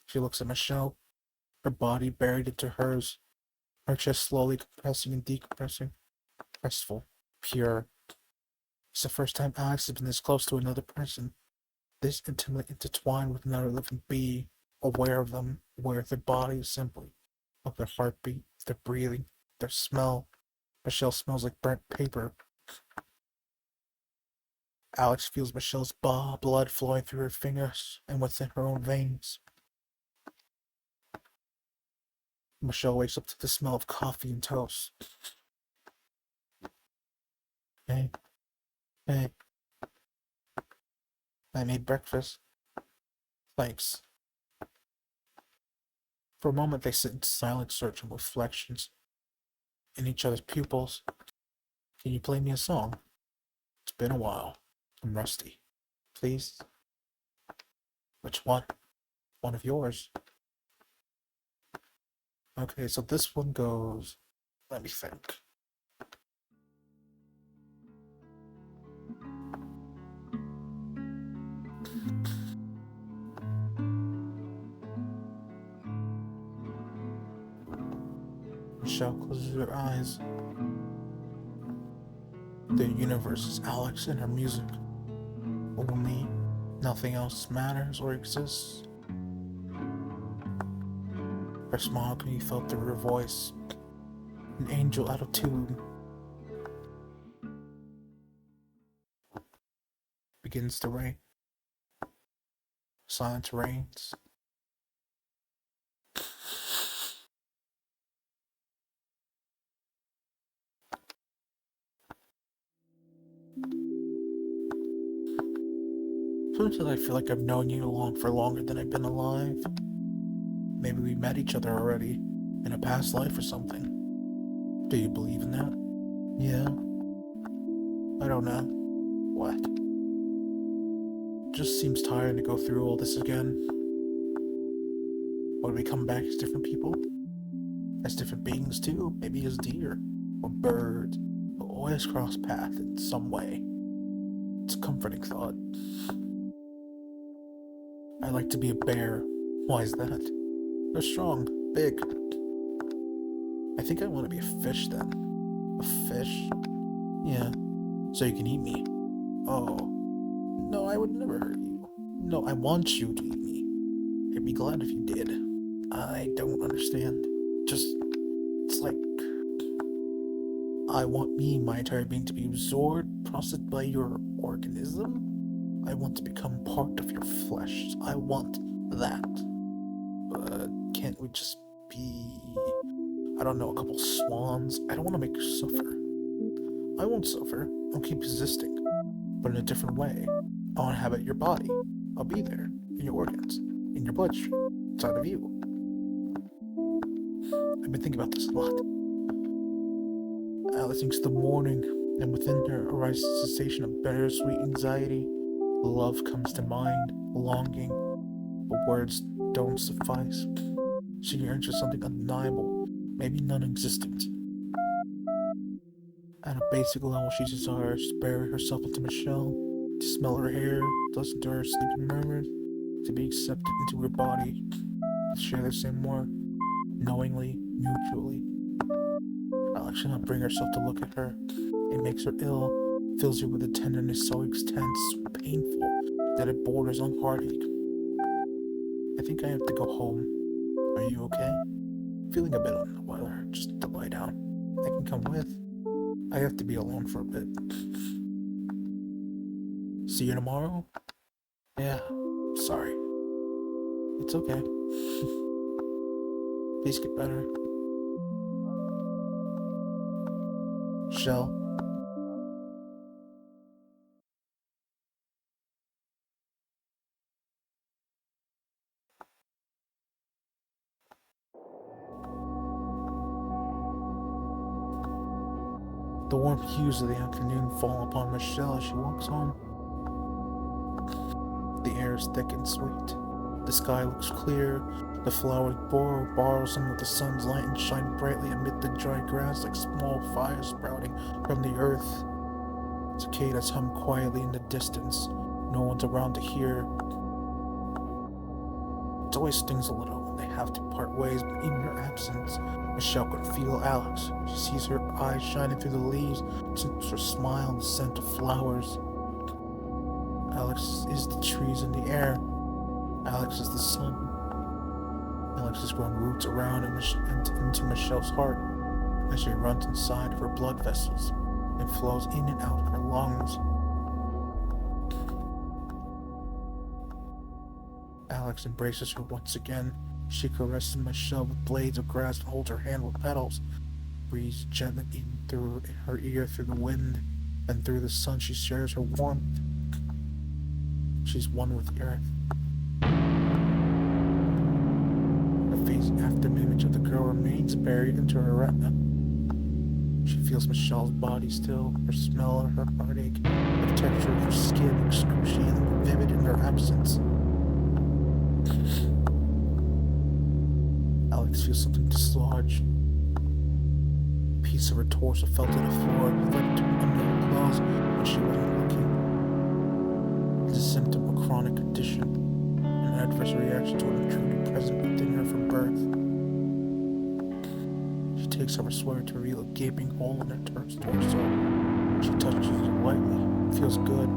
[SPEAKER 1] She looks at Michelle, her body buried into hers, her chest slowly compressing and decompressing. Restful, pure. It's the first time Alex has been this close to another person, this intimately intertwined with another living being, aware of them, aware of their bodies simply, of their heartbeat, their breathing, their smell. Michelle smells like burnt paper. Alex feels Michelle's blood flowing through her fingers and within her own veins. Michelle wakes up to the smell of coffee and toast. Hey, hey, I made breakfast. Thanks. For a moment they sit in silent search and reflections in each other's pupils. Can you play me a song? It's been a while. I'm rusty. Please? Which one? One of yours. Okay, so this one goes. Let me think. Michelle closes her eyes. The universe is Alex and her music. Only nothing else matters or exists. Her smile can be felt through her voice. An angel out of tune. Begins to rain. Silence reigns. Sometimes I feel like I've known you for longer than I've been alive. Maybe we met each other already in a past life or something. Do you believe in that? Yeah. I don't know. What? Just seems tiring to go through all this again. Would we come back as different people? As different beings too? Maybe as deer or birds. We'll always cross paths in some way. It's a comforting thought. I like to be a bear. Why is that? They're strong, big. I think I want to be a fish then. A fish? Yeah. So you can eat me. Oh. No, I would never hurt you. No, I want you to eat me. I'd be glad if you did. I don't understand. Just, it's like, I want me, my entire being, to be absorbed, processed by your organism. I want to become part of your flesh. I want that. But can't we just be, I don't know, a couple swans? I don't want to make you suffer. I won't suffer. I'll keep existing, but in a different way. I want to inhabit your body. I'll be there, in your organs, in your bloodstream, inside of you. I've been thinking about this a lot. Alice thinks the morning, and within her arises a sensation of bittersweet anxiety. Love comes to mind, longing, but words don't suffice. She yearns for something undeniable, maybe non-existent. At a basic level, she desires to bury herself into Michelle, to smell her hair, to listen to her sleeping murmurs, to be accepted into her body, to share the same work, knowingly, mutually. Alex cannot bring herself to look at her. It makes her ill, fills her with a tenderness so intense, so painful, that it borders on heartache. I think I have to go home. Are you okay? Feeling a bit under the weather, just to lie down. I can come with. I have to be alone for a bit. See you tomorrow? Yeah, sorry. It's okay. Please get better. Shell. The warm hues of the afternoon fall upon Michelle as she walks home. The air is thick and sweet. The sky looks clear. The flowers borrow some of the sun's light and shine brightly amid the dry grass like small fires sprouting from the earth. Cicadas hum quietly in the distance. No one's around to hear. It always stings a little when they have to part ways, but even in her absence, Michelle could feel Alex. She sees her eyes shining through the leaves, senses her smile and the scent of flowers. Alex is the trees in the air. Alex is the sun. Alex has grown roots around and into Michelle's heart as she runs inside of her blood vessels and flows in and out of her lungs. Alex embraces her once again. She caresses Michelle with blades of grass and holds her hand with petals. Breathes gently in through her ear through the wind, and through the sun she shares her warmth. She's one with the earth. The fading after image of the girl remains buried into her retina. She feels Michelle's body still, her smell and her heartache, the texture of her skin excruciatingly vivid in her absence. Alex feels something dislodge. A piece of her torso fell to the floor and flipped under her clothes when she wasn't looking. It's a symptom of a chronic condition, an adverse reaction to an intruder present within her from birth. She takes off her sweater to reveal a gaping hole in her torso. She touches it lightly. It feels good.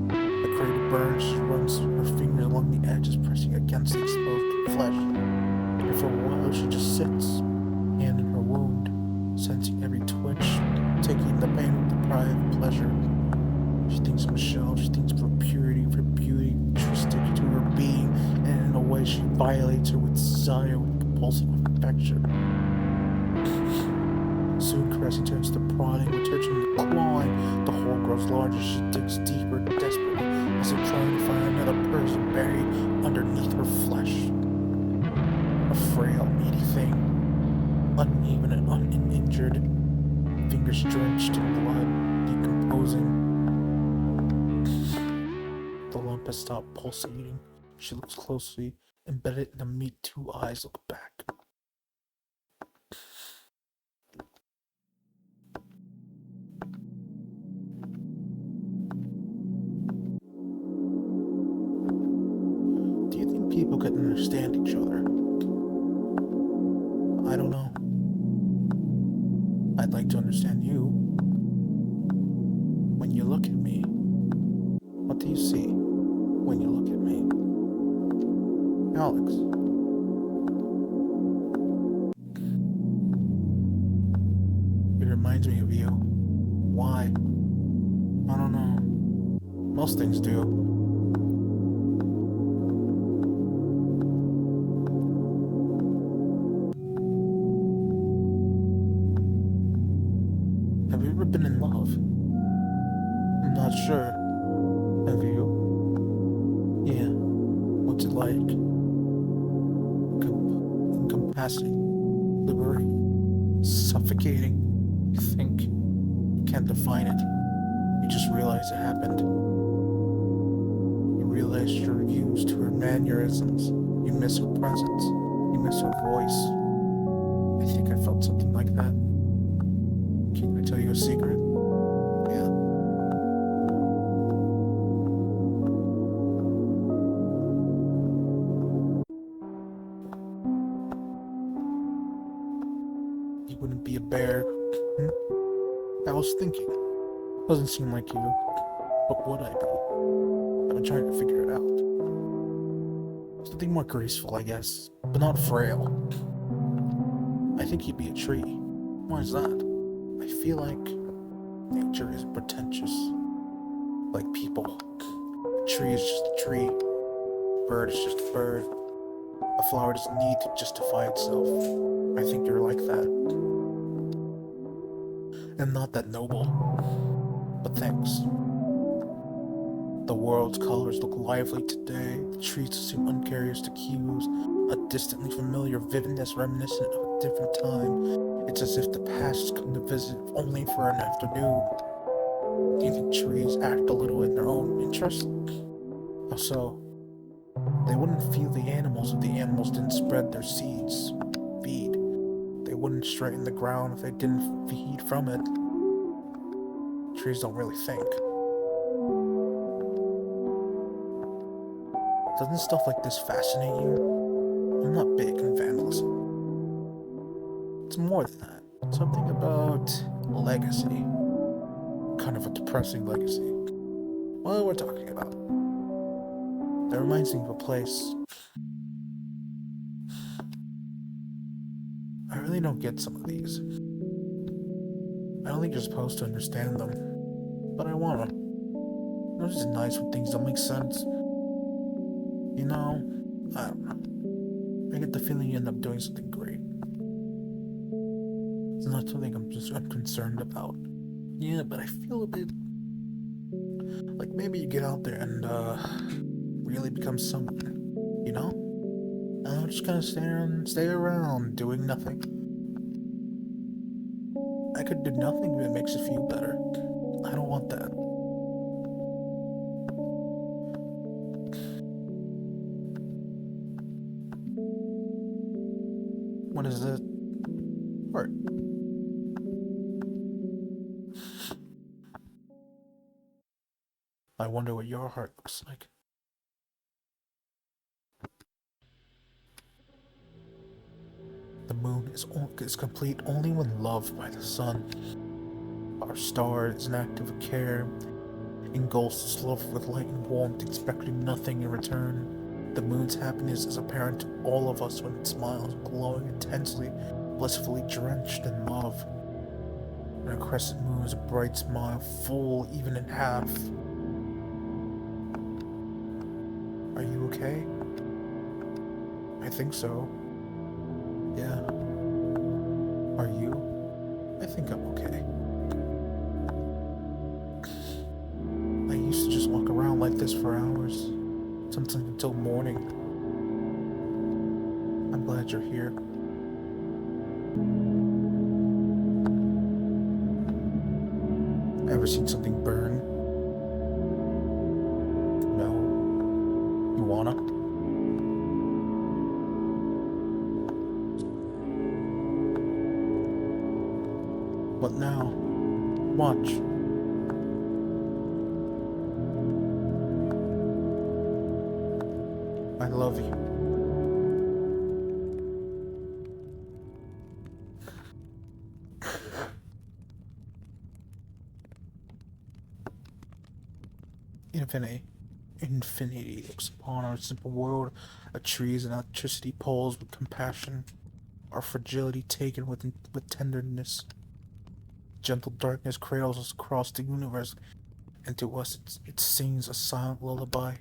[SPEAKER 1] The crater burns. She runs her fingers along the edges, pressing against the exposed flesh. And for a while, she just sits, hand in her wound, sensing every twitch, taking the pain with the pride of pleasure. She thinks of Michelle. She thinks of her purity, of her beauty, intrinsic to her being, and in a way, she violates her with desire, with compulsive affection. Soon caressing turns to prodding, returning to clawing. The hole grows larger. She digs deeper, desperately, as if trying to find another person buried underneath her flesh. A frail, meaty thing, uneven and uninjured, fingers drenched in blood, decomposing. The lump has stopped pulsating. She looks closely. Embedded in the meat, two eyes look back. Do you think people can understand each other? I don't know. I'd like to understand you. When you look at me, what do you see when you look at me? Alex. It reminds me of you. Why? I don't know. Most things do. Have you ever been in love? I'm not sure. Have you? Yeah. What's it like? Encompassing, liberating, suffocating. You think you can't define it. You just realize it happened. You realize you're used to her mannerisms. You miss her presence. You miss her voice. I think I felt something like that. Can I tell you a secret? Yeah. You wouldn't be a bear. I was thinking. Doesn't seem like you. But would I be? I've been trying to figure it out. Something more graceful, I guess. But not frail. I think you'd be a tree. Why is that? I feel like nature is pretentious. Like people. A tree is just a tree. A bird is just a bird. A flower doesn't need to justify itself. I think you're like that. And not that noble. But thanks. The world's colors look lively today. The trees seem uncurious to cues. A distantly familiar vividness reminiscent of a different time. It's as if the past has come to visit only for an afternoon. Do you think trees act a little in their own interest? How so? They wouldn't feed the animals if the animals didn't spread their seeds. Feed. They wouldn't straighten the ground if they didn't feed from it. Trees don't really think. Doesn't stuff like this fascinate you? I'm not big on vandalism. It's more than that. Something about legacy. Kind of a depressing legacy. What we're talking about. That reminds me of a place. I really don't get some of these. I don't think you're supposed to understand them. But I wanna. It's just nice when things don't make sense. You know, I don't know. I get the feeling you end up doing something great. It's not something I'm concerned about. Yeah, but I feel a bit like maybe you get out there and really become someone, you know? And I'm just gonna stay around doing nothing. I could do nothing if it makes you feel better. I don't want that. What is it? Art. I wonder what your heart looks like. The moon is complete only when loved by the sun. Our star is an act of care, engulfs its love with light and warmth, expecting nothing in return. The moon's happiness is apparent to all of us when it smiles, glowing intensely, blissfully drenched in love. And a crescent moon is a bright smile, full even in half. Are you okay? I think so. Yeah. Are you? I think I'm okay. I used to just walk around like like this for hours, sometimes until morning. I'm glad you're here. Ever seen something burn? No. You wanna? What now? Watch. I love you. Infinity. Infinity looks upon our simple world of trees and electricity poles with compassion, our fragility taken with tenderness. Gentle darkness cradles us across the universe, and to us it sings a silent lullaby.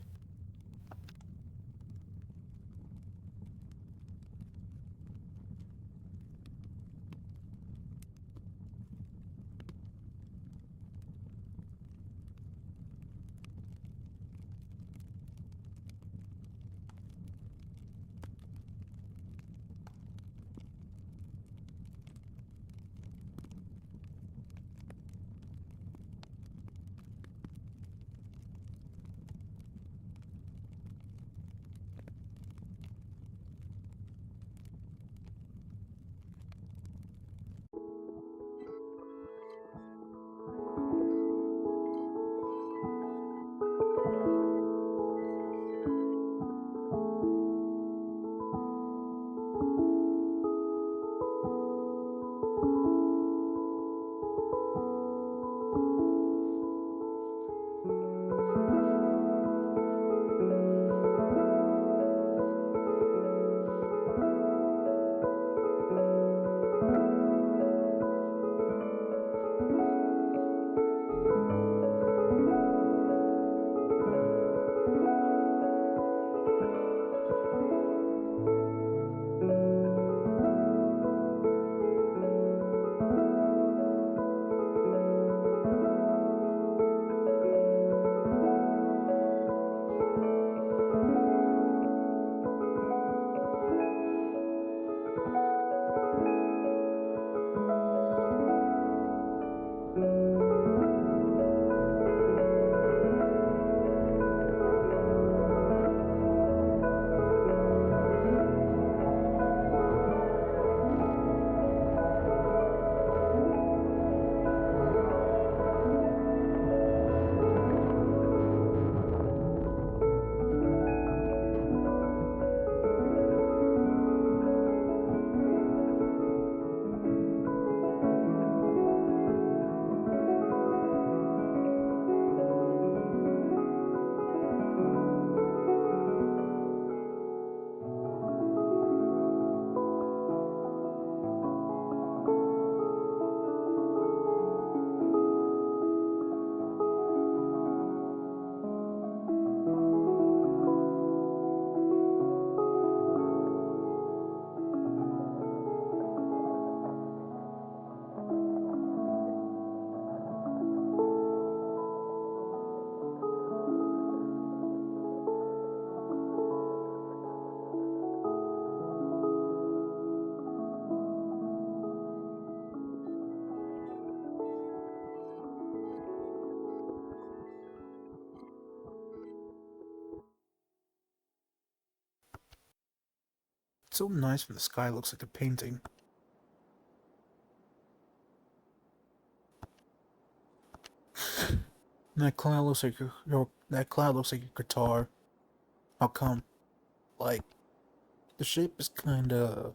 [SPEAKER 1] It's so nice when the sky looks like a painting. And that cloud looks like a guitar. How come? Like the shape is kinda.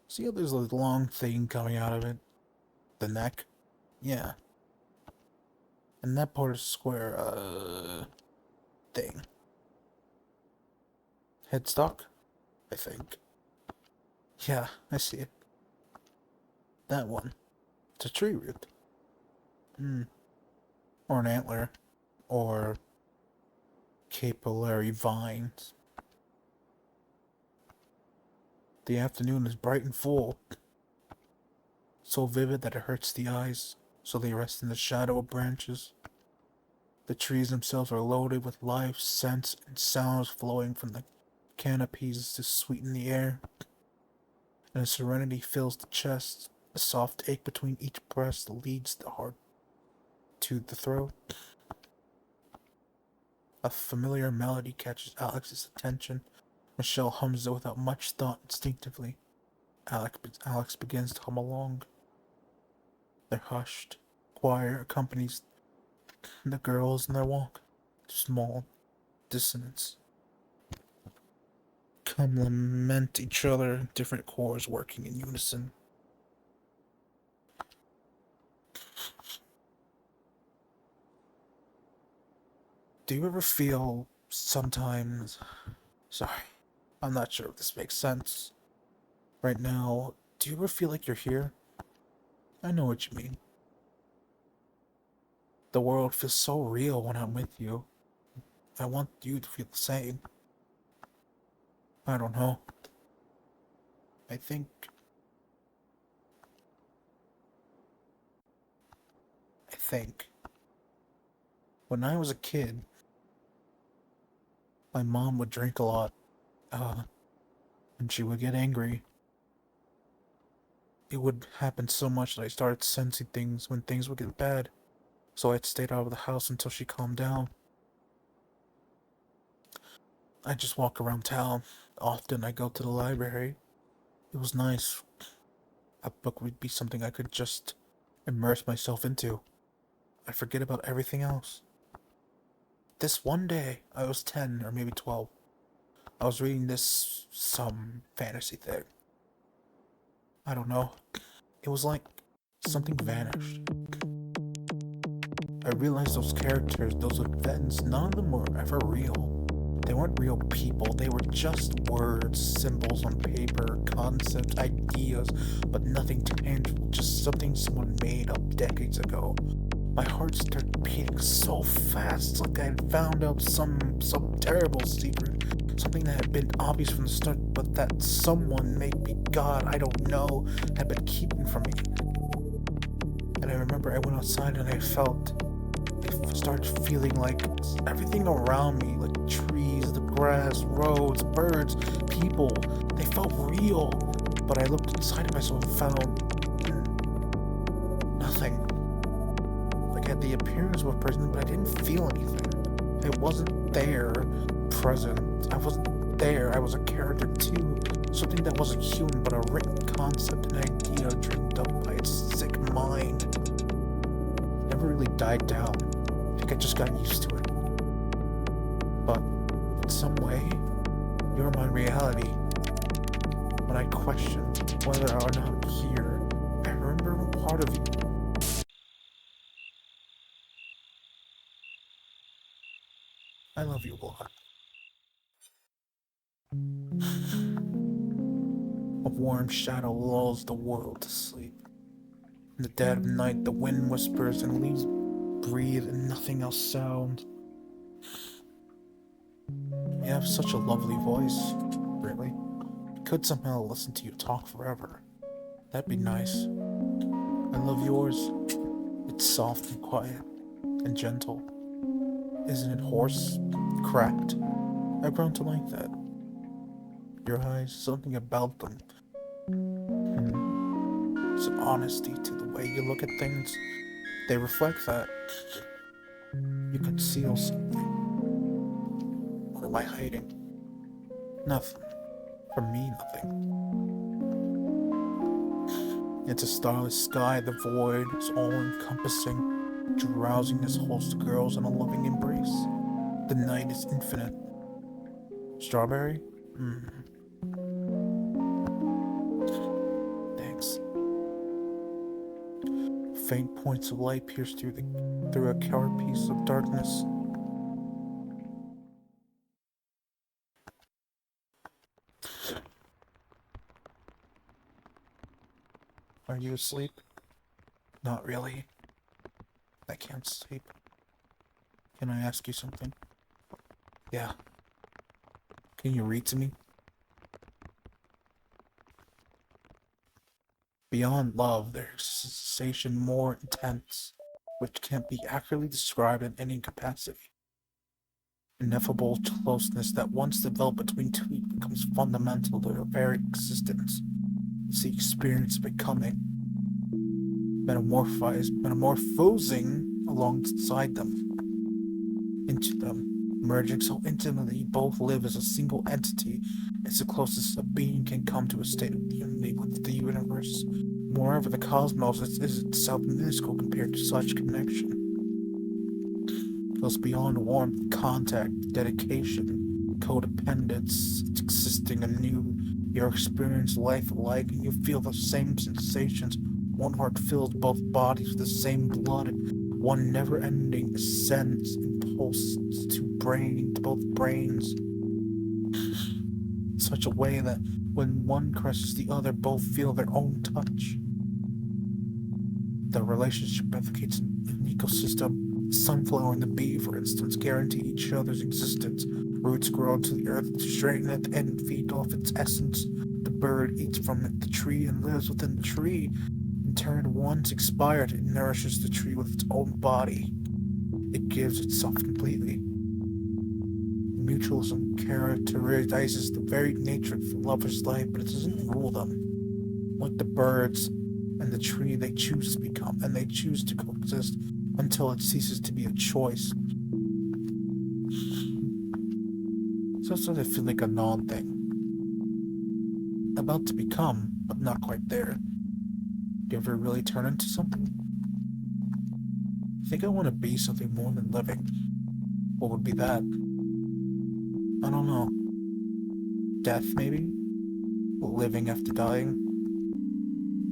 [SPEAKER 1] See how there's a long thing coming out of it? The neck? Yeah. And that part is square, thing. Headstock? I think. Yeah, I see it. That one. It's a tree root. Hmm. Or an antler. Or capillary vines. The afternoon is bright and full. So vivid that it hurts the eyes. So they rest in the shadow of branches. The trees themselves are loaded with life, scents, and sounds flowing from the canopies to sweeten the air, and a serenity fills the chest. A soft ache between each breath leads the heart to the throat. A familiar melody catches Alex's attention. Michelle hums it without much thought instinctively. Alex begins to hum along. Their hushed choir accompanies the girls in their walk. Small dissonance. Complement each other, different chords working in unison. Do you ever feel sometimes... Sorry, I'm not sure if this makes sense. Right now, do you ever feel like you're here? I know what you mean. The world feels so real when I'm with you. I want you to feel the same. I don't know. I think... I think... When I was a kid, my mom would drink a lot. Uh, and she would get angry. It would happen so much that I started sensing things when things would get bad. So I'd stayed out of the house until she calmed down. I just walk around town. Often I go to the library. It was nice. A book would be something I could just immerse myself into. I forget about everything else. This one day, I was 10 or maybe 12. I was reading some fantasy thing. I don't know. It was like something vanished. I realized those characters, those events, none of them were ever real. They weren't real people, they were just words, symbols on paper, concepts, ideas, but nothing tangible, just something someone made up decades ago. My heart started beating so fast, like I had found out some terrible secret, something that had been obvious from the start, but that someone, maybe God, I don't know, had been keeping from me. And I remember I went outside and I started feeling like everything around me, like trees, the grass, roads, birds, people, they felt real. But I looked inside of myself and found nothing. Like I had the appearance of a person, but I didn't feel anything. I wasn't there, present. I wasn't there. I was a character too. Something that wasn't human, but a written concept, an idea dreamed up by its sick mind. It never really died down. I think I just got used to it. But in some way, you're my reality. When I question whether or not I'm here, I remember a part of you. I love you a lot. A warm shadow lulls the world to sleep. In the dead of night, the wind whispers and leaves breathe and nothing else sounds. You have such a lovely voice, really. I could somehow listen to you talk forever. That'd be nice. I love yours. It's soft and quiet and gentle. Isn't it hoarse? Cracked? I've grown to like that. Your eyes, something about them. It's an honesty to the way you look at things. They reflect that. You conceal something. What am I hiding? Nothing. From me, nothing. It's a starless sky, the void is all-encompassing. Drowsiness holds the girls in a loving embrace. The night is infinite. Strawberry? Thanks. Faint points of light pierce through a carapace of darkness. Are you asleep? Not really. I can't sleep. Can I ask you something? Yeah. Can you read to me? Beyond love, there's a sensation more intense. which can't be accurately described in any capacity. Ineffable closeness that once developed between two becomes fundamental to their very existence. It's the experience of becoming, metamorphosing alongside them, into them, merging so intimately both live as a single entity. It's the closest a being can come to a state of unity with the universe. Moreover, the cosmos is itself minuscule compared to such connection. It goes beyond warmth, contact, dedication, codependence. It's existing anew. You experience life alike, and you feel the same sensations. One heart fills both bodies with the same blood. One never-ending sense impulse to both brains, in such a way that when one caresses the other, both feel their own touch. The relationship replicates an ecosystem. The sunflower and the bee, for instance, guarantee each other's existence. Roots grow into the earth to straighten it and feed off its essence. The bird eats from the tree and lives within the tree. In turn, once expired, it nourishes the tree with its own body. It gives itself completely. Mutualism characterizes the very nature of the lover's life, but it doesn't rule them. Like the birds and the tree, they choose to become, and they choose to coexist until it ceases to be a choice. So it's starting to feel like a non thing. About to become, but not quite there. Do you ever really turn into something? I think I want to be something more than living. What would be that? I don't know. Death, maybe? Living after dying?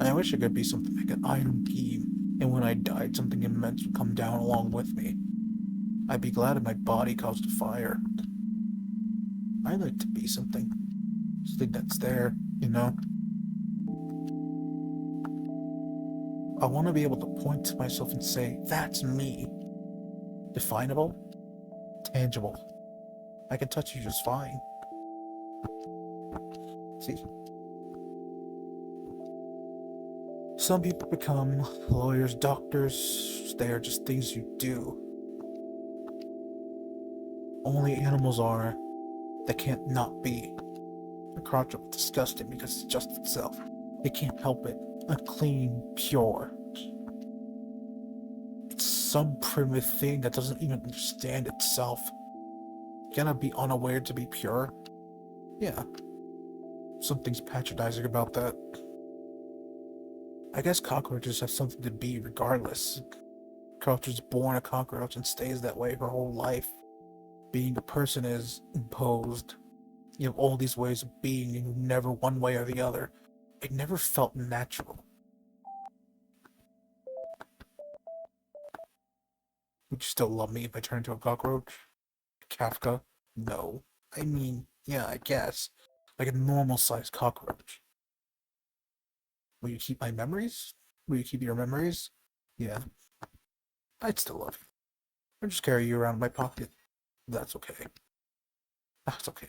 [SPEAKER 1] I wish I could be something like an iron beam, and when I died, something immense would come down along with me. I'd be glad if my body caused a fire. I'd like to be something. Something that's there, you know? I want to be able to point to myself and say, that's me. Definable? Tangible. I can touch you just fine. See? Some people become lawyers, doctors. They are just things you do. Only animals are that can't not be. A crotch is disgusting because it's just itself. It can't help it. Unclean, pure. It's some primitive thing that doesn't even understand itself. You gotta be unaware to be pure. Yeah. Something's patronizing about that. I guess cockroaches have something to be regardless. Cockroach is born a cockroach and stays that way her whole life. Being a person is imposed. You have all these ways of being and never one way or the other. It never felt natural. Would you still love me if I turned into a cockroach? Kafka? No. I mean, yeah, I guess. Like a normal-sized cockroach. Will you keep my memories? Will you keep your memories? Yeah. I'd still love you. I'll just carry you around in my pocket. That's okay. That's okay.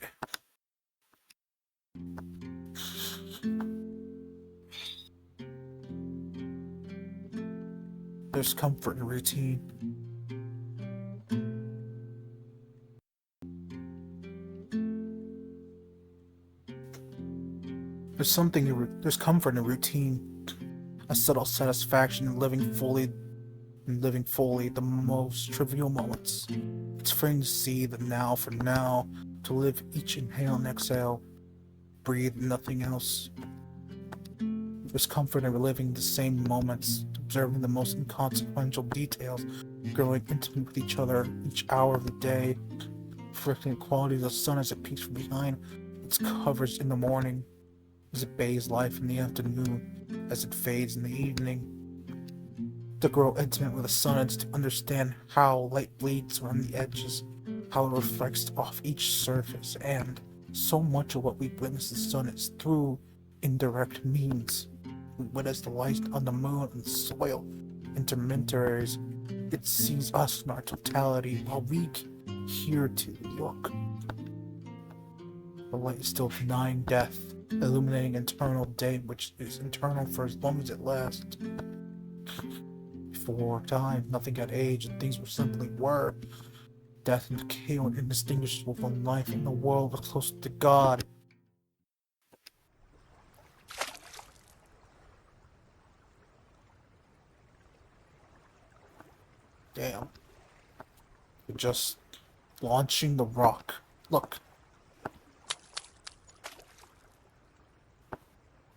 [SPEAKER 1] There's comfort in routine. There's comfort in routine. A subtle satisfaction in living fully the most trivial moments. It's freeing to see the now for now, to live each inhale and exhale, breathe nothing else. There's comfort in reliving the same moments, observing the most inconsequential details, growing intimate with each other each hour of the day, reflecting the quality of the sun as it peeks from behind its covers in the morning, as it bathes life in the afternoon, as it fades in the evening. To grow intimate with the sun is to understand how light bleeds around the edges, how it reflects off each surface, and so much of what we witness the sun is through indirect means. We witness the light on the moon and the soil, intermediaries. It sees us in our totality, while we here to look. The light is still denying death, illuminating eternal day, which is eternal for as long as it lasts. before time, nothing had aged, and things were simply were. Death and decay were indistinguishable from life, and the world was closer to God. Damn. You're just launching the rock. Look.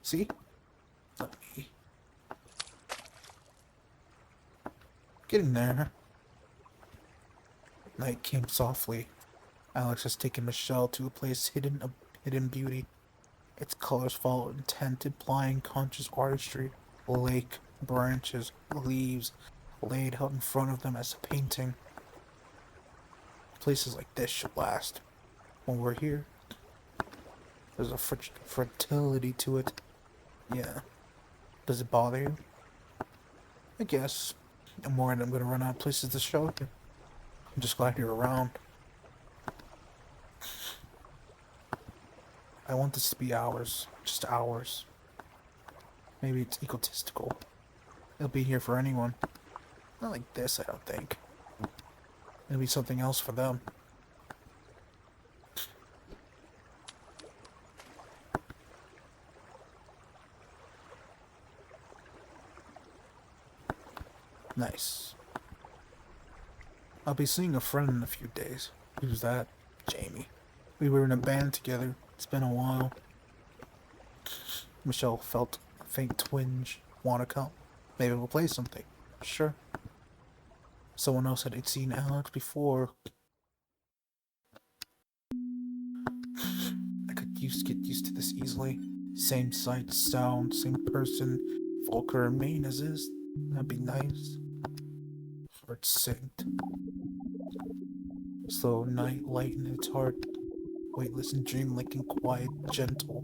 [SPEAKER 1] See? Let me get in there. Night came softly. Alex has taken Michelle to a place hidden of hidden beauty. Its colors follow intent, implying conscious artistry. Lake, branches, leaves, laid out in front of them as a painting. Places like this should last. When we're here, there's a fertility to it. Yeah. Does it bother you? I guess. I'm worried I'm gonna run out of places to show you. I'm just glad you're around. I want this to be ours. Just ours. Maybe it's egotistical. It'll be here for anyone. Not like this, I don't think. It'll be something else for them. Nice. I'll be seeing a friend in a few days. Who's that? Jamie. We were in a band together. It's been a while. Michelle felt a faint twinge. Wanna come? Maybe we'll play something. Sure. Someone else had seen Alex before. I could get used to this easily. Same sight, sound, same person. Volker and Maine as is. That'd be nice. Heart synced. Slow night light in its heart. Weightless and dreamlike and quiet, gentle.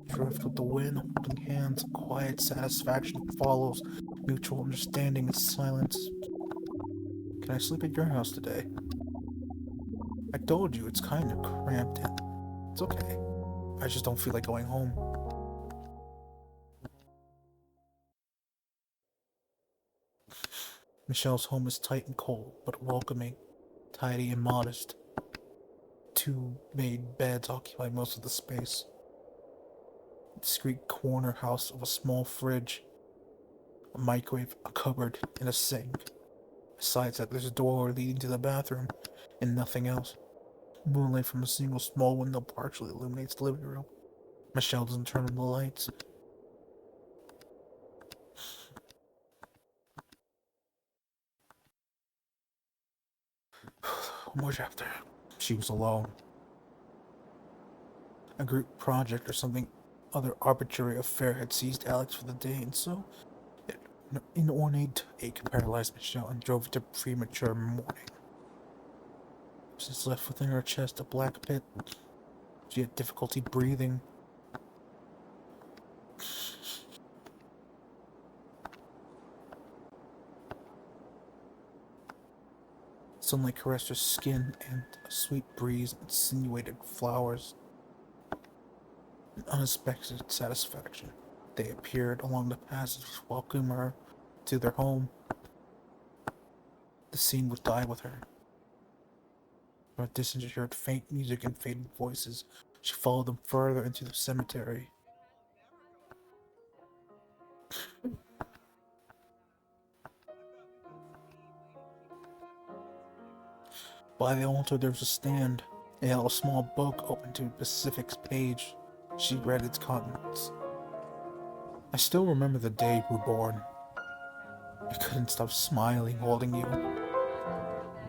[SPEAKER 1] Drift with the wind, holding hands, quiet satisfaction follows. Mutual understanding and silence. Can I sleep at your house today? I told you it's kind of cramped in. It's okay. I just don't feel like going home. Michelle's home is tight and cold, but welcoming, tidy and modest. Two made beds occupy most of the space. A discreet corner house of a small fridge, a microwave, a cupboard, and a sink. Besides that, there's a door leading to the bathroom, and nothing else. Moonlight from a single small window partially illuminates the living room. Michelle doesn't turn on the lights. Much after she was alone. A group project or something other arbitrary affair had seized Alex for the day, and so an inordinate ache paralyzed Michelle and drove her to premature mourning. Since left within her chest a black pit, she had difficulty breathing. Sunlight caressed her skin, and a sweet breeze insinuated flowers. An unexpected satisfaction. They appeared along the passage, welcoming her to their home. The scene would die with her. From a distance, she heard faint music and faded voices. She followed them further into the cemetery. By the altar there was a stand. It held a small book open to a specific page. She read its contents. I still remember the day you were born. I couldn't stop smiling, holding you.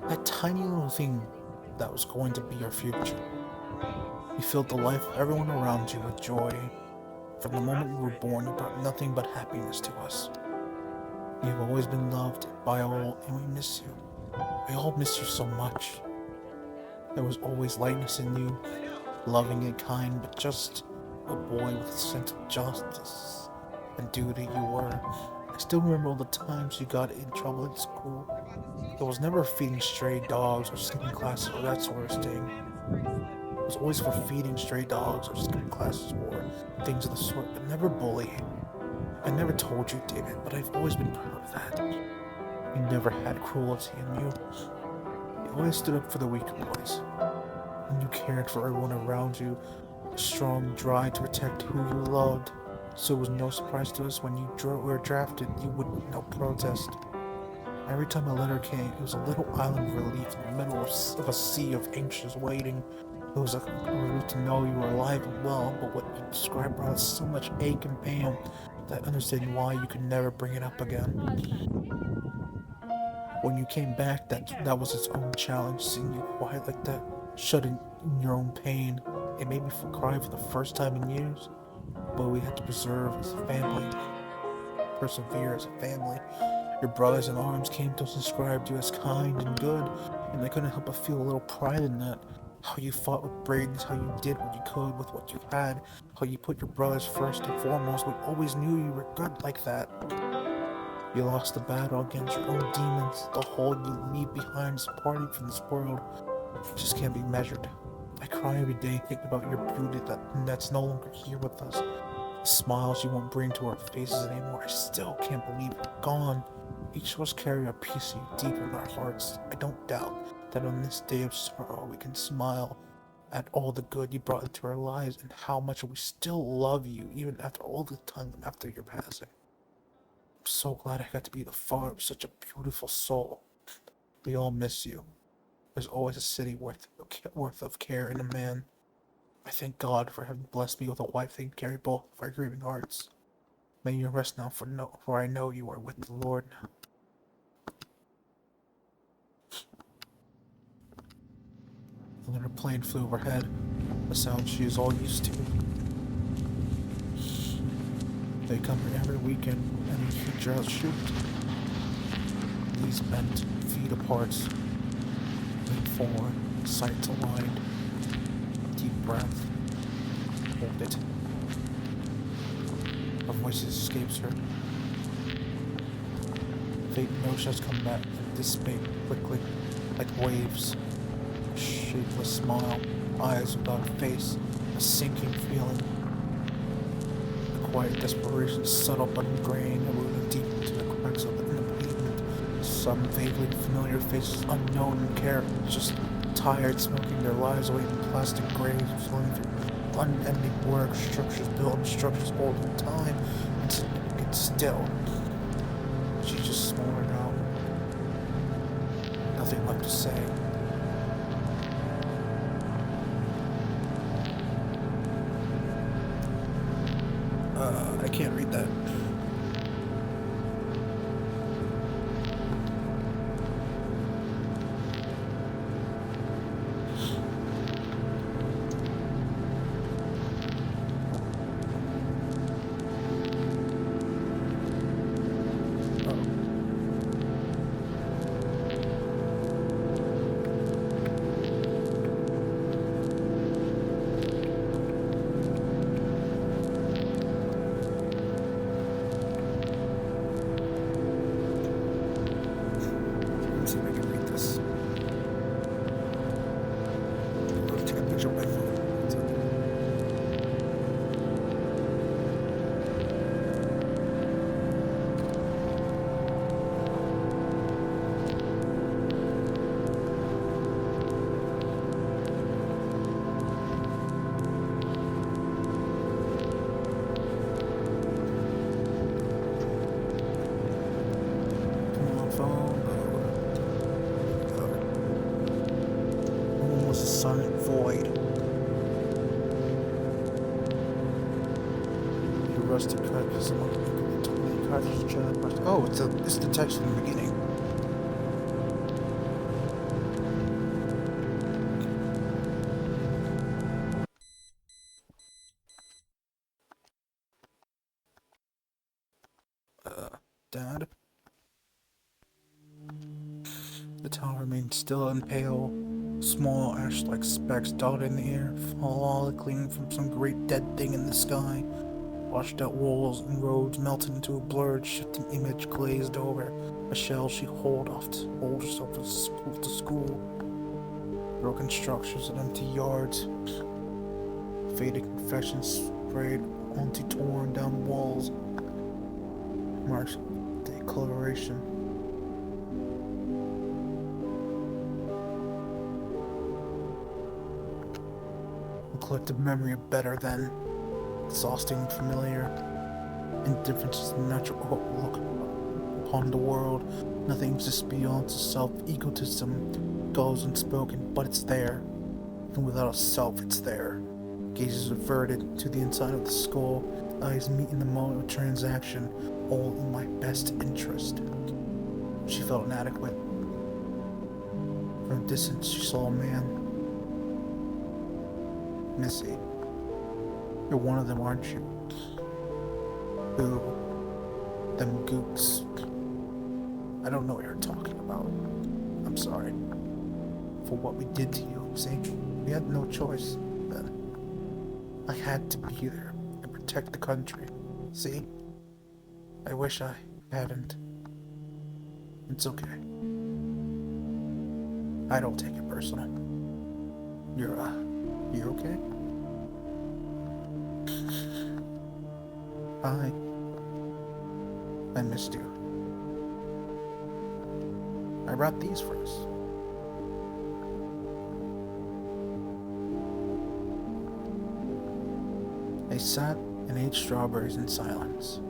[SPEAKER 1] That tiny little thing that was going to be your future. You filled the life of everyone around you with joy. From the moment you were born, you brought nothing but happiness to us. You have always been loved by all, and we miss you. We all miss you so much. There was always lightness in you, loving and kind, but just a boy with a sense of justice and duty you were. I still remember all the times you got in trouble at school. There was never feeding stray dogs or skipping classes or that sort of thing. It was always for feeding stray dogs or skipping classes or things of the sort, but never bullying. I never told you, David, but I've always been proud of that. You never had cruelty in you. You always stood up for the weaker boys. And you cared for everyone around you, a strong drive to protect who you loved. So it was no surprise to us when you were drafted, you would no protest. Every time a letter came, it was a little island of relief in the middle of a sea of anxious waiting. It was a relief to know you were alive and well, but what you described brought us so much ache and pain that I understand why you could never bring it up again. When you came back, that was its own challenge, seeing you quiet like that, shut in your own pain. It made me cry for the first time in years, but we had to preserve as a family, persevere as a family. Your brothers in arms came to us and described you as kind and good, and I couldn't help but feel a little pride in that. How you fought with brains, how you did what you could with what you had, how you put your brothers first and foremost. We always knew you were good like that. You lost the battle against your own demons. The hole you leave behind is parting from this world. It just can't be measured. I cry every day thinking about your beauty that's no longer here with us. The smiles you won't bring to our faces anymore. I still can't believe it's gone. Each of us carry a piece of you deep in our hearts. I don't doubt that on this day of sorrow we can smile at all the good you brought into our lives and how much we still love you even after all the time after your passing. I'm so glad I got to be the father of such a beautiful soul. We all miss you. There's always a city worth of care in a man. I thank God for having blessed me with a wife that can carry both of our grieving hearts. May you rest now, for I know you are with the Lord now. The little plane flew overhead, a sound she is all used to. They come here every weekend and we feature out shoot. Knees bent, feet apart, lean forward, sights aligned. Deep breath. Hold it. Her voice escapes her. Fate notions come back and dissipate quickly, like waves. A shapeless smile, eyes without a face, a sinking feeling. A quiet desperation, subtle but ingrained, moving deep into the cracks of the pavement. Some vaguely familiar faces, unknown in character, just tired, smoking their lives away in plastic graves, flowing through unending work, structures built and structures old in time, and significant still. She just smoldered out. Nothing left to say. I can't read that. See if I can read this. I'll take a picture of my phone. Come on, phone. Was a silent void. The rusted carcass among the totally cartridge jet. Oh, it's the text from the beginning. Dad? The town remained still and pale. Small ash-like specks dotted in the air, fall gleaming from some great dead thing in the sky. Washed out walls and roads melted into a blurred, shifting image glazed over. A shell she hold herself to school. Broken structures and empty yards. Faded confessions sprayed onto torn down walls. marks declaration. A collective memory of better than, exhausting and familiar. Indifference is the natural outlook upon the world. Nothing exists beyond self. Egotism goes unspoken, but it's there. And without a self, it's there. Gazes averted to the inside of the skull. Eyes meet in the moment of transaction, all in my best interest. She felt inadequate. From a distance, she saw a man. Missy, you're one of them, aren't you? Who? Them gooks. I don't know what you're talking about. I'm sorry. For what we did to you, see? We had no choice then. I had to be there and protect the country. See? I wish I hadn't. It's okay. I don't take it personal. You okay? I missed you. I brought these for us. They sat and ate strawberries in silence.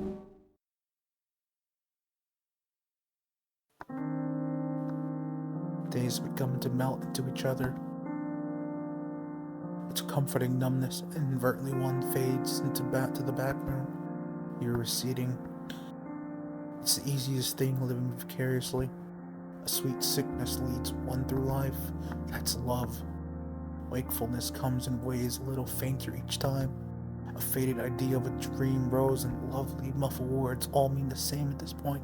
[SPEAKER 1] Days begun to melt into each other. Its comforting numbness, inadvertently one fades into to the background. You're receding. It's the easiest thing, living vicariously. A sweet sickness leads one through life. That's love. Wakefulness comes in waves a little fainter each time. A faded idea of a dream rose, and lovely muffled words all mean the same at this point.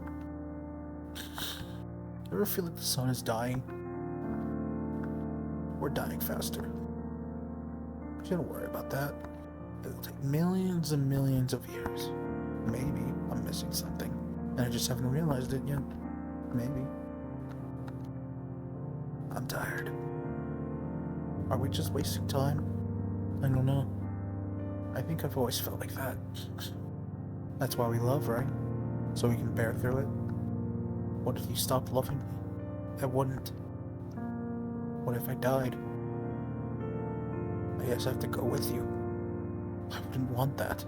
[SPEAKER 1] Ever feel like the sun is dying? We're dying faster. Shouldn't worry about that. It'll take millions and millions of years. Maybe I'm missing something, and I just haven't realized it yet. Maybe. I'm tired. Are we just wasting time? I don't know. I think I've always felt like that. That's why we love, right? So we can bear through it. What if you stopped loving me? I wouldn't. What if I died? I guess I have to go with you. I wouldn't want that.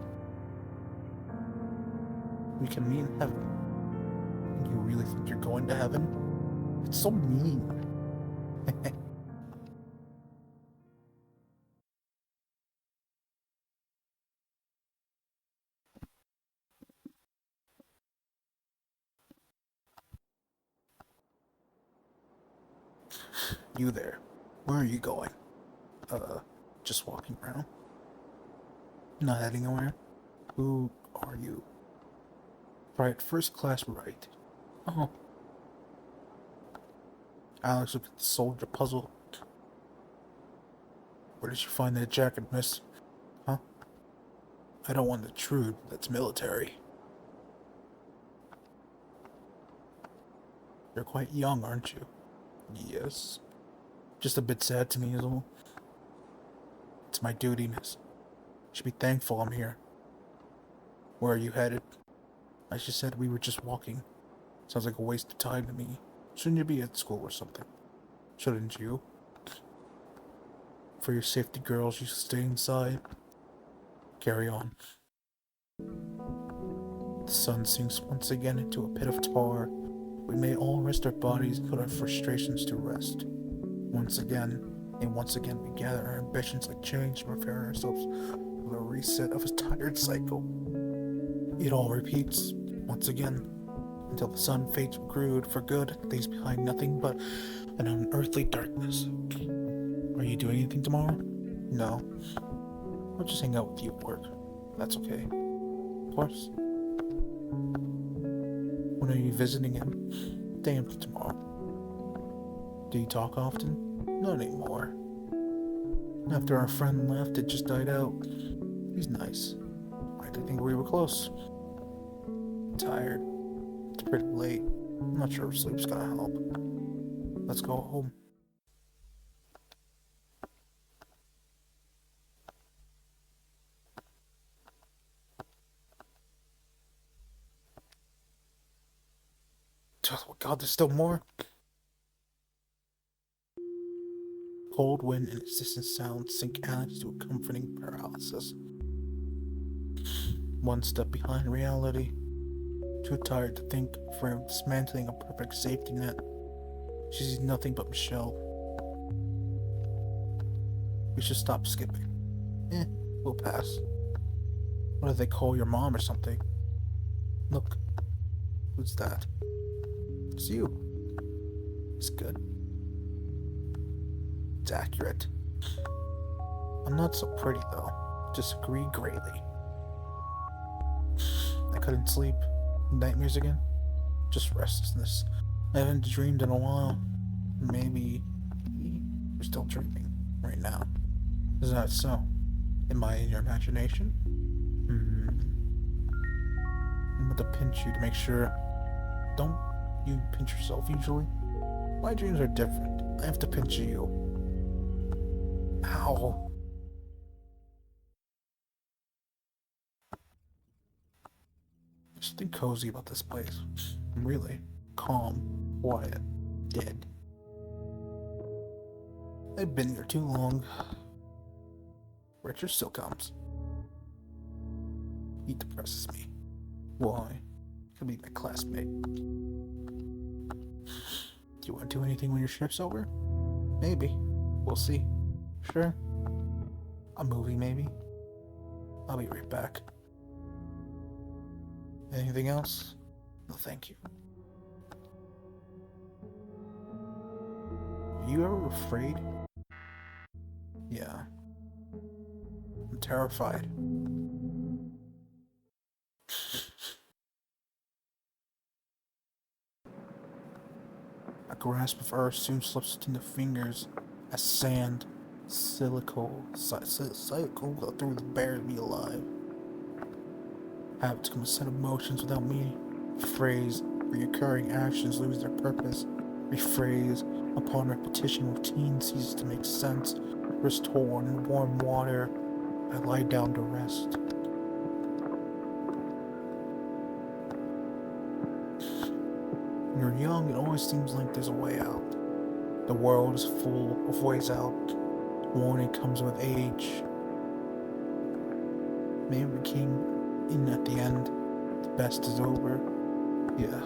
[SPEAKER 1] We can meet in heaven. You really think you're going to heaven? It's so mean. You there. Where are you going? Just walking around. Not heading anywhere. Who are you? Right, first class right. Oh. Alex looked at the soldier puzzle. Where did you find that jacket, miss? Huh? I don't want to intrude. That's military. You're quite young, aren't you? Yes. Just a bit sad to me is all. It's my duty, miss. Should be thankful I'm here. Where are you headed? I just said we were just walking. Sounds like a waste of time to me. Shouldn't you be at school or something? Shouldn't you? For your safety, girls, you should stay inside. Carry on. The sun sinks once again into a pit of tar. We may all rest our bodies and put our frustrations to rest. Once again, and once again we gather our ambitions like change to prepare ourselves for the reset of a tired cycle. It all repeats, once again, until the sun fades for good, leaves behind nothing but an unearthly darkness. Are you doing anything tomorrow? No. I'll just hang out with you at work. That's okay. Of course. When are you visiting him? Day after tomorrow. Do you talk often? Not anymore. After our friend left, it just died out. He's nice. I didn't think we were close. Tired. It's pretty late. I'm not sure if sleep's gonna help. Let's go home. Oh God, there's still more. Cold wind and its distant sound sink Alex to a comforting paralysis. One step behind reality. Too tired to think of her dismantling a perfect safety net. She sees nothing but Michelle. We should stop skipping. We'll pass. What if they call your mom or something? Look, who's that? It's you. It's good. It's accurate. I'm not so pretty though. Disagree greatly. I couldn't sleep. Nightmares again? Just restlessness. I haven't dreamed in a while. Maybe you're still dreaming right now. Is that so? Am I in your imagination? I'm going to pinch you to make sure. Don't you pinch yourself usually? My dreams are different. I have to pinch you. Ow. There's something cozy about this place. Really. Calm, quiet, dead. I've been here too long. Richard still comes. He depresses me. Why? Could be my classmate. Do you want to do anything when your shift's over? Maybe. We'll see. Sure. A movie, maybe? I'll be right back. Anything else? No, thank you. Are you ever afraid? Yeah. I'm terrified. A grasp of earth soon slips between the fingers as sand, silico through the bears me alive. Habits become a set of motions without meaning. Phrase, reoccurring actions lose their purpose. Rephrase, upon repetition, routine ceases to make sense. Wrist torn in warm water, I lie down to rest. When you're young, it always seems like there's a way out. The world is full of ways out. Warning comes with age. Maybe we came in at the end. The best is over. Yeah.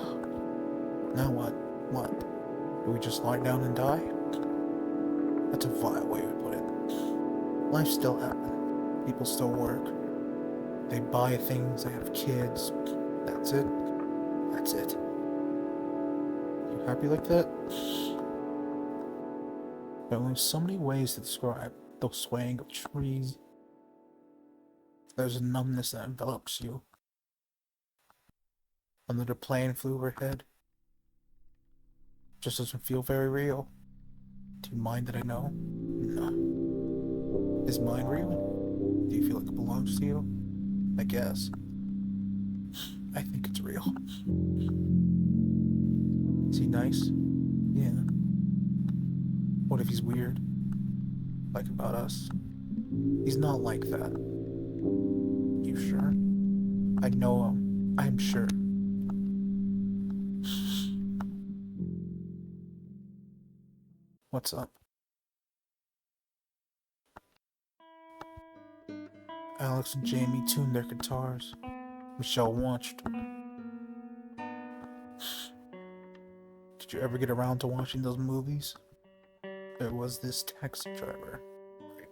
[SPEAKER 1] Now what? What? Do we just lie down and die? That's a vile way to put it. Life still happens. People still work. They buy things, they have kids. That's it. That's it. You happy like that? There are only so many ways to describe the swaying of trees. There's a numbness that envelops you. Another plane flew overhead. Just doesn't feel very real. Do you mind that I know? No. Is mine real? Do you feel like it belongs to you? I guess. I think it's real. Is he nice? Yeah. What if he's weird? Like about us? He's not like that. You sure? I know him. I'm sure. What's up? Alex and Jamie tuned their guitars. Michelle watched. Did you ever get around to watching those movies? There was this taxi driver.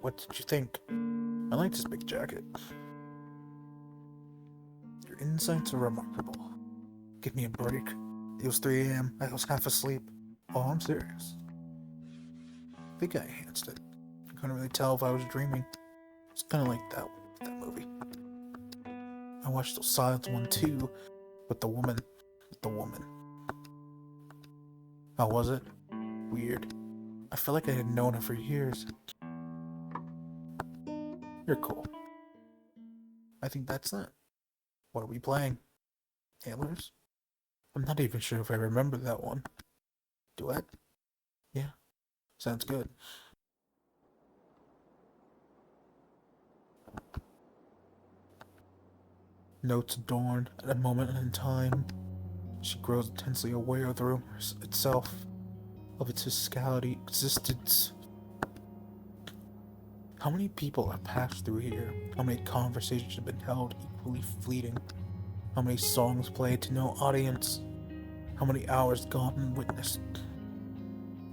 [SPEAKER 1] What did you think? I liked his big jacket. Your insights are remarkable. Give me a break. It was 3 a.m. I was half asleep. Oh, I'm serious. I think I enhanced it. I couldn't really tell if I was dreaming. It's kind of like that movie. I watched the Silence one too, with the woman. How was it? Weird. I felt like I had known her for years. You're cool. I think that's it. What are we playing? Taylor's? I'm not even sure if I remember that one. Duet? Yeah. Sounds good. Notes adorned at a moment in time. She grows intensely aware of the rumors itself, of its physicality, existence. How many people have passed through here? How many conversations have been held equally fleeting? How many songs played to no audience? How many hours gone unwitnessed?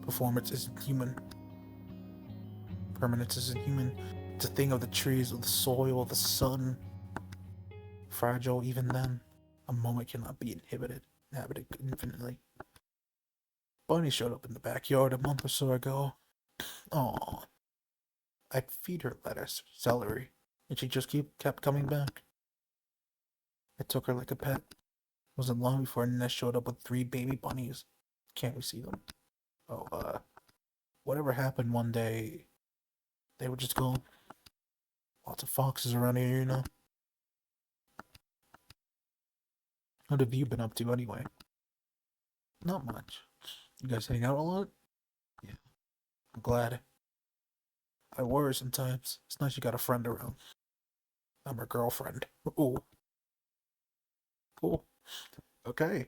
[SPEAKER 1] Performance isn't human. Permanence isn't human. It's a thing of the trees, of the soil, of the sun. Fragile even then. A moment cannot be inhabited infinitely. Bunny showed up in the backyard a month or so ago. Aww. I'd feed her lettuce, celery, and she just kept coming back. I took her like a pet. It wasn't long before Ness showed up with 3 baby bunnies. Can't we see them? Oh, whatever happened one day, they were just gone. Lots of foxes around here, you know. What have you been up to anyway? Not much. You guys hang out a lot? Yeah, I'm glad. I worry sometimes. It's nice you got a friend around. I'm her girlfriend. Ooh. Cool. Okay.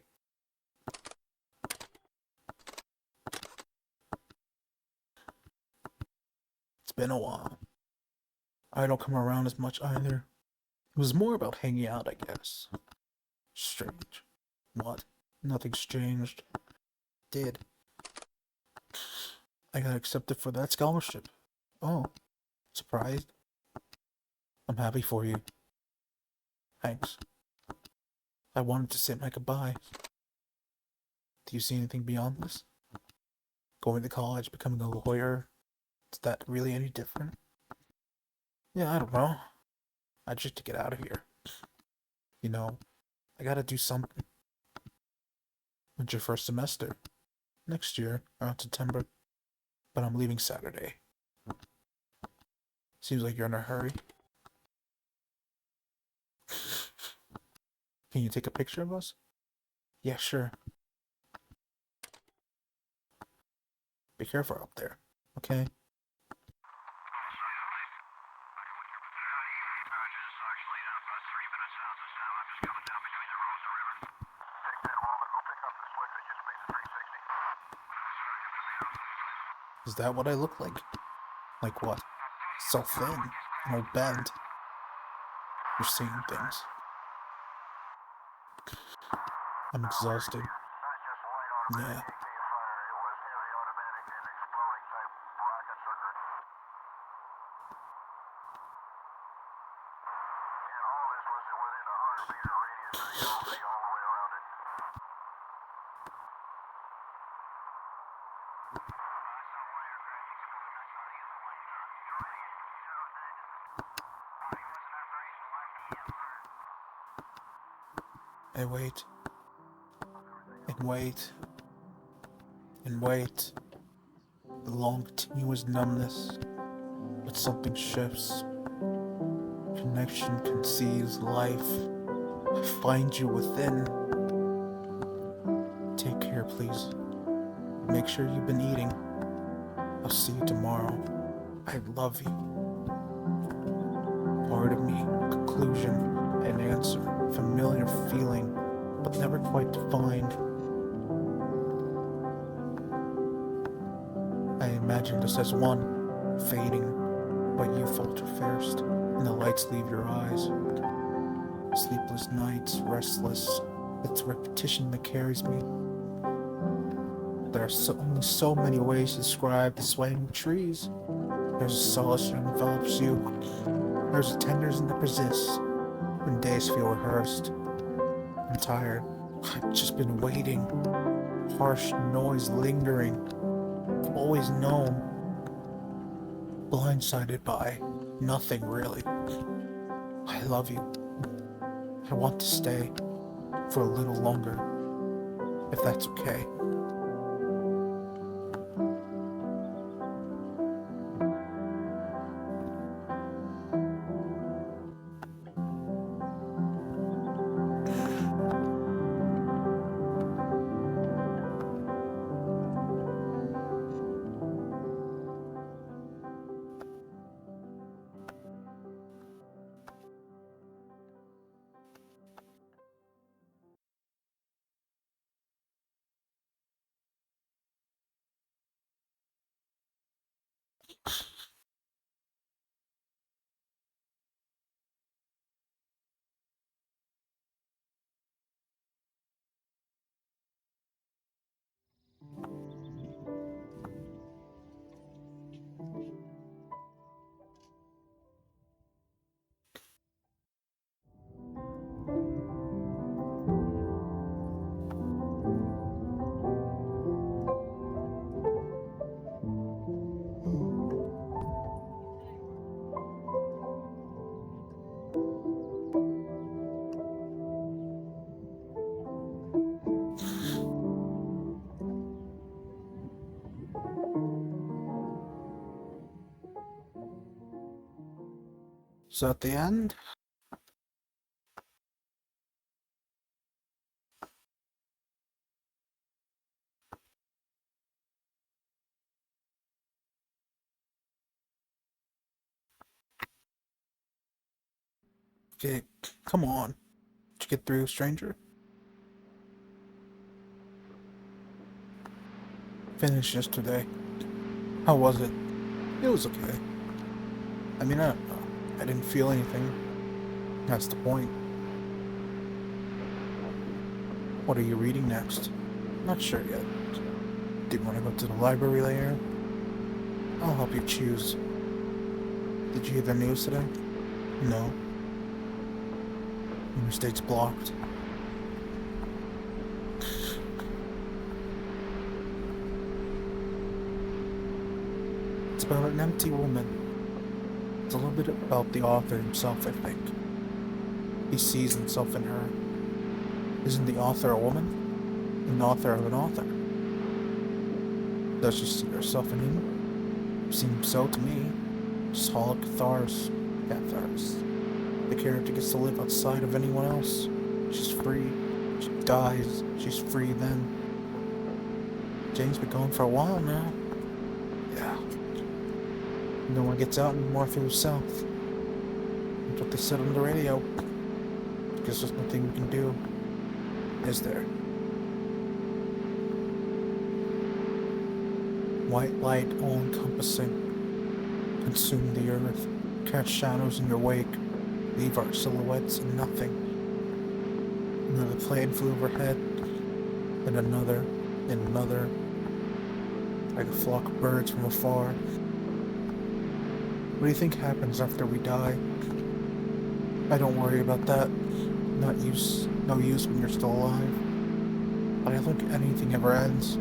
[SPEAKER 1] It's been a while. I don't come around as much either. It was more about hanging out, I guess. Strange. What? Nothing's changed. Did. I got accepted for that scholarship. Oh. Surprised? I'm happy for you. Thanks. I wanted to say my goodbye. Do you see anything beyond this? Going to college, becoming a lawyer? Is that really any different? Yeah, I don't know. I just to get out of here. You know, I gotta do something. When's your first semester? Next year, around September. But I'm leaving Saturday. Seems like you're in a hurry. Can you take a picture of us? Yeah, sure. Be careful up there, okay? Is that what I look like? Like what? So thin and all bent. You're seeing things. I'm exhausted. Yeah. I wait and wait and wait. The long continuous numbness, but something shifts. Connection conceives life. I find you within. Take care, please. Make sure you've been eating. I'll see you tomorrow. I love you. Part of me, conclusion, an answer, familiar feeling, but never quite defined. I imagined us as one, fading, but you falter first, and the lights leave your eyes. Sleepless nights, restless, it's repetition that carries me. There are only so many ways to describe the swaying trees. There's a solace that envelops you. There's a tenderness that persists when days feel rehearsed. I'm tired. I've just been waiting. Harsh noise lingering. Always known. Blindsided by nothing really. I love you. I want to stay for a little longer, if that's okay. So at the end, okay, come on. Did you get through, stranger? Finished yesterday. How was it? It was okay. I mean, I don't know. I didn't feel anything. That's the point. What are you reading next? Not sure yet. Do you want to go to the library later? I'll help you choose. Did you hear the news today? No. Interstate's blocked. It's about an empty woman. It's a little bit about the author himself, I think. He sees himself in her. Isn't the author a woman? An author of an author. Does she see herself in him? Seems so to me. Just hollow catharsis. The character gets to live outside of anyone else. She's free. She dies. She's free then. Jane's been gone for a while now. Yeah. No one gets out anymore through the south. That's what they said on the radio. Because there's nothing we can do. Is there? White light all-encompassing. Consume the earth. Cast shadows in your wake. Leave our silhouettes in nothing. Another plane flew overhead. Then another. And another. Like a flock of birds from afar. What do you think happens after we die? I don't worry about that. No use when you're still alive. But I don't think anything ever ends.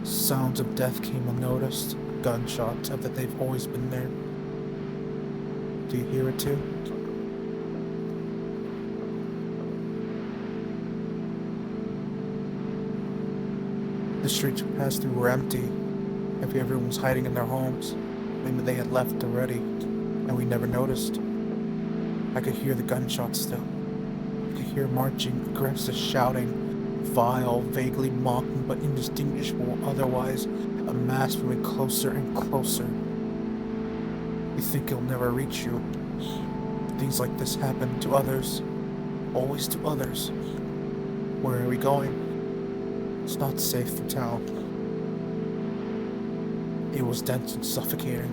[SPEAKER 1] Sounds of death came unnoticed. Gunshots, have that they've always been there. Do you hear it too? The streets we passed through were empty. Maybe everyone was hiding in their homes. Maybe they had left already, and we never noticed. I could hear the gunshots still. I could hear marching, aggressive shouting, vile, vaguely mocking, but indistinguishable otherwise, a mass moving closer and closer. You think it'll never reach you. Things like this happen to others. Always to others. Where are we going? It's not safe for town. It was dense and suffocating.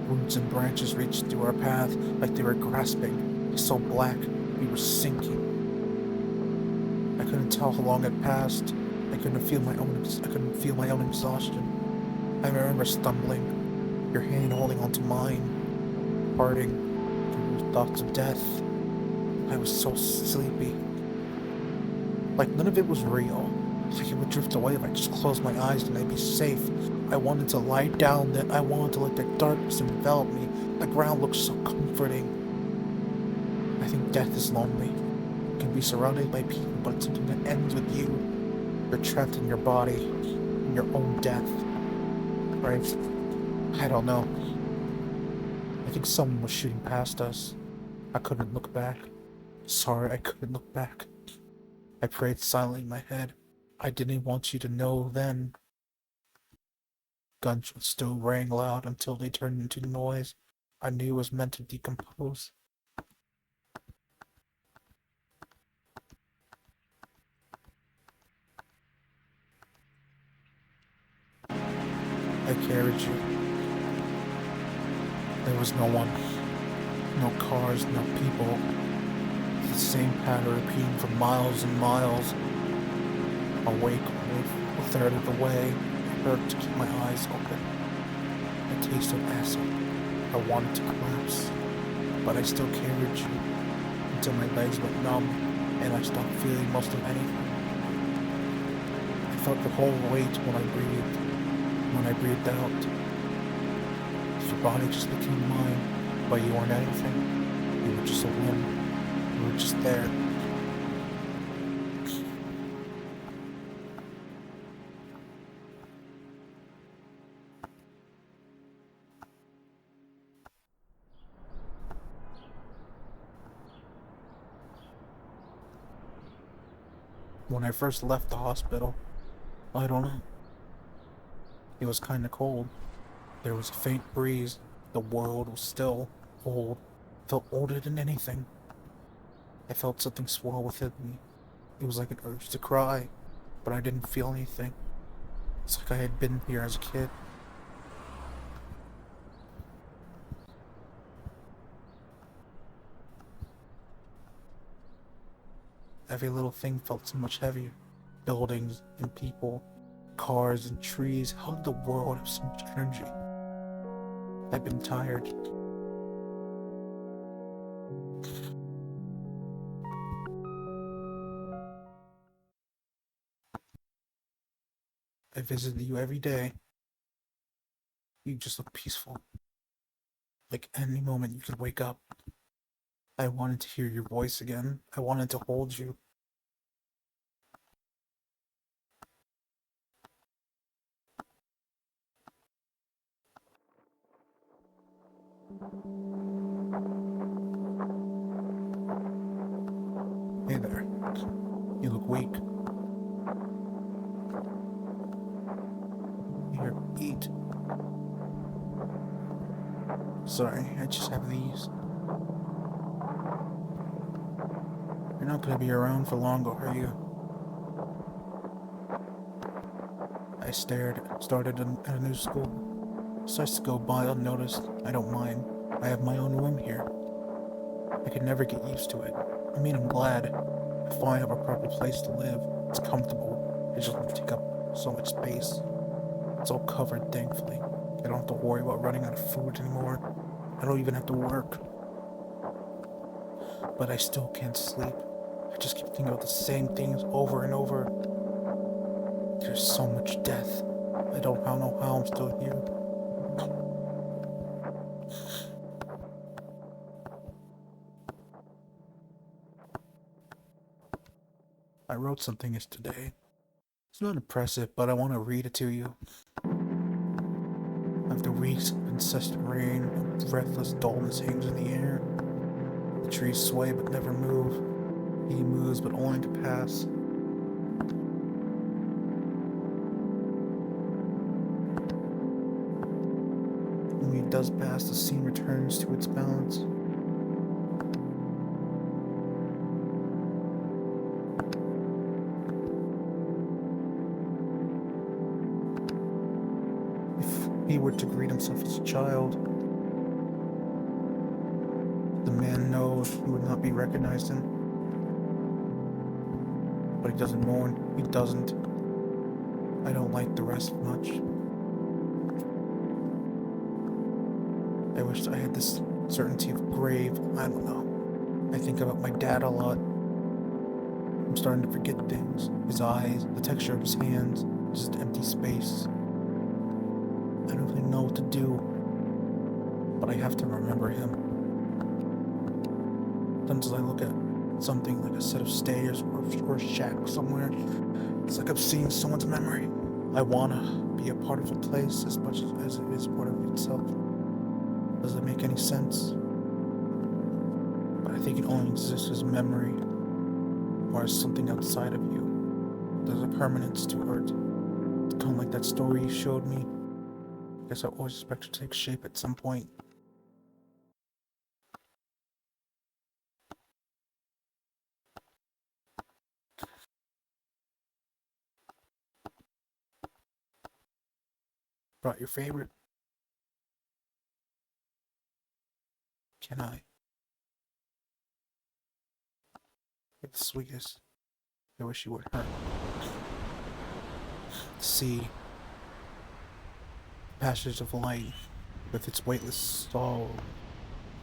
[SPEAKER 1] Roots and branches reached through our path like they were grasping. So black, we were sinking. I couldn't tell how long had passed. I couldn't feel my own exhaustion. I remember stumbling, your hand holding onto mine, parting through thoughts of death. I was so sleepy. Like none of it was real. Like it would drift away if I just closed my eyes and I'd be safe. I wanted to lie down, then I wanted to let the darkness envelop me. The ground looked so comforting. I think death is lonely. You can be surrounded by people, but it's something that ends with you. You're trapped in your body, in your own death. Right? I don't know. I think someone was shooting past us. I couldn't look back. Sorry, I couldn't look back. I prayed silently in my head. I didn't want you to know then. Gunshots still rang loud until they turned into noise I knew was meant to decompose. I carried you. There was no one, no cars, no people. The same pattern repeating for miles and miles. Awake only a third of the way. It hurt to keep my eyes open. I tasted acid. I wanted to collapse, but I still carried you until my legs went numb and I stopped feeling most of anything. I felt the whole weight when I breathed. When I breathed out, your body just became mine, but you weren't anything. You were just a limb. You were just there. When I first left the hospital, I don't know. It was kinda cold. There was a faint breeze. The world was still old. Felt older than anything. I felt something swell within me. It was like an urge to cry, but I didn't feel anything. It's like I had been here as a kid. Every little thing felt so much heavier. Buildings and people, cars and trees held the world of so much energy. I've been tired. I visited you every day. You just look peaceful. Like any moment you could wake up. I wanted to hear your voice again. I wanted to hold you. Hey there. You look weak. Here, eat. Sorry, I just have these. You're not gonna be around for long, are you? I started at a new school. Starts to go by unnoticed. I don't mind. I have my own room here. I could never get used to it. I mean, I'm glad. I finally have a proper place to live. It's comfortable. It just won't take up so much space. It's all covered, thankfully. I don't have to worry about running out of food anymore. I don't even have to work. But I still can't sleep. I just keep thinking about the same things over and over. There's so much death. I don't know how I'm still here. I wrote something yesterday. It's not impressive, but I want to read it to you. After weeks of incessant rain, a breathless dullness hangs in the air. The trees sway but never move. He moves but only to pass. When he does pass, the scene returns to its balance. If he were to greet himself as a child, the man knows he would not be recognized in. But he doesn't mourn. He doesn't. I don't like the rest much. I wish I had this certainty of grave. I don't know. I think about my dad a lot. I'm starting to forget things. His eyes, the texture of his hands, just empty space. I don't really know what to do, but I have to remember him. Sometimes I look at something like a set of stairs or a shack somewhere. It's like I'm seeing someone's memory. I wanna be a part of a place as much as it is part of itself. Does that make any sense? But I think it only exists as memory, or as something outside of you. There's a permanence to art. It's kind of like that story you showed me. I guess I always expect it to take shape at some point. Brought your favorite? Can I? You're the sweetest. I wish you would hurt. See, the passage of light with its weightless sorrow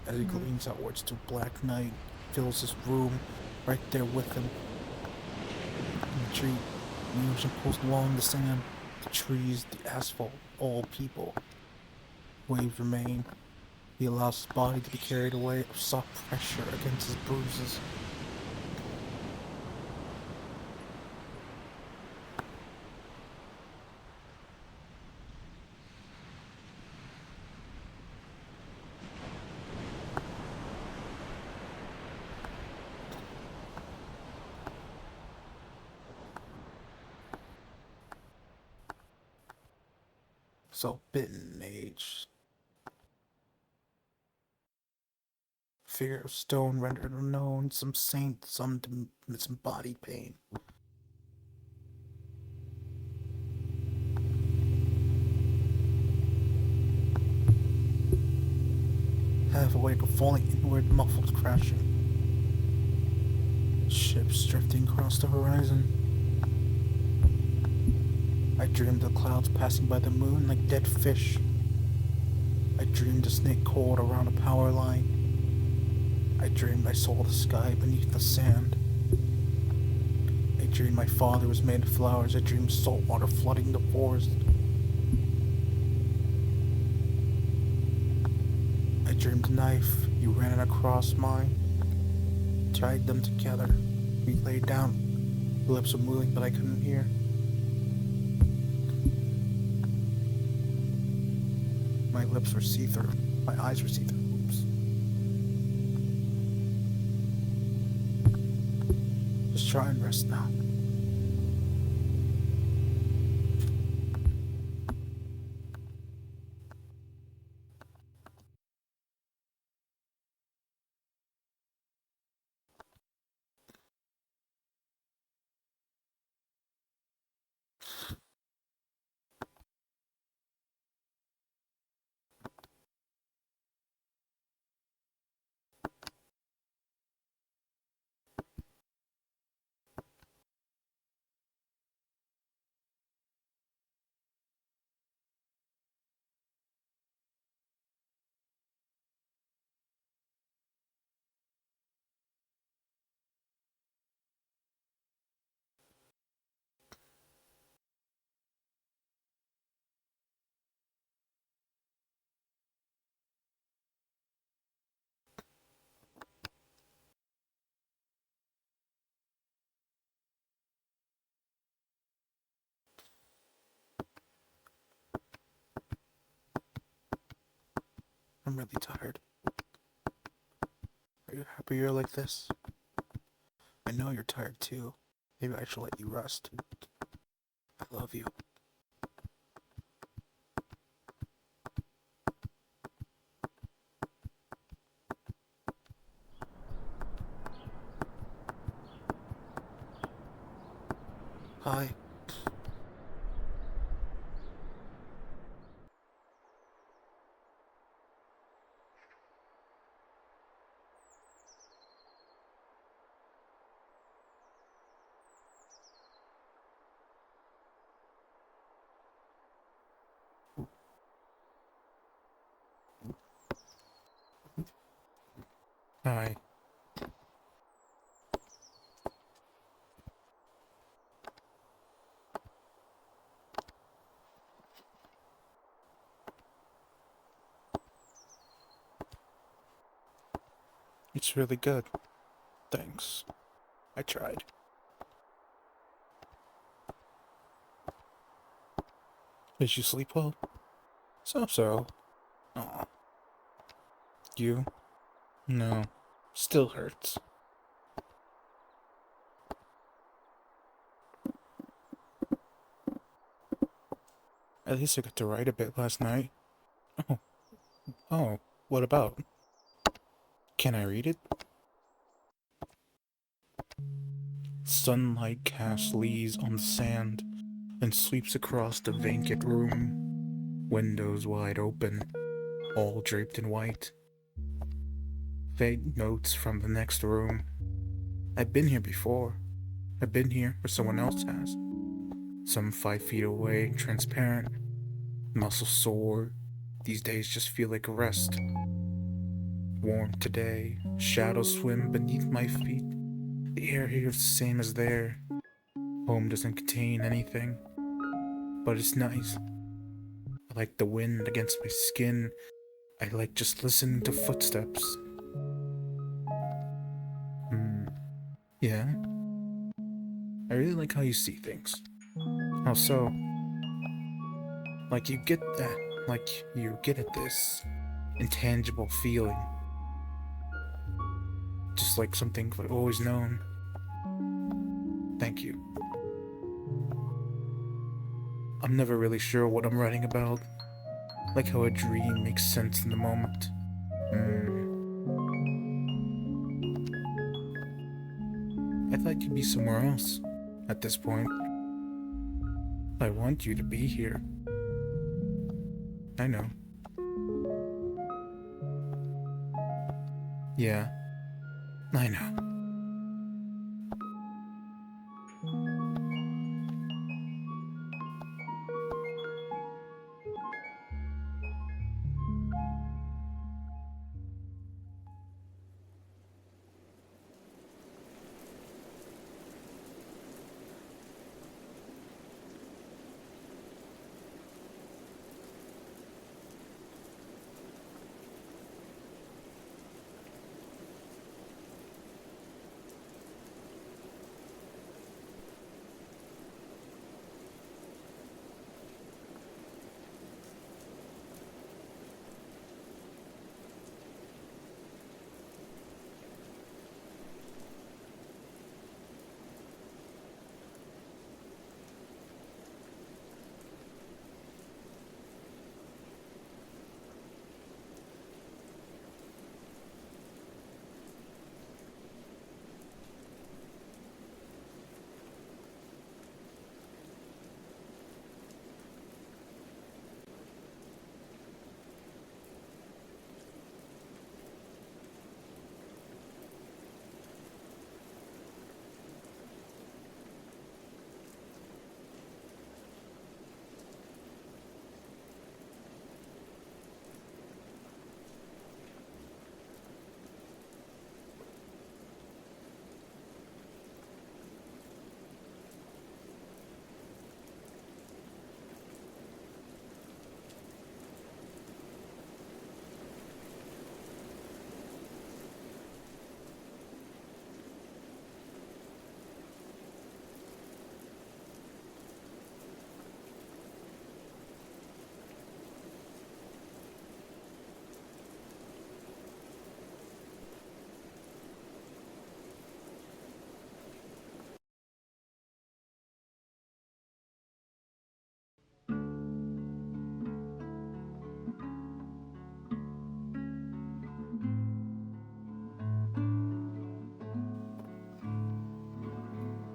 [SPEAKER 1] as he gleams outwards to black night fills his room right there with him. In the tree, the ocean pulls along the sand, the trees, the asphalt, all people. Waves remain. He allows his body to be carried away of soft pressure against his bruises. So bitten age. Fear of stone rendered unknown, some saint, some disembodied pain. Half awake of falling inward, muffled crashing. Ships drifting across the horizon. I dreamed of clouds passing by the moon like dead fish. I dreamed a snake coiled around a power line. I dreamed I saw the sky beneath the sand. I dreamed my father was made of flowers. I dreamed salt water flooding the forest. I dreamed a knife. You ran it across mine. Tied them together. We lay down. The lips were moving, but I couldn't hear. My lips were see-through. My eyes were see-through. Oops. Just try and rest now. I'm really tired. Are you happy you're like this? I know you're tired too. Maybe I should let you rest. I love you. Hi. Hi. It's really good. Thanks. I tried. Did you sleep well? So. Aw. You? No. Still hurts. At least I got to write a bit last night. Oh. Oh. What about? Can I read it? Sunlight casts leaves on the sand and sweeps across the vacant room. Windows wide open, all draped in white. Faint notes from the next room. I've been here before. I've been here where someone else has. Some 5 feet away, transparent, muscles sore. These days just feel like a rest. Warm today, shadows swim beneath my feet. The air here is the same as there. Home doesn't contain anything, but it's nice. I like the wind against my skin. I like just listening to footsteps. Hmm, yeah? I really like how you see things. How so? Like you get that, like you get at this intangible feeling. Just like something I've always known. Thank you. I'm never really sure what I'm writing about. Like how a dream makes sense in the moment. I thought you'd be somewhere else at this point. I want you to be here. I know. Yeah, I know.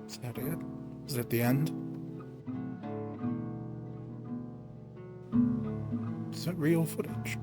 [SPEAKER 1] Is that it? Is that the end? Is that real footage?